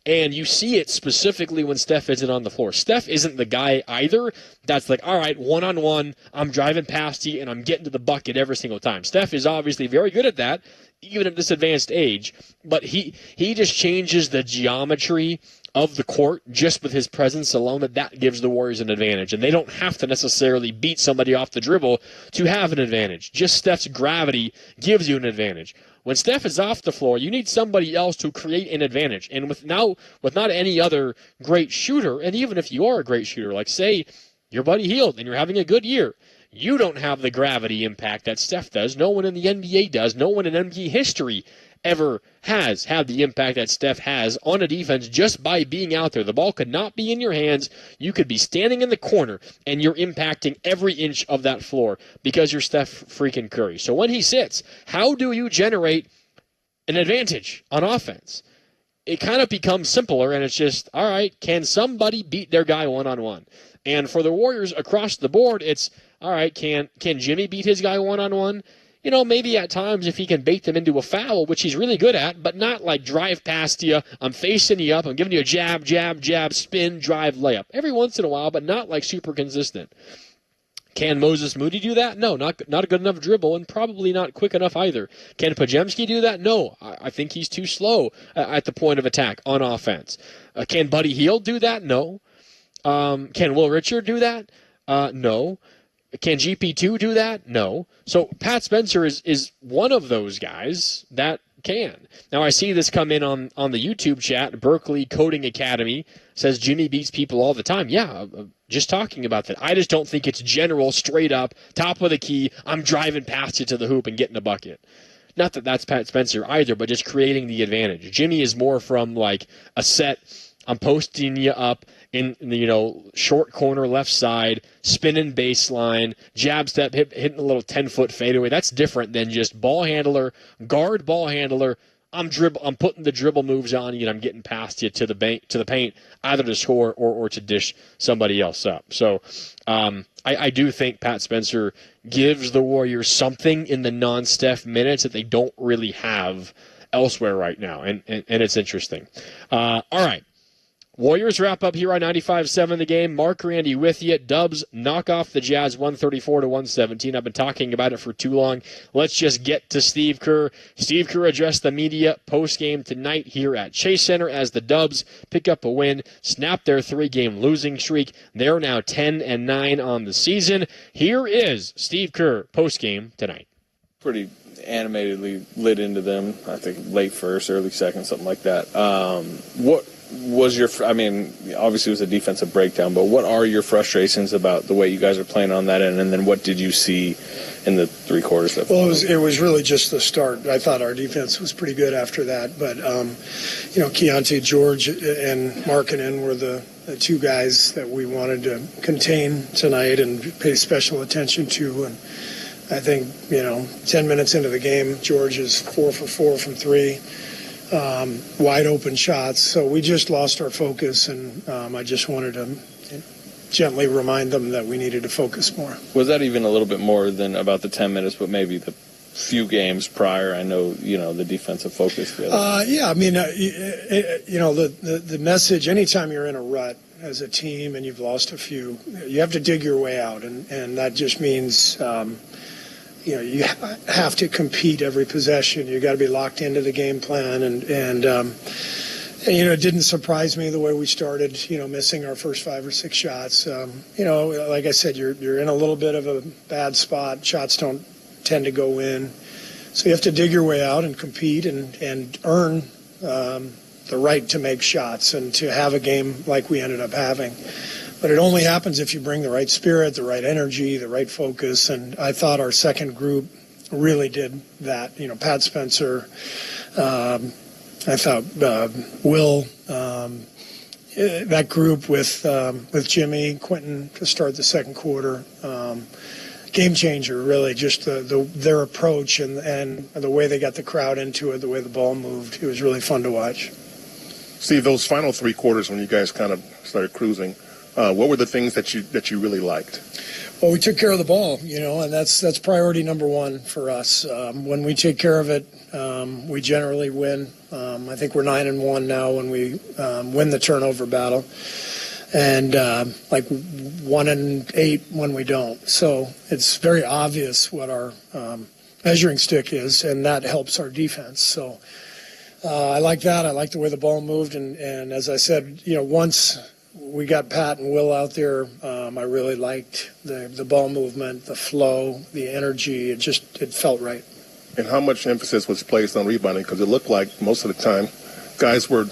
And you see it specifically when Steph isn't on the floor. Steph isn't the guy either that's like, all right, one-on-one, I'm driving past you, and I'm getting to the bucket every single time. Steph is obviously very good at that, even at this advanced age. But he just changes the geometry of the court just with his presence alone, that gives the Warriors an advantage. And they don't have to necessarily beat somebody off the dribble to have an advantage. Just Steph's gravity gives you an advantage. When Steph is off the floor, you need somebody else to create an advantage. And with not any other great shooter, and even if you are a great shooter, like say your Buddy Hield and you're having a good year, you don't have the gravity impact that Steph does. No one in the NBA does. No one in NBA history ever has had the impact that Steph has on a defense just by being out there. The ball could not be in your hands. You could be standing in the corner, and you're impacting every inch of that floor because you're Steph freaking Curry. So when he sits, how do you generate an advantage on offense? it kind of becomes simpler, and it's just, all right, can somebody beat their guy one-on-one? And for the Warriors across the board, it's, all right, can Jimmy beat his guy one-on-one? You know, maybe at times if he can bait them into a foul, which he's really good at, but not like drive past you, I'm facing you up, I'm giving you a jab, jab, jab, spin, drive, layup. Every once in a while, but not like super consistent. Can Moses Moody do that? No, not a good enough dribble, and probably not quick enough either. Can Podziemski do that? No, I think he's too slow at the point of attack on offense. Can Buddy Hield do that? No. Can Will Richard do that? No. Can GP2 do that? No. So Pat Spencer is one of those guys that can. Now I see this come in on the YouTube chat. Berkeley Coding Academy says Jimmy beats people all the time. Yeah, just talking about that. I just don't think it's general, straight up, top of the key, I'm driving past you to the hoop and getting a bucket. Not that that's Pat Spencer either, but just creating the advantage. Jimmy is more from like a set, I'm posting you up in the, short corner left side, spinning baseline, jab step, hitting a little 10-foot fadeaway. That's different than just ball handler, guard ball handler. I'm putting the dribble moves on you, and I'm getting past you to the paint, either to score or to dish somebody else up. So I do think Pat Spencer gives the Warriors something in the non-Steph minutes that they don't really have elsewhere right now, and it's interesting. All right. Warriors wrap up here on 95.7 The Game. Mark Randy with you. Dubs knock off the Jazz 134-117. I've been talking about it for too long. Let's just get to Steve Kerr. Steve Kerr addressed the media post-game tonight here at Chase Center as the Dubs pick up a win, snap their 3-game losing streak. They're now 10-9 on the season. Here is Steve Kerr post-game tonight. Pretty animatedly lit into them. I think late first, early second, something like that. What was obviously it was a defensive breakdown, but what are your frustrations about the way you guys are playing on that end, and then what did you see in the 3 quarters? Well, it was really just the start. I thought our defense was pretty good after that, but, Keontae George and Markkanen were the 2 guys that we wanted to contain tonight and pay special attention to, and I think, 10 minutes into the game, George is 4 for 4 from 3. Wide open shots. So we just lost our focus, and I just wanted to gently remind them that we needed to focus more. Was that even a little bit more than about the 10 minutes, but maybe the few games prior? I know, the defensive focus. The message, anytime you're in a rut as a team and you've lost a few, you have to dig your way out, and that just means you have to compete every possession. You got to be locked into the game plan, and it didn't surprise me the way we started. Missing our first 5 or 6 shots. Like I said, you're in a little bit of a bad spot. Shots don't tend to go in, so you have to dig your way out and compete and earn the right to make shots and to have a game like we ended up having. But it only happens if you bring the right spirit, the right energy, the right focus. And I thought our second group really did that. Pat Spencer, I thought Will, that group with Jimmy, Quentin to start the second quarter. Game changer, really, just their approach and the way they got the crowd into it, the way the ball moved. It was really fun to watch. Steve, those final 3 quarters when you guys kind of started cruising, what were the things that you really liked? Well, we took care of the ball, and that's priority number 1 for us. When we take care of it, we generally win. I think we're 9-1 now when we win the turnover battle, and 1-8 when we don't. So it's very obvious what our measuring stick is, and that helps our defense. So I like that. I like the way the ball moved, and as I said, once we got Pat and Will out there, I really liked the ball movement, the flow, the energy. It felt right. And how much emphasis was placed on rebounding? Because it looked like most of the time guys were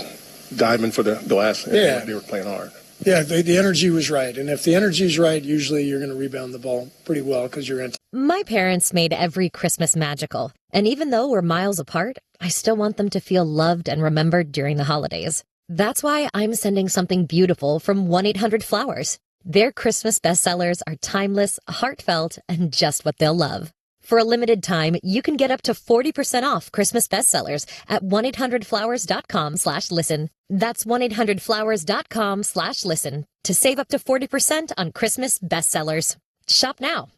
diving for the glass and they were playing hard. Yeah, the energy was right. And if the energy is right, usually you're going to rebound the ball pretty well because you're in. My parents made every Christmas magical. And even though we're miles apart, I still want them to feel loved and remembered during the holidays. That's why I'm sending something beautiful from 1-800-Flowers. Their Christmas bestsellers are timeless, heartfelt, and just what they'll love. For a limited time, you can get up to 40% off Christmas bestsellers at 1-800-Flowers.com/listen. That's 1-800-Flowers.com/listen to save up to 40% on Christmas bestsellers. Shop now.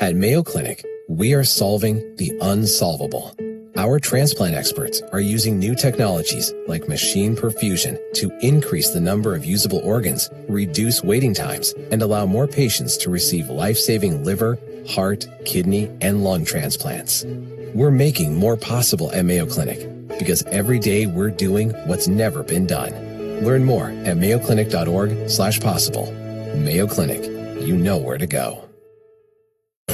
At Mayo Clinic, we are solving the unsolvable. Our transplant experts are using new technologies like machine perfusion to increase the number of usable organs, reduce waiting times, and allow more patients to receive life-saving liver, heart, kidney, and lung transplants. We're making more possible at Mayo Clinic because every day we're doing what's never been done. Learn more at mayoclinic.org/possible. Mayo Clinic, you know where to go.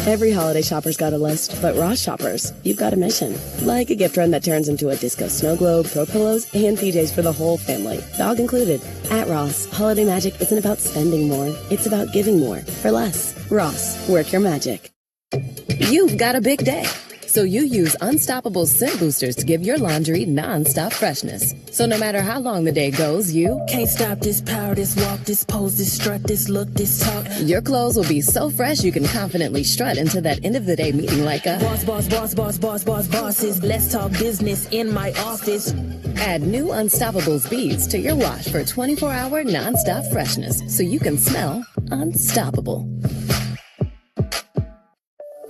Every holiday shopper's got a list, but Ross shoppers, you've got a mission. Like a gift run that turns into a disco snow globe, throw pillows, and PJs for the whole family, dog included. At Ross, holiday magic isn't about spending more, it's about giving more for less. Ross, work your magic. You've got a big day, so you use Unstoppable Scent Boosters to give your laundry non-stop freshness. So no matter how long the day goes, you can't stop this power, this walk, this pose, this strut, this look, this talk. Your clothes will be so fresh you can confidently strut into that end of the day meeting like a bosses. Let's talk business in my office. Add new Unstoppables beads to your wash for 24-hour non-stop freshness so you can smell unstoppable.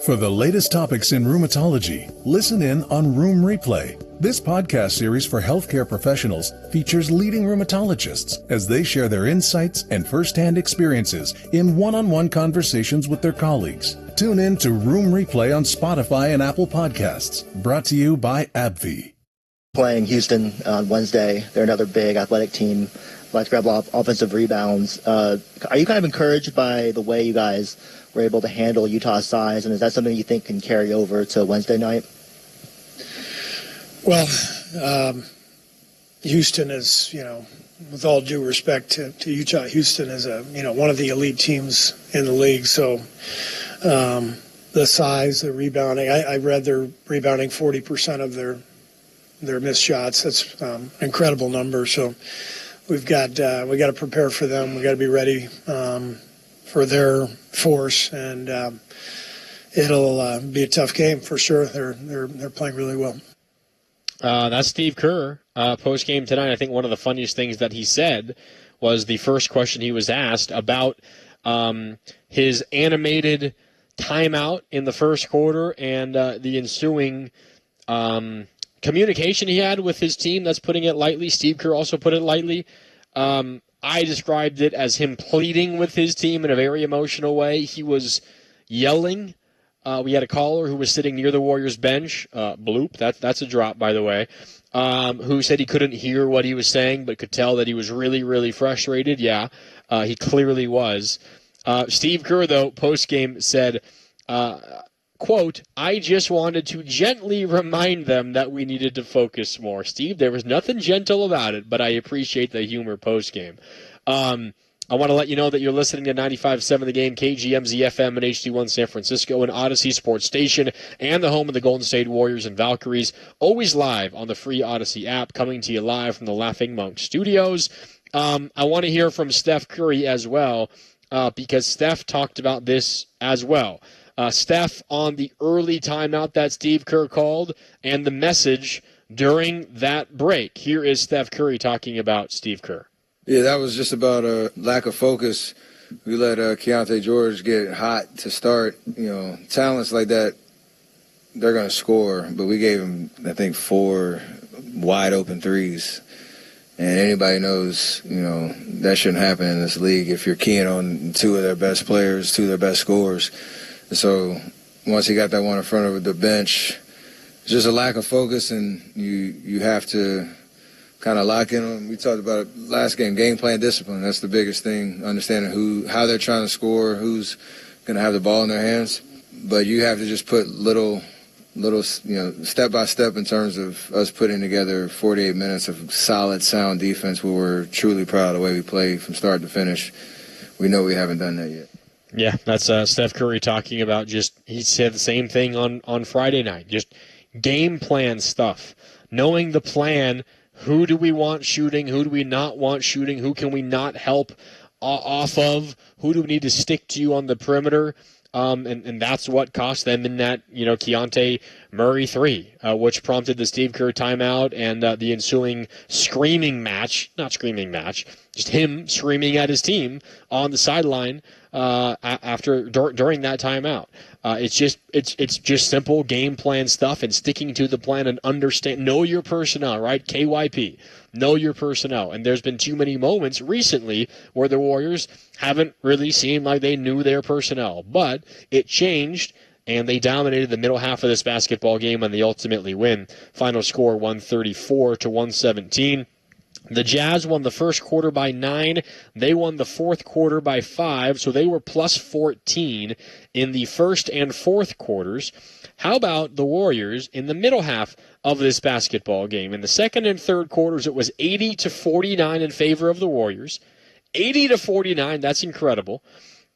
For the latest topics in rheumatology, listen in on Room Replay. This podcast series for healthcare professionals features leading rheumatologists as they share their insights and firsthand experiences in one-on-one conversations with their colleagues. Tune in to Room Replay on Spotify and Apple Podcasts. Brought to you by AbbVie. Playing Houston on Wednesday. They're another big athletic team. Like to grab offensive rebounds. Are you kind of encouraged by the way you guys were able to handle Utah's size, and is that something you think can carry over to Wednesday night? Well, Houston is, with all due respect to Utah, Houston is one of the elite teams in the league. So the size, the rebounding, I read they're rebounding 40% of their missed shots. That's an incredible number. So we got to prepare for them. We got to be ready for their force, and it'll be a tough game for sure. They're playing really well. That's Steve Kerr post game tonight. I think one of the funniest things that he said was the first question he was asked about his animated timeout in the first quarter and the ensuing communication he had with his team. That's putting it lightly. Steve Kerr also put it lightly. I described it as him pleading with his team in a very emotional way. He was yelling. We had a caller who was sitting near the Warriors bench. Bloop, that's a drop, by the way, who said he couldn't hear what he was saying but could tell that he was really, really frustrated. Yeah, he clearly was. Steve Kerr, though, post-game said, quote, "I just wanted to gently remind them that we needed to focus more." Steve, there was nothing gentle about it, but I appreciate the humor post-game. I want to let you know that you're listening to 95.7 The Game, KGMZ FM and HD1 San Francisco, and Odyssey Sports Station, and the home of the Golden State Warriors and Valkyries, always live on the free Odyssey app, coming to you live from the Laughing Monk Studios. I want to hear from Steph Curry as well, because Steph talked about this as well. Steph on the early timeout that Steve Kerr called and the message during that break. Here is Steph Curry talking about Steve Kerr. Yeah, that was just about a lack of focus. We let Keontae George get hot to start. Talents like that, they're going to score. But we gave him, I think, 4 wide-open threes. And anybody knows, that shouldn't happen in this league if you're keying on 2 of their best players, 2 of their best scorers. So once he got that one in front of the bench, it's just a lack of focus, and you have to kind of lock in on. We talked about it last game plan discipline. That's the biggest thing, understanding how they're trying to score, who's going to have the ball in their hands. But you have to just put little step by step in terms of us putting together 48 minutes of solid, sound defense where we're truly proud of the way we play from start to finish. We know we haven't done that yet. Yeah, that's Steph Curry talking about he said the same thing on Friday night, just game plan stuff, knowing the plan. Who do we want shooting? Who do we not want shooting? Who can we not help off of? Who do we need to stick to on the perimeter? and that's what cost them in that, Keontae Murray 3, which prompted the Steve Kerr timeout and the ensuing just him screaming at his team on the sideline during that timeout. It's just simple game plan stuff and sticking to the plan and know your personnel, right? KYP, know your personnel. And there's been too many moments recently where the Warriors haven't really seemed like they knew their personnel, but it changed. And they dominated the middle half of this basketball game, and they ultimately win. Final score 134-117. The Jazz won the first quarter by 9. They won the fourth quarter by 5, so they were plus 14 in the first and fourth quarters. How about the Warriors in the middle half of this basketball game? In the second and third quarters, it was 80-49 in favor of the Warriors. 80-49, that's incredible.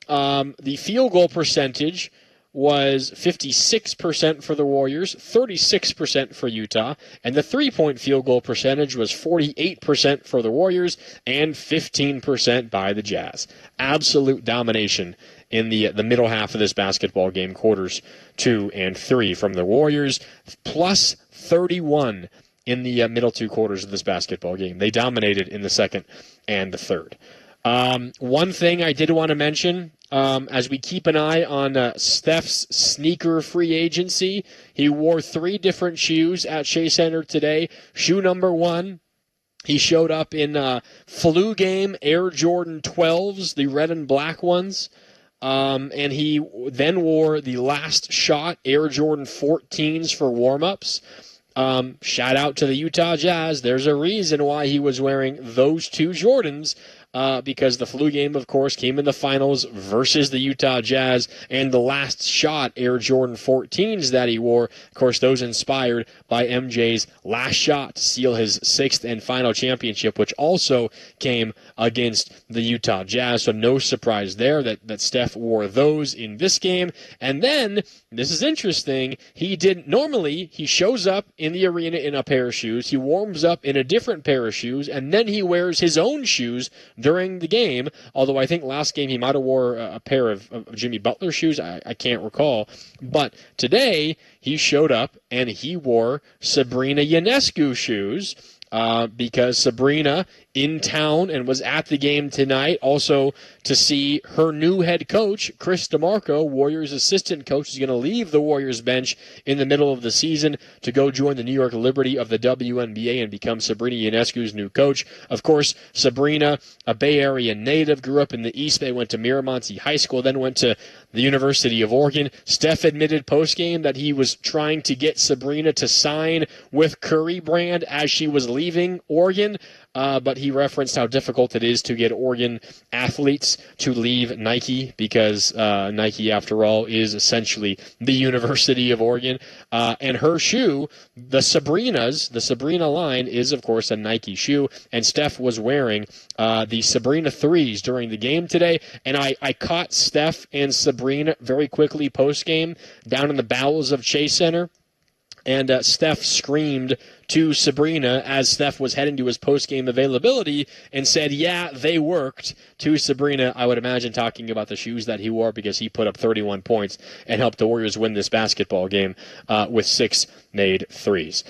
The field goal percentage was 56% for the Warriors, 36% for Utah, and the three-point field goal percentage was 48% for the Warriors and 15% by the Jazz. Absolute domination in the middle half of this basketball game, quarters 2 and 3 from the Warriors, plus 31 in the middle two quarters of this basketball game. They dominated in the second and the third. One thing I did want to mention, as we keep an eye on Steph's sneaker free agency, he wore 3 different shoes at Chase Center today. Shoe number 1, he showed up in flu game Air Jordan 12s, the red and black ones. And he then wore the last shot Air Jordan 14s for warm-ups. Shout out to the Utah Jazz. There's a reason why he was wearing those 2 Jordans. Because the flu game, of course, came in the finals versus the Utah Jazz, and the last shot Air Jordan 14s that he wore, of course, those inspired by MJ's last shot to seal his 6th and final championship, which also came against the Utah Jazz. So no surprise there that Steph wore those in this game. And then, this is interesting, normally he shows up in the arena in a pair of shoes, he warms up in a different pair of shoes, and then he wears his own shoes during the game, although I think last game he might have wore a pair of Jimmy Butler shoes. I can't recall. But today he showed up and he wore Sabrina Ionescu shoes because Sabrina in town and was at the game tonight also to see her new head coach, Chris DeMarco, Warriors assistant coach, is going to leave the Warriors bench in the middle of the season to go join the New York Liberty of the WNBA and become Sabrina Ionescu's new coach. Of course, Sabrina, a Bay Area native, grew up in the East Bay, went to Miramonte High School, then went to the University of Oregon. Steph admitted postgame that he was trying to get Sabrina to sign with Curry Brand as she was leaving Oregon. But he referenced how difficult it is to get Oregon athletes to leave Nike because Nike, after all, is essentially the University of Oregon. And her shoe, the Sabrina line is, of course, a Nike shoe. And Steph was wearing the Sabrina 3s during the game today. And I caught Steph and Sabrina very quickly post-game down in the bowels of Chase Center. And Steph screamed to Sabrina as Steph was heading to his post-game availability and said, yeah, they worked, to Sabrina, I would imagine talking about the shoes that he wore because he put up 31 points and helped the Warriors win this basketball game with 6 made threes.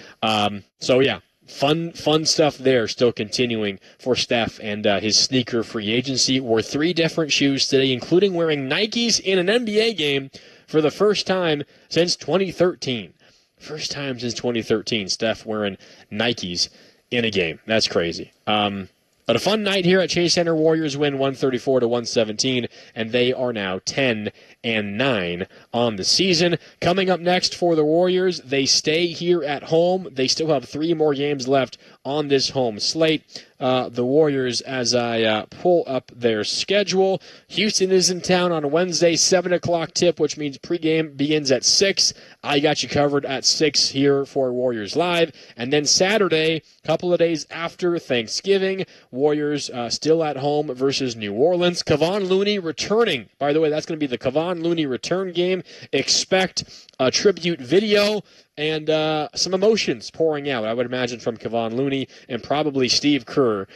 So, yeah. Fun stuff there still continuing for Steph and his sneaker free agency. Wore 3 different shoes today, including wearing Nikes in an NBA game for the first time since 2013. First time since 2013, Steph wearing Nikes in a game. That's crazy. But a fun night here at Chase Center. Warriors win 134-117, and they are now 10-9 on the season. Coming up next for the Warriors, they stay here at home. They still have 3 more games left on this home slate. The Warriors, as I pull up their schedule, Houston is in town on Wednesday, 7 o'clock tip, which means pregame begins at 6. I got you covered at 6 here for Warriors Live. And then Saturday, a couple of days after Thanksgiving, Warriors still at home versus New Orleans. Kevon Looney returning. By the way, that's going to be the Kevon Looney return game. Expect a tribute video and some emotions pouring out, I would imagine, from Kevon Looney Looney, and probably Steve Kerr,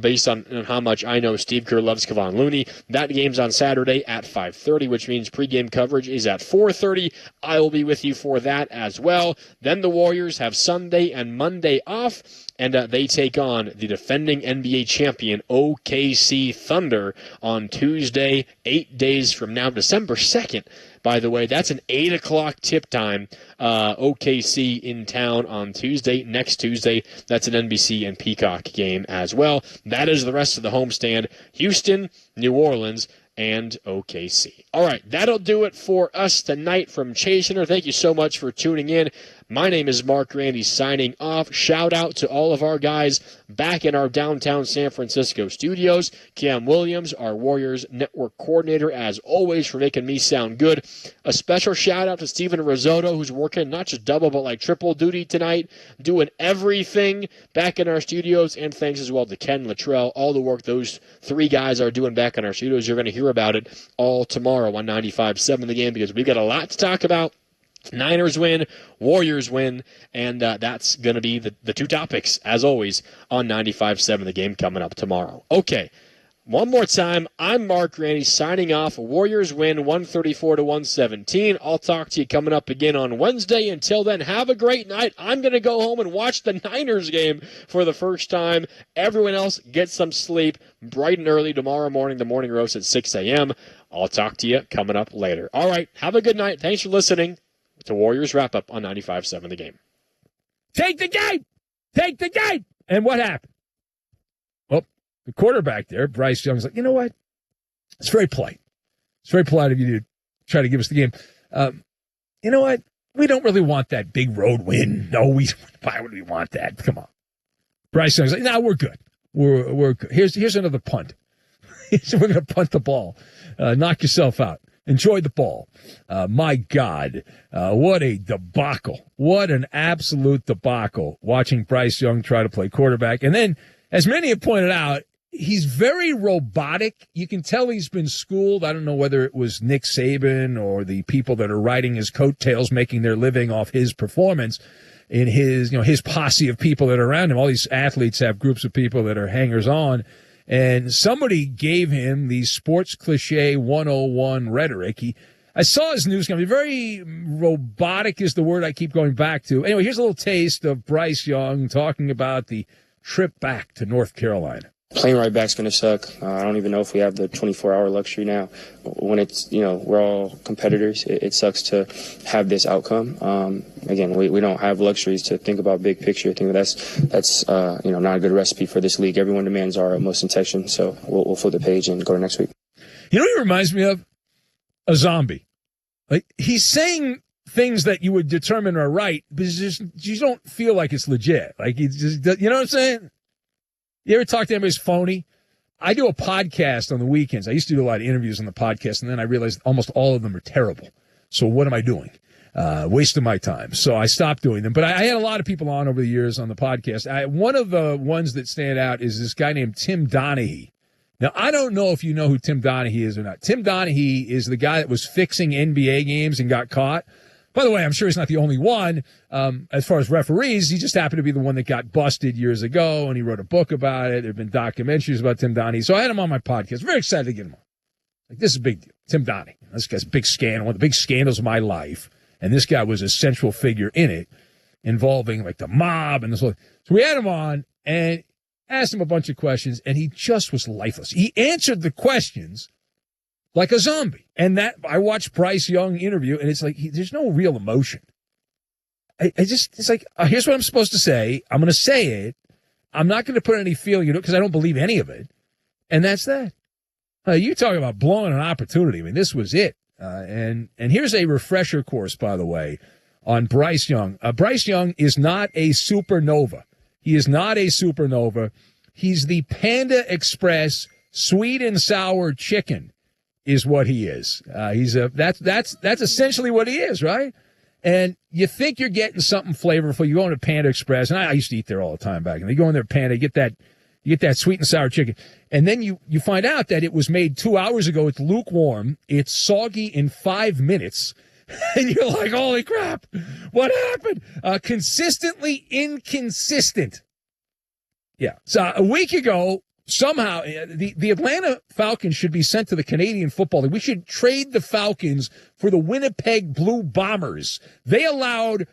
based on how much I know Steve Kerr loves Kevon Looney. That game's on Saturday at 5:30, which means pregame coverage is at 4:30. I will be with you for that as well. Then the Warriors have Sunday and Monday off, and they take on the defending NBA champion OKC Thunder on Tuesday, 8 days from now, December 2nd. By the way, that's an 8 o'clock tip time. OKC in town on Tuesday. Next Tuesday, that's an NBC and Peacock game as well. That is the rest of the homestand. Houston, New Orleans, and OKC. All right, that'll do it for us tonight from Chasener. Thank you so much for tuning in. My name is Mark Randy signing off. Shout out to all of our guys back in our downtown San Francisco studios. Cam Williams, our Warriors Network coordinator, as always, for making me sound good. A special shout out to Steven Risotto, who's working not just double but like triple duty tonight, doing everything back in our studios. And thanks as well to Ken Luttrell, all the work those three guys are doing back in our studios. You're going to hear about it all tomorrow on 95.7 The Game, because we've got a lot to talk about. Niners win, Warriors win, and that's going to be the two topics, as always, on 95.7 The Game coming up tomorrow. Okay, one more time, I'm Mark Randy signing off. Warriors win 134-117. I'll talk to you coming up again on Wednesday. Until then, have a great night. I'm going to go home and watch the Niners game for the first time. Everyone else, get some sleep bright and early tomorrow morning, the morning roast at 6 a.m. I'll talk to you coming up later. All right, have a good night. Thanks for listening to Warriors Wrap Up on 95.7 The Game. Take the game! Take the game! And what happened? Well, the quarterback there, Bryce Young's like, you know what? It's very polite. It's very polite of you to try to give us the game. You know what? We don't really want that big road win. No, why would we want that? Come on. Bryce Young's like, no, we're good. We're good. Here's another punt. We're going to punt the ball. Knock yourself out. Enjoy the ball. My God, what a debacle. What an absolute debacle watching Bryce Young try to play quarterback. And then, as many have pointed out, he's very robotic. You can tell he's been schooled. I don't know whether it was Nick Saban or the people that are riding his coattails, making their living off his performance in his posse of people that are around him. All these athletes have groups of people that are hangers-on. And somebody gave him the sports cliche 101 rhetoric. I saw his news company. Very robotic is the word I keep going back to. Anyway, here's a little taste of Bryce Young talking about the trip back to North Carolina. Playing right back's going to suck. I don't even know if we have the 24-hour luxury now. When it's, we're all competitors, it sucks to have this outcome. Again, we don't have luxuries to think about big picture. I think that's not a good recipe for this league. Everyone demands our utmost intention, so we'll flip the page and go to next week. You know what he reminds me of? A zombie. Like, he's saying things that you would determine are right, but you don't feel like it's legit. Like, you know what I'm saying? You ever talk to anybody's phony? I do a podcast on the weekends. I used to do a lot of interviews on the podcast, and then I realized almost all of them are terrible. So what am I doing? Wasting my time. So I stopped doing them. But I had a lot of people on over the years on the podcast. One of the ones that stand out is this guy named Tim Donaghy. Now, I don't know if you know who Tim Donaghy is or not. Tim Donaghy is the guy that was fixing NBA games and got caught. By the way, I'm sure he's not the only one. As far as referees, he just happened to be the one that got busted years ago, and he wrote a book about it. There have been documentaries about Tim Donaghy. So I had him on my podcast. Very excited to get him on. Like, this is a big deal. Tim Donaghy. This guy's a big scandal, one of the big scandals of my life. And this guy was a central figure in it, involving, like, the mob and this whole thing. So we had him on and asked him a bunch of questions, and he just was lifeless. He answered the questions like a zombie. And that, I watched Bryce Young interview, and it's like, there's no real emotion. It's like, here's what I'm supposed to say. I'm going to say it. I'm not going to put any feeling into it because I don't believe any of it. And that's that. You talk about blowing an opportunity. I mean, this was it. And here's a refresher course, by the way, on Bryce Young. Bryce Young is not a supernova. He is not a supernova. He's the Panda Express sweet and sour chicken. Is what he is. That's essentially what he is, right? And you think you're getting something flavorful. You go into Panda Express, and I used to eat there all the time back. And you go in there, Panda, you get that sweet and sour chicken, and then you find out that it was made 2 hours ago. It's lukewarm. It's soggy in 5 minutes, and you're like, holy crap, what happened? Consistently inconsistent. Yeah. So a week ago, somehow, the Atlanta Falcons should be sent to the Canadian Football League. We should trade the Falcons for the Winnipeg Blue Bombers. They allowed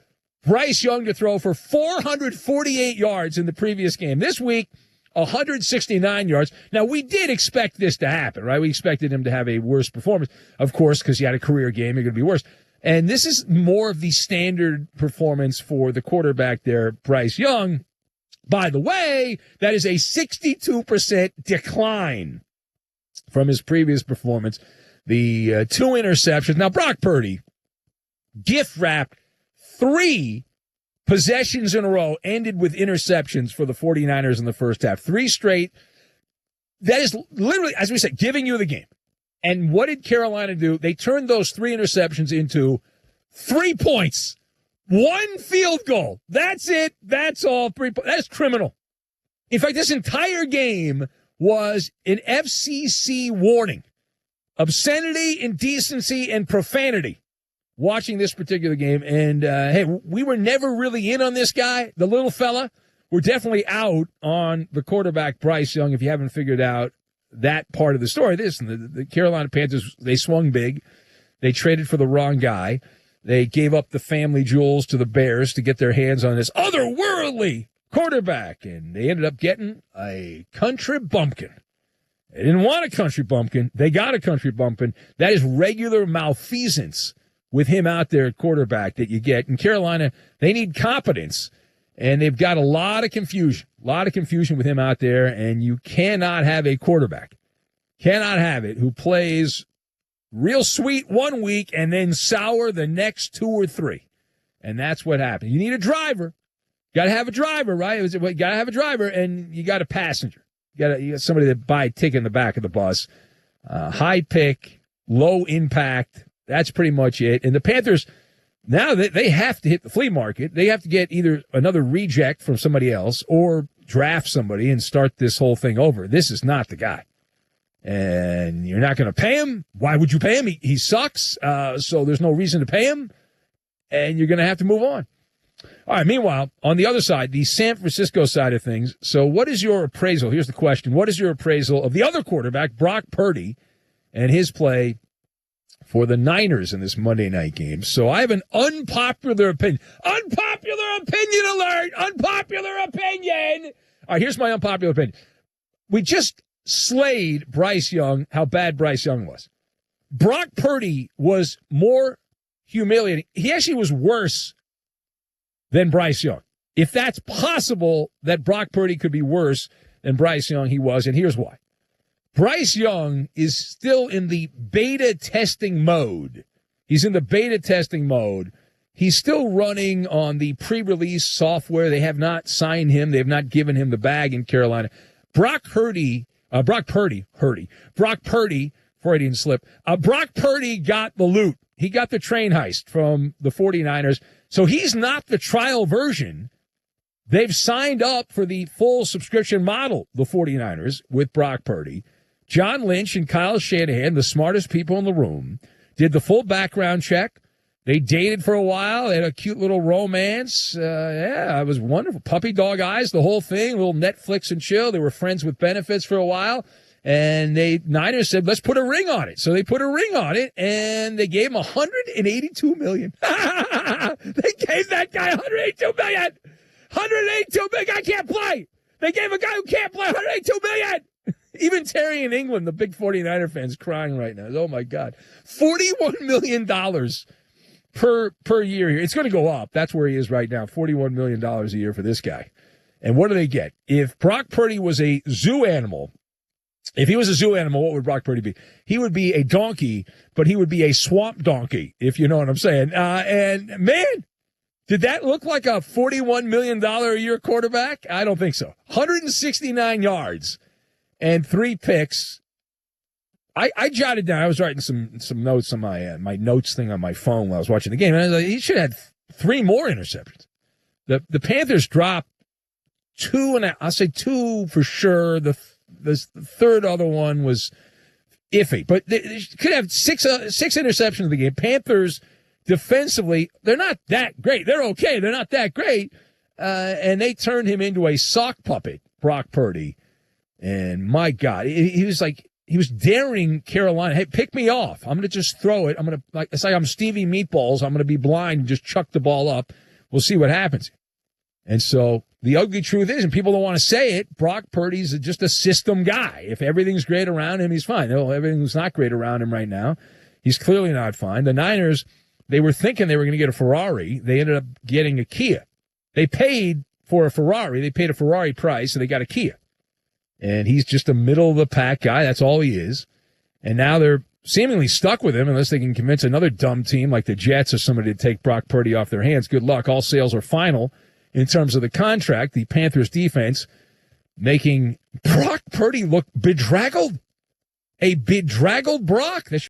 Bryce Young to throw for 448 yards in the previous game. This week, 169 yards. Now, we did expect this to happen, right? We expected him to have a worse performance, of course, because he had a career game. You're going to be worse. And this is more of the standard performance for the quarterback there, Bryce Young. By the way, that is a 62% decline from his previous performance. The 2 interceptions. Now, Brock Purdy gift-wrapped 3 possessions in a row, ended with interceptions for the 49ers in the first half. 3 straight. That is literally, as we said, giving you the game. And what did Carolina do? They turned those 3 interceptions into 3 points. 1 field goal. That's it. That's all. 3 points. That's criminal. In fact, this entire game was an FCC warning. Obscenity, indecency, and profanity. Watching this particular game. And, hey, we were never really in on this guy, the little fella. We're definitely out on the quarterback, Bryce Young, if you haven't figured out that part of the story. The Carolina Panthers, they swung big. They traded for the wrong guy. They gave up the family jewels to the Bears to get their hands on this otherworldly quarterback, and they ended up getting a country bumpkin. They didn't want a country bumpkin. They got a country bumpkin. That is regular malfeasance with him out there at quarterback that you get. In Carolina, they need competence, and they've got a lot of confusion with him out there, and you cannot have a quarterback, who plays real sweet 1 week and then sour the next 2 or 3. And that's what happened. You need a driver. Got to have a driver, right? You got to have a driver, and you got a passenger. You got somebody that buy a ticket in the back of the bus. High pick, low impact. That's pretty much it. And the Panthers, now they have to hit the flea market. They have to get either another reject from somebody else or draft somebody and start this whole thing over. This is not the guy. And you're not going to pay him. Why would you pay him? He sucks. So there's no reason to pay him. And you're going to have to move on. All right. Meanwhile, on the other side, the San Francisco side of things. So what is your appraisal? Here's the question. What is your appraisal of the other quarterback, Brock Purdy, and his play for the Niners in this Monday night game? So I have an unpopular opinion. Unpopular opinion alert! Unpopular opinion! All right, here's my unpopular opinion. We just slayed Bryce Young, how bad Bryce Young was. Brock Purdy was more humiliating. He actually was worse than Bryce Young. If that's possible that Brock Purdy could be worse than Bryce Young, he was, and here's why. Bryce Young is still in the beta testing mode. He's in the beta testing mode. He's still running on the pre-release software. They have not signed him. They have not given him the bag in Carolina. Brock Purdy, Freudian slip. Brock Purdy got the loot. He got the train heist from the 49ers. So he's not the trial version. They've signed up for the full subscription model, the 49ers, with Brock Purdy. John Lynch and Kyle Shanahan, the smartest people in the room, did the full background check. They dated for a while. They had a cute little romance. It was wonderful. Puppy dog eyes, the whole thing, a little Netflix and chill. They were friends with benefits for a while. And Niners said, let's put a ring on it. So they put a ring on it, and they gave him $182 million. They gave that guy $182 million. $182 million. Guy can't play. They gave a guy who can't play $182 million. Even Terry in England, the big 49er fans, crying right now. Oh, my God. $41 million per year here. It's going to go up. That's where he is right now. $41 million a year for this guy. And what do they get? If Brock Purdy was a zoo animal, what would Brock Purdy be? He would be a donkey, but he would be a swamp donkey, if you know what I'm saying. And, man, did that look like a $41 million a year quarterback? I don't think so. 169 yards and 3 picks. I jotted down. I was writing some notes on my notes thing on my phone while I was watching the game. And I was like, he should have had 3 more interceptions. The Panthers dropped 2, and I'll say 2 for sure. The third other one was iffy, but they could have 6 interceptions of the game. Panthers defensively, they're not that great. They're okay. They're not that great. And they turned him into a sock puppet Brock Purdy. And my God, he was daring Carolina. Hey, pick me off. I'm going to just throw it. It's like I'm Stevie Meatballs. I'm going to be blind and just chuck the ball up. We'll see what happens. And so the ugly truth is, and people don't want to say it, Brock Purdy's just a system guy. If everything's great around him, he's fine. No, everything's not great around him right now. He's clearly not fine. The Niners, they were thinking they were going to get a Ferrari. They ended up getting a Kia. They paid for a Ferrari. They paid a Ferrari price, and they got a Kia. And he's just a middle-of-the-pack guy. That's all he is. And now they're seemingly stuck with him unless they can convince another dumb team like the Jets or somebody to take Brock Purdy off their hands. Good luck. All sales are final in terms of the contract. The Panthers defense making Brock Purdy look bedraggled. A bedraggled Brock.